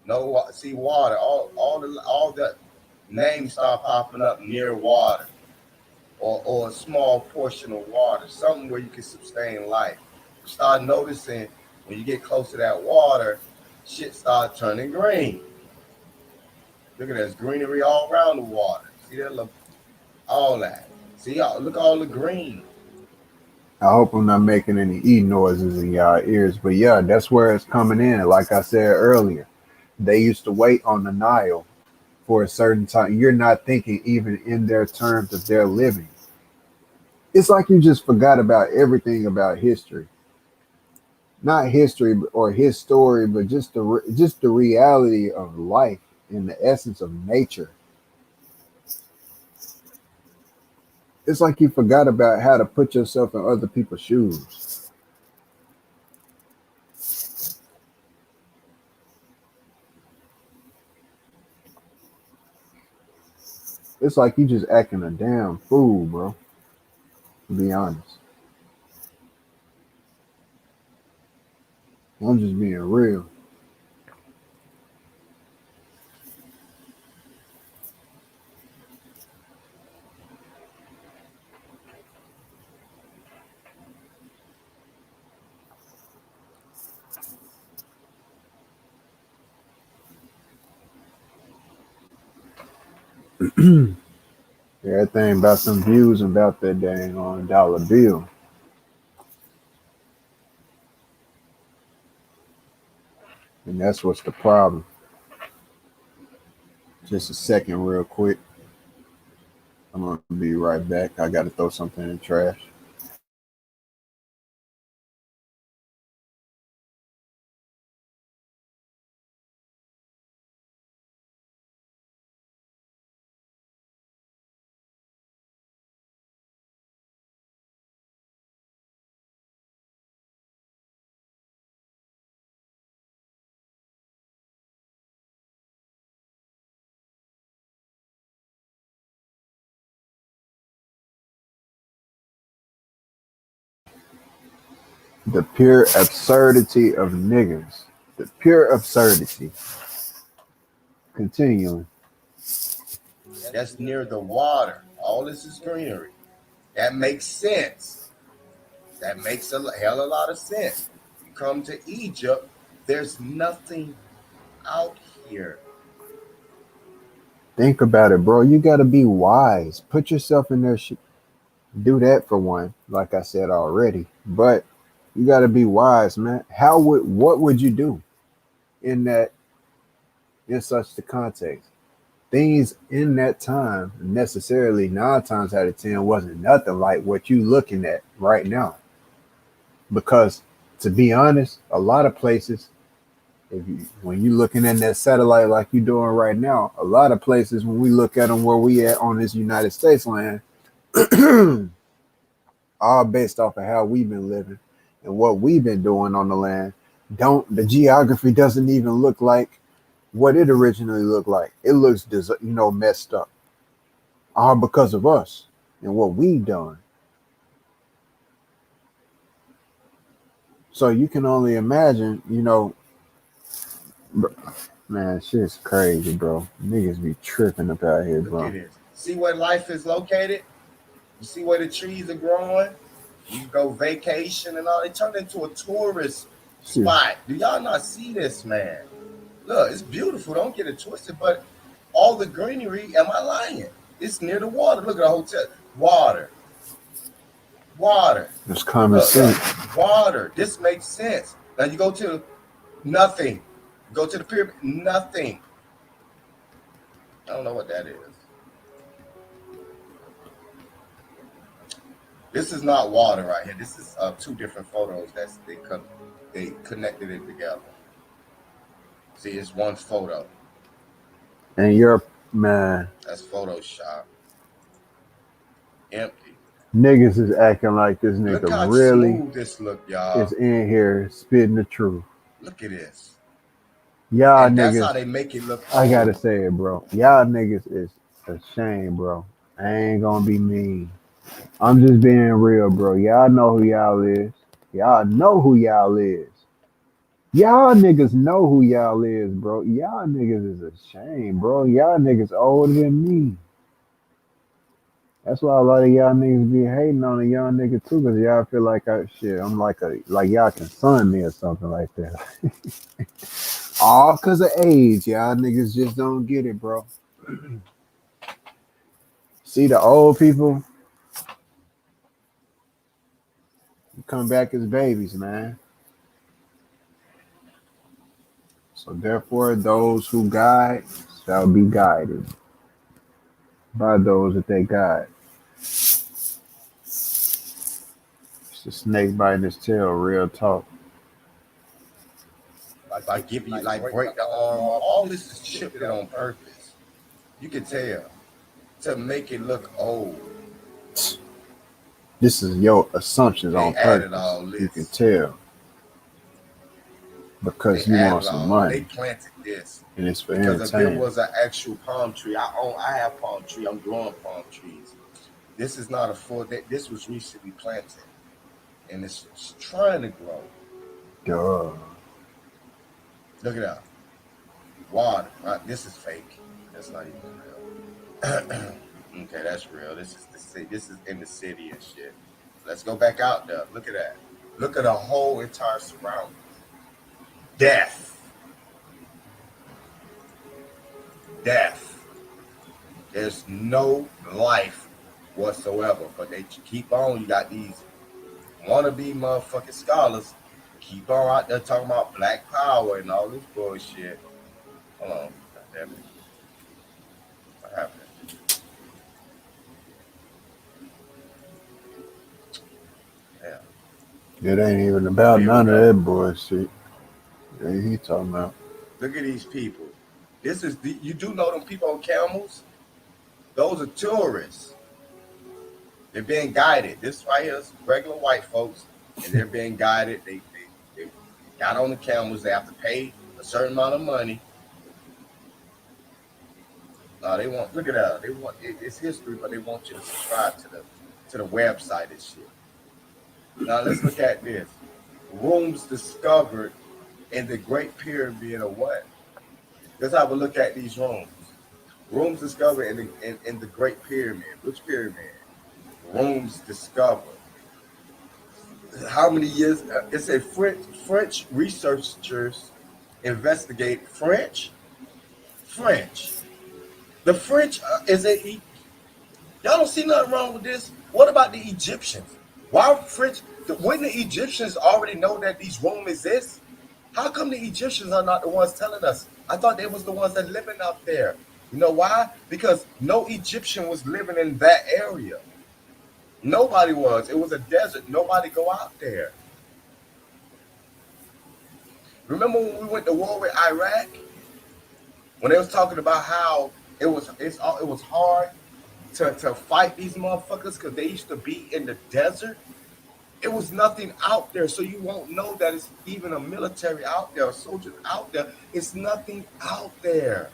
No, see water. All the names start popping up near water, or a small portion of water, something where you can sustain life. Start noticing when you get close to that water, shit start turning green. Look at that, there's greenery all around the water. See that? Look, all that. See, y'all, look all the green. I hope I'm not making any E noises in y'all ears, but yeah, that's where it's coming in. Like I said earlier, they used to wait on the Nile for a certain time. You're not thinking even in their terms of their living. It's like you just forgot about everything about history. Not history or his story, but just the reality of life and the essence of nature. It's like you forgot about how to put yourself in other people's shoes. It's like you just acting a damn fool, bro. To be honest, I'm just being real. Everything about some views about that dang on dollar bill. And that's what's the problem. Just a second, real quick. I'm gonna be right back. I gotta throw something in the trash. The pure absurdity of niggas. The pure absurdity. Continuing. That's near the water. All this is greenery. That makes sense. That makes a hell of a lot of sense. You come to Egypt, there's nothing out here. Think about it, bro. You gotta be wise. Put yourself in their do that for one, like I said already. But you gotta be wise, man. What would you do in that in such the context? Things in that time necessarily 9 times out of 10 wasn't nothing like what you looking at right now. Because to be honest, a lot of places, when you looking in that satellite like you doing right now, a lot of places when we look at them where we at on this United States land, all based off of how we've been living and what we've been doing on the land. Don't the geography doesn't even look like what it originally looked like. It looks messed up, all because of us and what we done. So you can only imagine, man, shit's crazy, bro. Niggas be tripping up out here, Look bro. at this. See where life is located? You see where the trees are growing? You go vacation and all. It turned into a tourist Shit. spot. Do y'all not see this, man? Look, it's beautiful. Don't get it twisted. But all the greenery, am I lying? It's near the water. Look at the hotel. Water. Water. It's common Look, sense. water. This makes sense. Now you go to nothing. You go to the pyramid, nothing. I don't know what that is. This is not water right here. This is two different photos they connected it together. See, it's one photo. And you're, man, That's Photoshop. Empty. niggas is acting like this Look nigga how really smooth this look, is y'all. in here spitting the truth. Look at this. Y'all And that's how niggas, they make it look I gotta old. say it, bro. Y'all niggas is a shame, bro. I ain't gonna be mean. I'm just being real, bro. Y'all know who y'all is. Y'all know who y'all is. Y'all niggas know who y'all is, bro. Y'all niggas is a shame, bro. Y'all niggas older than me. That's why a lot of y'all niggas be hating on a young nigga too, cause y'all feel like I'm like y'all can son me or something like that. All cause of age, y'all niggas just don't get it, bro. See the old people come back as babies, man. So therefore, those who guide shall be guided by those that they guide. It's a snake biting his tail, real talk. Like give you like break the arm off. All this is chipped on purpose. You can tell to make it look old. This is your assumptions They on added purpose. all You can this. tell They because you want added some all. They money planted this and it's for because if it entertainment. was an actual palm tree, I have palm tree. I'm growing palm trees. This is not a full. This was recently planted, and it's trying to grow. Duh. Look it up. Water. This is fake. That's not even real. Okay, that's real. This is the city. This is in the city and shit. Let's go back out there. Look at that. Look at the whole entire surroundings. Death. Death. There's no life whatsoever. But they keep on. You got these wannabe motherfucking scholars keep on out there talking about black power and all this bullshit. Hold on, God damn it, what happened? Damn, It ain't even about here we none of go. that bullshit. Ain't he talking about? Look at these people. This is you do know them people on camels? Those are tourists. They're being guided. This right here is regular white folks, and they're being guided. They got on the camels. They have to pay a certain amount of money. They want look at that. They want it's history, but they want you to subscribe to the website and shit. Now let's look at this. Rooms discovered in the Great Pyramid of what? Let's have a look at these rooms. Rooms discovered in the Great Pyramid. Which pyramid? Rooms discovered. How many years? It's a French researchers investigate French. The French is a. Y'all don't see nothing wrong with this. What about the Egyptians? Why French? Wouldn't the Egyptians already know that these rooms exist? How come the Egyptians are not the ones telling us? I thought they was the ones that living out there. You know why? Because no Egyptian was living in that area. Nobody was. It was a desert. Nobody go out there. Remember when we went to war with Iraq? When they was talking about how it was hard to fight these motherfuckers because they used to be in the desert. It was nothing out there, so you won't know that it's even a military out there, soldiers out there. It's nothing out there.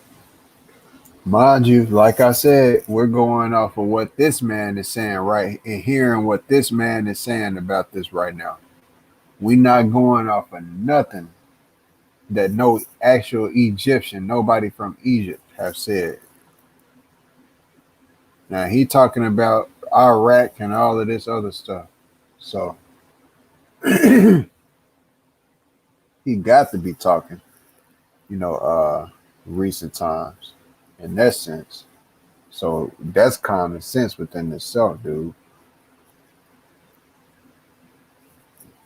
Mind you, like I said, we're going off of what this man is saying, right? And hearing what this man is saying about this right now. We not going off of nothing that no actual Egyptian, nobody from Egypt have said. Now he talking about Iraq and all of this other stuff. So he got to be talking, you know, recent times in that sense. So that's common sense within itself, dude.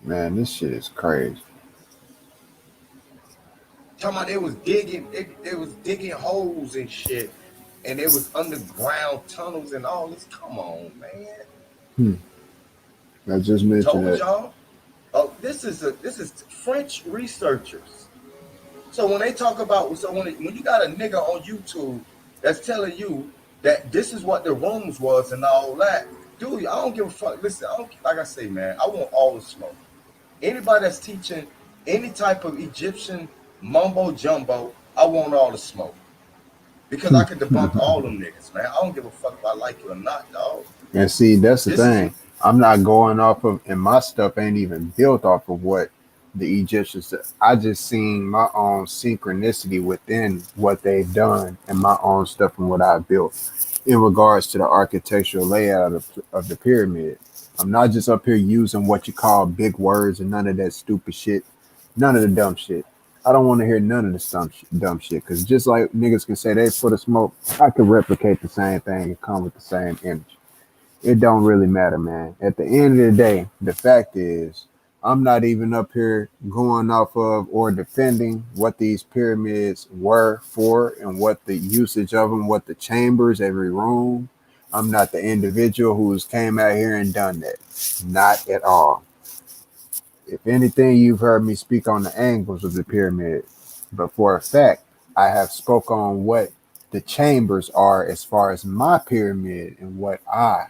Man, this shit is crazy. Talking about they was digging holes and shit, and it was underground tunnels and all this. Come on, man. Hmm. I just mentioned Told that. y'all. Oh, this is French researchers. So when they talk about when you got a nigga on YouTube that's telling you that this is what the rooms was and all that, dude, I don't give a fuck. Listen, I don't like I say, man, I want all the smoke. Anybody that's teaching any type of Egyptian mumbo jumbo, I want all the smoke because I can debunk all them niggas, man. I don't give a fuck if I like you or not, dog. And see, that's the This is thing. I'm not going off of, and my stuff ain't even built off of what the Egyptians said. I just seen my own synchronicity within what they've done and my own stuff and what I built in regards to the architectural layout of the pyramid. I'm not just up here using what you call big words and none of that stupid shit, none of the dumb shit. I don't want to hear none of the dumb shit because just like niggas can say they for the smoke, I could replicate the same thing and come with the same energy. It don't really matter, man. At the end of the day, the fact is, I'm not even up here going off of or defending what these pyramids were for and what the usage of them, what the chambers, every room. I'm not the individual who's came out here and done that. Not at all. If anything, you've heard me speak on the angles of the pyramid, but for a fact, I have spoke on what the chambers are as far as my pyramid and what I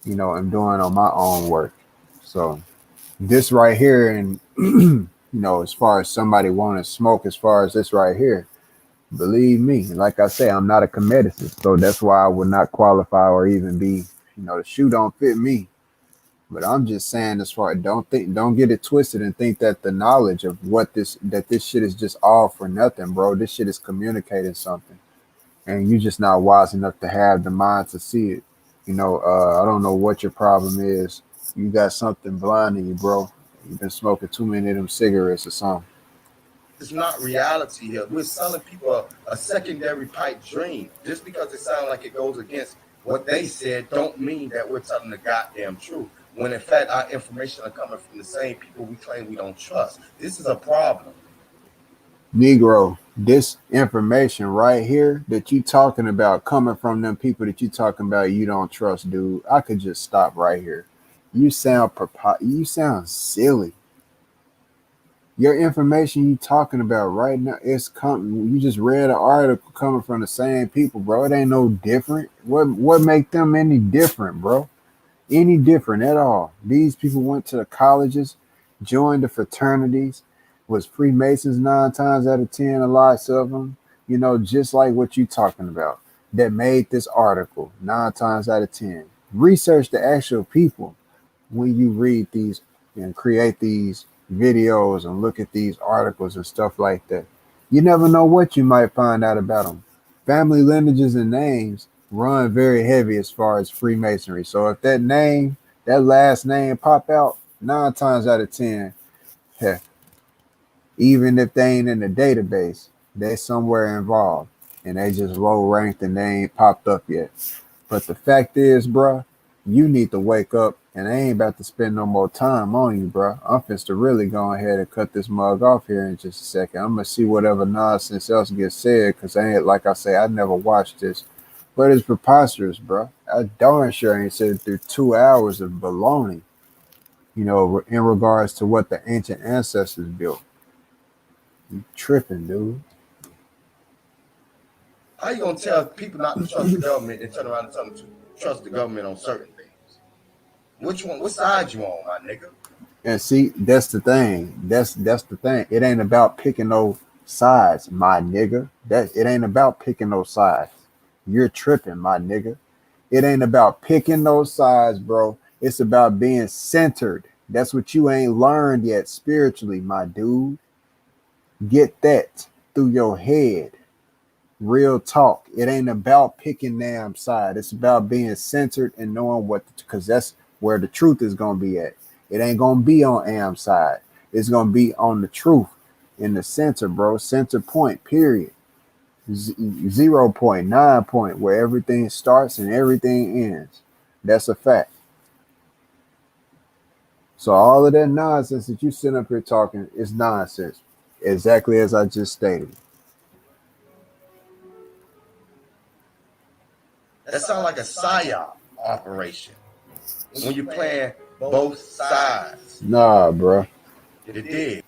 am doing on my own work. So this right here, and as far as somebody wanting to smoke, as far as this right here, believe me, like I say, I'm not a cometicist, so that's why I would not qualify or even be, the shoe don't fit me. But I'm just saying, as far don't get it twisted and think that the knowledge of this shit is just all for nothing, bro. This shit is communicating something, and you're just not wise enough to have the mind to see it. I don't know what your problem is. You got something blinding you, bro. You've been smoking too many of them cigarettes or something. It's not reality here. We're selling people a secondary pipe dream. Just because it sounds like it goes against what they said, don't mean that we're telling the goddamn truth. when in fact our information are coming from the same people we claim we don't trust. This is a problem. Negro, this information right here that you talking about coming from them people that you talking about you don't trust, dude. I could just stop right here. You sound silly. Your information you talking about right now is coming. You just read an article coming from the same people, bro. It ain't no different. What make them any different, bro? Any different at all? These people went to the colleges, joined the fraternities, was Freemasons 9 times out of 10. A lot of them, just like what you talking about. That made this article 9 times out of 10. Research the actual people when you read these and create these videos and look at these articles and stuff like that. You never know what you might find out about them. Family lineages and names run very heavy as far as Freemasonry. So if that last name pop out 9 times out of 10, heck, even if they ain't in the database, they somewhere involved and they just low ranked and they ain't popped up yet. But the fact is, bruh, you need to wake up, and I ain't about to spend no more time on you, bruh. I'm finna to really go ahead and cut this mug off here in just a second. I'm gonna see whatever nonsense else gets said, cause I ain't like I say, I never watched this, but it's preposterous, bruh. I darn sure ain't sitting through 2 hours of baloney, in regards to what the ancient ancestors built. You tripping, dude. How you gonna tell people not to trust the government and turn around and tell them to trust the government on certain things? Which one? What side you on, my nigga? And see, that's the thing. That's the thing. It ain't about picking no sides, my nigga. That it ain't about picking no sides. You're tripping, my nigga. It ain't about picking those sides, bro. It's about being centered. That's what you ain't learned yet spiritually, my dude. Get that through your head. Real talk. It ain't about picking damn side. It's about being centered and knowing what, because that's where the truth is gonna be at. It ain't gonna be on Am's side. It's gonna be on the truth in the center, bro. Center point. Period. 0.9 point where everything starts and everything ends. That's a fact. So all of that nonsense that you sit up here talking is nonsense. Exactly as I just stated. That sounds like a psyop operation. When you're playing both sides. Nah, bro. It did.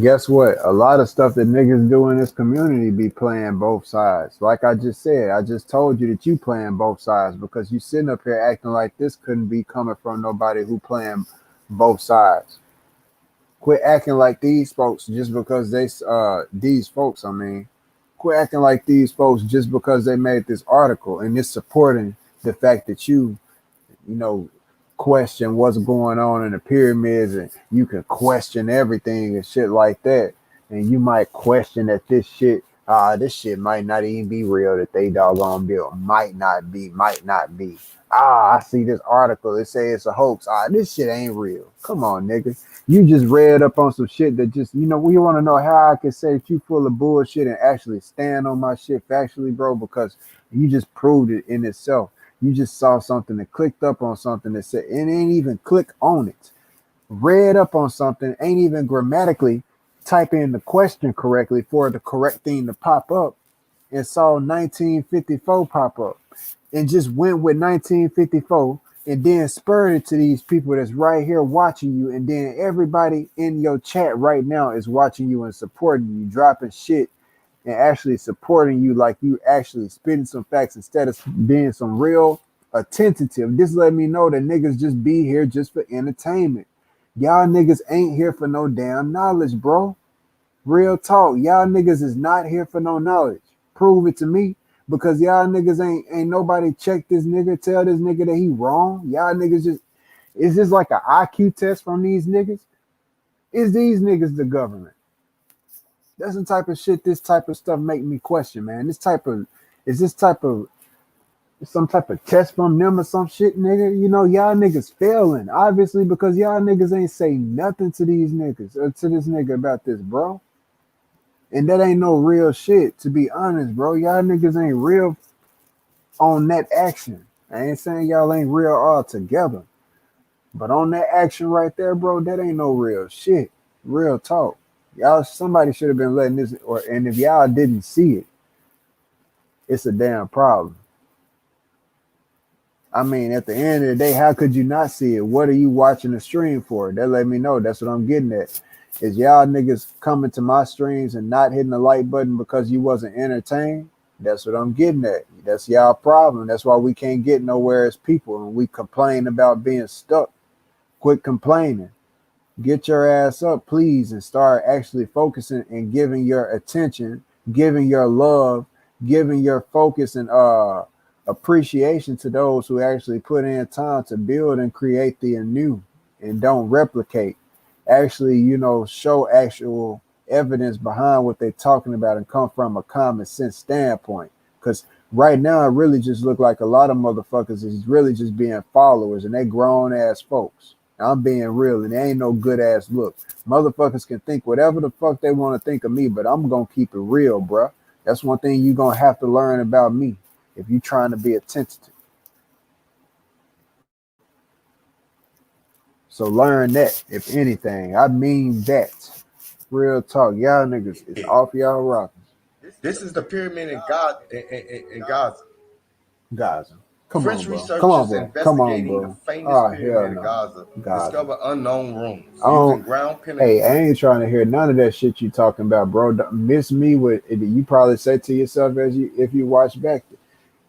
Guess what? A lot of stuff that niggas do in this community be playing both sides. Like I just said, I just told you that you playing both sides because you sitting up here acting like this couldn't be coming from nobody who playing both sides. Quit acting like these folks just because these folks, I mean, quit acting like these folks just because they made this article and it's supporting the fact that you know, question what's going on in the pyramids and you can question everything and shit like that. And you might question that this shit might not even be real that they doggone built. Might not be. I see this article. It say it's a hoax. This shit ain't real. Come on, nigga. You just read up on some shit that just, we want to know how I can say that you full of bullshit and actually stand on my shit factually, bro, because you just proved it in itself. You just saw something that clicked up on something that said, and ain't even click on it. Read up on something, ain't even grammatically type in the question correctly for the correct thing to pop up, and saw 1954 pop up and just went with 1954 and then spurred it to these people that's right here watching you. And then everybody in your chat right now is watching you and supporting you, dropping shit and actually supporting you like you actually spitting some facts instead of being some real attentive. This let me know that niggas just be here just for entertainment. Y'all niggas ain't here for no damn knowledge, bro. Real talk. Y'all niggas is not here for no knowledge. Prove it to me. Because y'all niggas ain't nobody check this nigga, tell this nigga that he wrong. Y'all niggas just, it's just like an IQ test from these niggas. Is these niggas the government? That's the type of shit, this type of stuff make me question, man. Is this type of some type of test from them or some shit, nigga? Y'all niggas failing, obviously, because y'all niggas ain't say nothing to these niggas or to this nigga about this, bro. And that ain't no real shit, to be honest, bro. Y'all niggas ain't real on that action. I ain't saying y'all ain't real all together, But on that action right there, bro, that ain't no real shit. Real talk. Y'all, somebody should have been letting this, or and if y'all didn't see it, it's a damn problem. I mean, at the end of the day, how could you not see it? What are you watching the stream for? That let me know. That's what I'm getting at. Is y'all niggas coming to my streams and not hitting the like button because you wasn't entertained? That's what I'm getting at. That's y'all problem. That's why we can't get nowhere as people and we complain about being stuck. Quit complaining. Get your ass up, please, and start actually focusing and giving your attention, giving your love, giving your focus and appreciation to those who actually put in time to build and create the anew and don't replicate. Actually, show actual evidence behind what they're talking about and come from a common sense standpoint. Because right now, it really just look like a lot of motherfuckers is really just being followers and they grown ass folks. I'm being real, and it ain't no good ass look. Motherfuckers can think whatever the fuck they want to think of me, but I'm gonna keep it real, bruh. That's one thing you gonna have to learn about me if you trying to be attentive. So learn that, if anything. I mean that. Real talk. Y'all niggas is off y'all rockers. This is the pyramid in Gaza. Gaza. Come on, French bro. Come on, researchers bro. Come on, investigating the bro. famous Oh, hell pyramid of no. Gaza Gaza. discovered unknown rooms I using don't. ground Hey, I penetrant. ain't trying to hear none of that shit you talking about, bro. Don't miss me with it. You probably say to yourself as you if you watch back.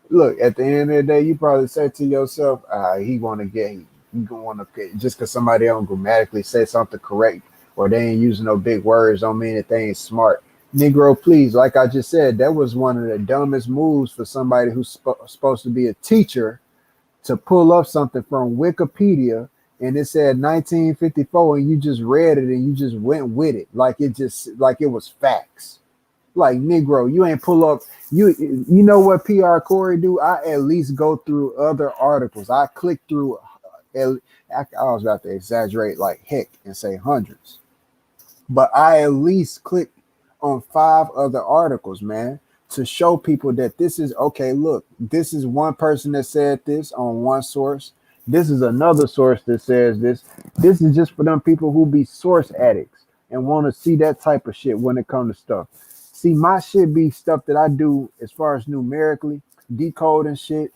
Look, at the end of the day, you probably say to yourself, he want to get, he gonna want to just because somebody else grammatically say something correct or they ain't using no big words don't mean that they ain't smart. Negro, please, like I just said, that was one of the dumbest moves for somebody who's supposed to be a teacher to pull up something from Wikipedia and it said 1954 and you just read it and you just went with it like it was facts. Like Negro, you ain't pull up. You know what PR Corey do? I at least go through other articles. I click through. I was about to exaggerate like heck and say hundreds, but I at least click on five other articles, man, to show people that this is okay. Look, this is one person that said this on one source. This is another source that says this. This is just for them people who be source addicts and want to see that type of shit when it comes to stuff. See, my shit be stuff that I do as far as numerically, decoding shit,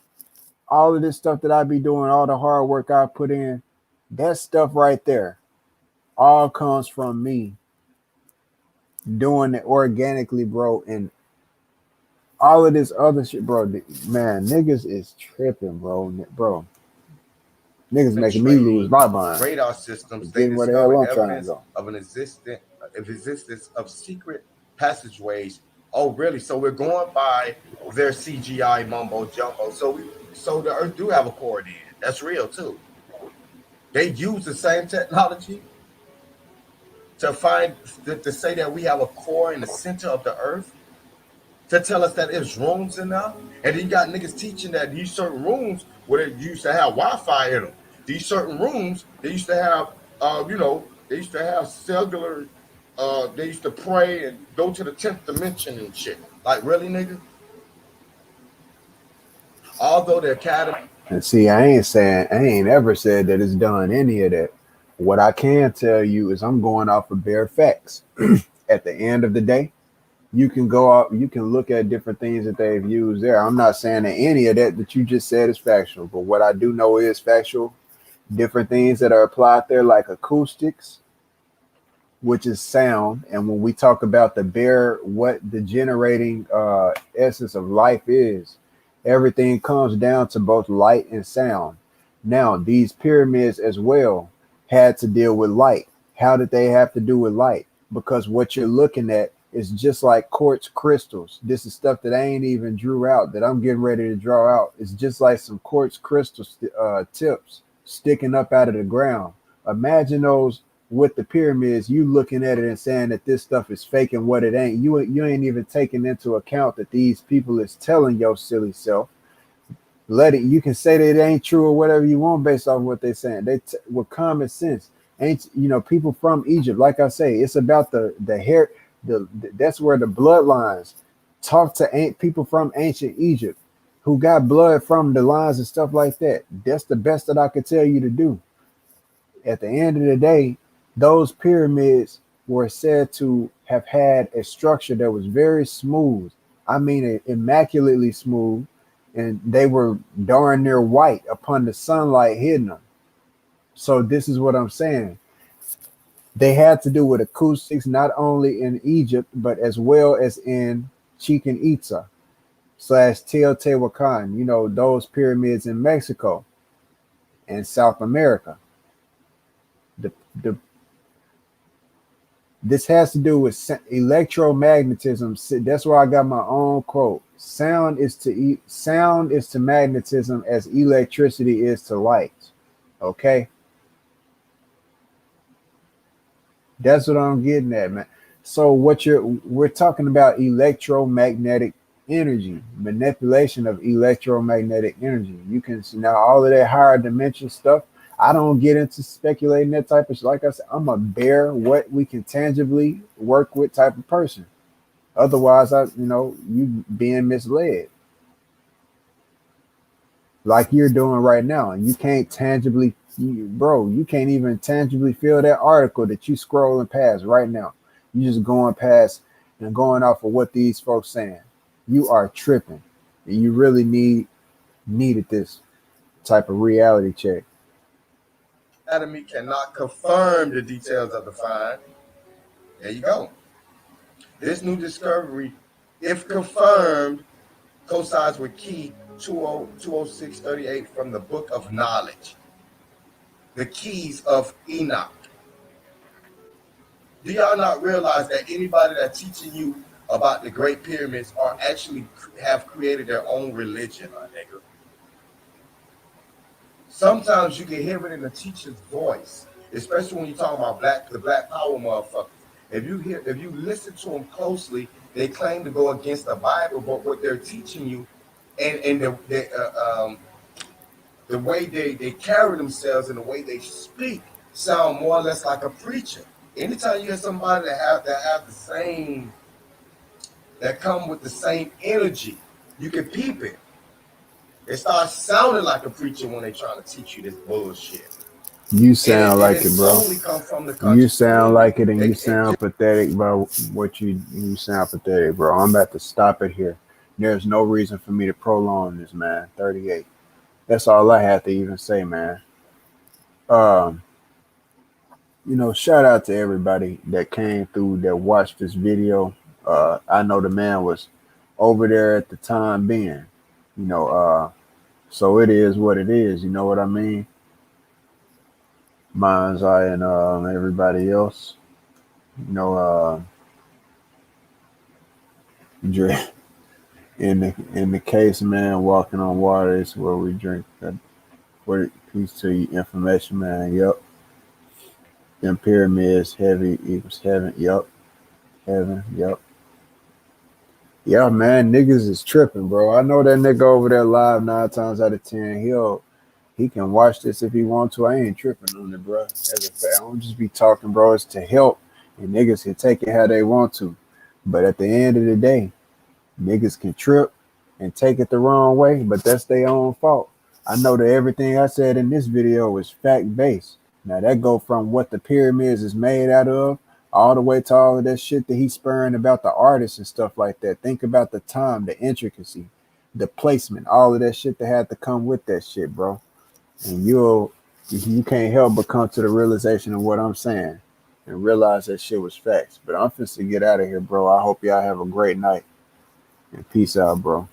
all of this stuff that I be doing, all the hard work I put in, that stuff right there all comes from me doing it organically, bro. And all of this other shit, bro, man, niggas is tripping, bro. Bro, niggas making me lose Penetrating my mind. radar systems, they Getting where the hell discovered I'm trying to evidence go. of existence of secret passageways. Oh, really? So we're going by their CGI mumbo jumbo. So the Earth do have a core then. That's real too. They use the same technology to find to say that we have a core in the center of the Earth to tell us that there's rooms in there. And then you got niggas teaching that these certain rooms where they used to have Wi-Fi in them. These certain rooms they used to have, they used to have cellular. They used to pray and go to the 10th dimension and shit. Like really, nigga. Although the academy. And see, I ain't ever said that it's done any of that. What I can tell you is I'm going off of bare facts. At the end of the day, you can go out, you can look at different things that they've used there. I'm not saying that any of that you just said is factual, but what I do know is factual. Different things that are applied there, like acoustics, which is sound. And when we talk about the bare, what the generating essence of life is, everything comes down to both light and sound. Now, these pyramids as well had to deal with light. How did they have to do with light? Because what you're looking at is just like quartz crystals. This is stuff that I ain't even drew out that I'm getting ready to draw out. It's just like some quartz crystal tips sticking up out of the ground. Imagine those with the pyramids, you looking at it and saying that this stuff is fake and what it ain't. You ain't even taking into account that these people is telling your silly self. Let it. You can say that it ain't true or whatever you want based off what they're saying. With common sense. Ain't people from Egypt? Like I say, it's about the hair. That's where the bloodlines talk to people from ancient Egypt who got blood from the lines and stuff like that. That's the best that I could tell you to do. At the end of the day, those pyramids were said to have had a structure that was very smooth. I mean, immaculately smooth, and they were darn near white upon the sunlight hitting them. So this is what I'm saying. They had to do with acoustics not only in Egypt but as well as in Chichen Itza slash Teotihuacan. You know those pyramids in Mexico and South America. The the This has to do with electromagnetism. That's why I got my own quote. Sound is to magnetism as electricity is to light. Okay, that's what I'm getting at, man. So we're talking about electromagnetic energy, manipulation of electromagnetic energy. You can see now all of that higher dimension stuff. I don't get into speculating that type of shit. Like I said, I'm a bare what we can tangibly work with type of person. Otherwise, you being misled like you're doing right now, and you can't tangibly, bro. You can't even tangibly feel that article that you scrolling past right now. You just going past and going off of what these folks saying. You are tripping, and you really needed this type of reality check. Academy cannot confirm the details of the find. There you go. This new discovery, if confirmed, coincides with key 20638 from the Book of Knowledge, the keys of Enoch. Do y'all not realize that anybody that's teaching you about the Great Pyramids are actually have created their own religion, my nigga? Sometimes you can hear it in the teacher's voice, especially when you're talking about the Black Power motherfuckers. If you listen to them closely, they claim to go against the Bible, but what they're teaching you, and the way they carry themselves and the way they speak, sound more or less like a preacher. Anytime you hear somebody that have the same, that come with the same energy, you can peep it. It starts sounding like a preacher when they're trying to teach you this bullshit. You sound like it, bro. You sound like it, and you sound pathetic, bro. You sound pathetic, bro. I'm about to stop it here. There's no reason for me to prolong this, man. 38. That's all I have to even say, man. Um, shout out to everybody that came through that watched this video. I know the man was over there at the time being, you know, so it is what it is. You know what I mean? Mine's I and everybody else. You know, Dre, in the case, man, walking on water is where we drink. What piece to you information, man? Yep. Them pyramids heavy equals heaven. Yep. Heaven. Yep. Yeah, man, niggas is tripping, bro. I know that nigga over there live 9 times out of 10. He can watch this if he want to. I ain't tripping on it, bro. As a fact, I don't just be talking, bro. It's to help, and niggas can take it how they want to. But at the end of the day, niggas can trip and take it the wrong way, but that's their own fault. I know that everything I said in this video is fact based. Now that go from what the pyramids is made out of, all the way to all of that shit that he's spurring about the artists and stuff like that. Think about the time, the intricacy, the placement, all of that shit that had to come with that shit, bro. And you can't help but come to the realization of what I'm saying and realize that shit was facts. But I'm finna get out of here, bro. I hope y'all have a great night and peace out, bro.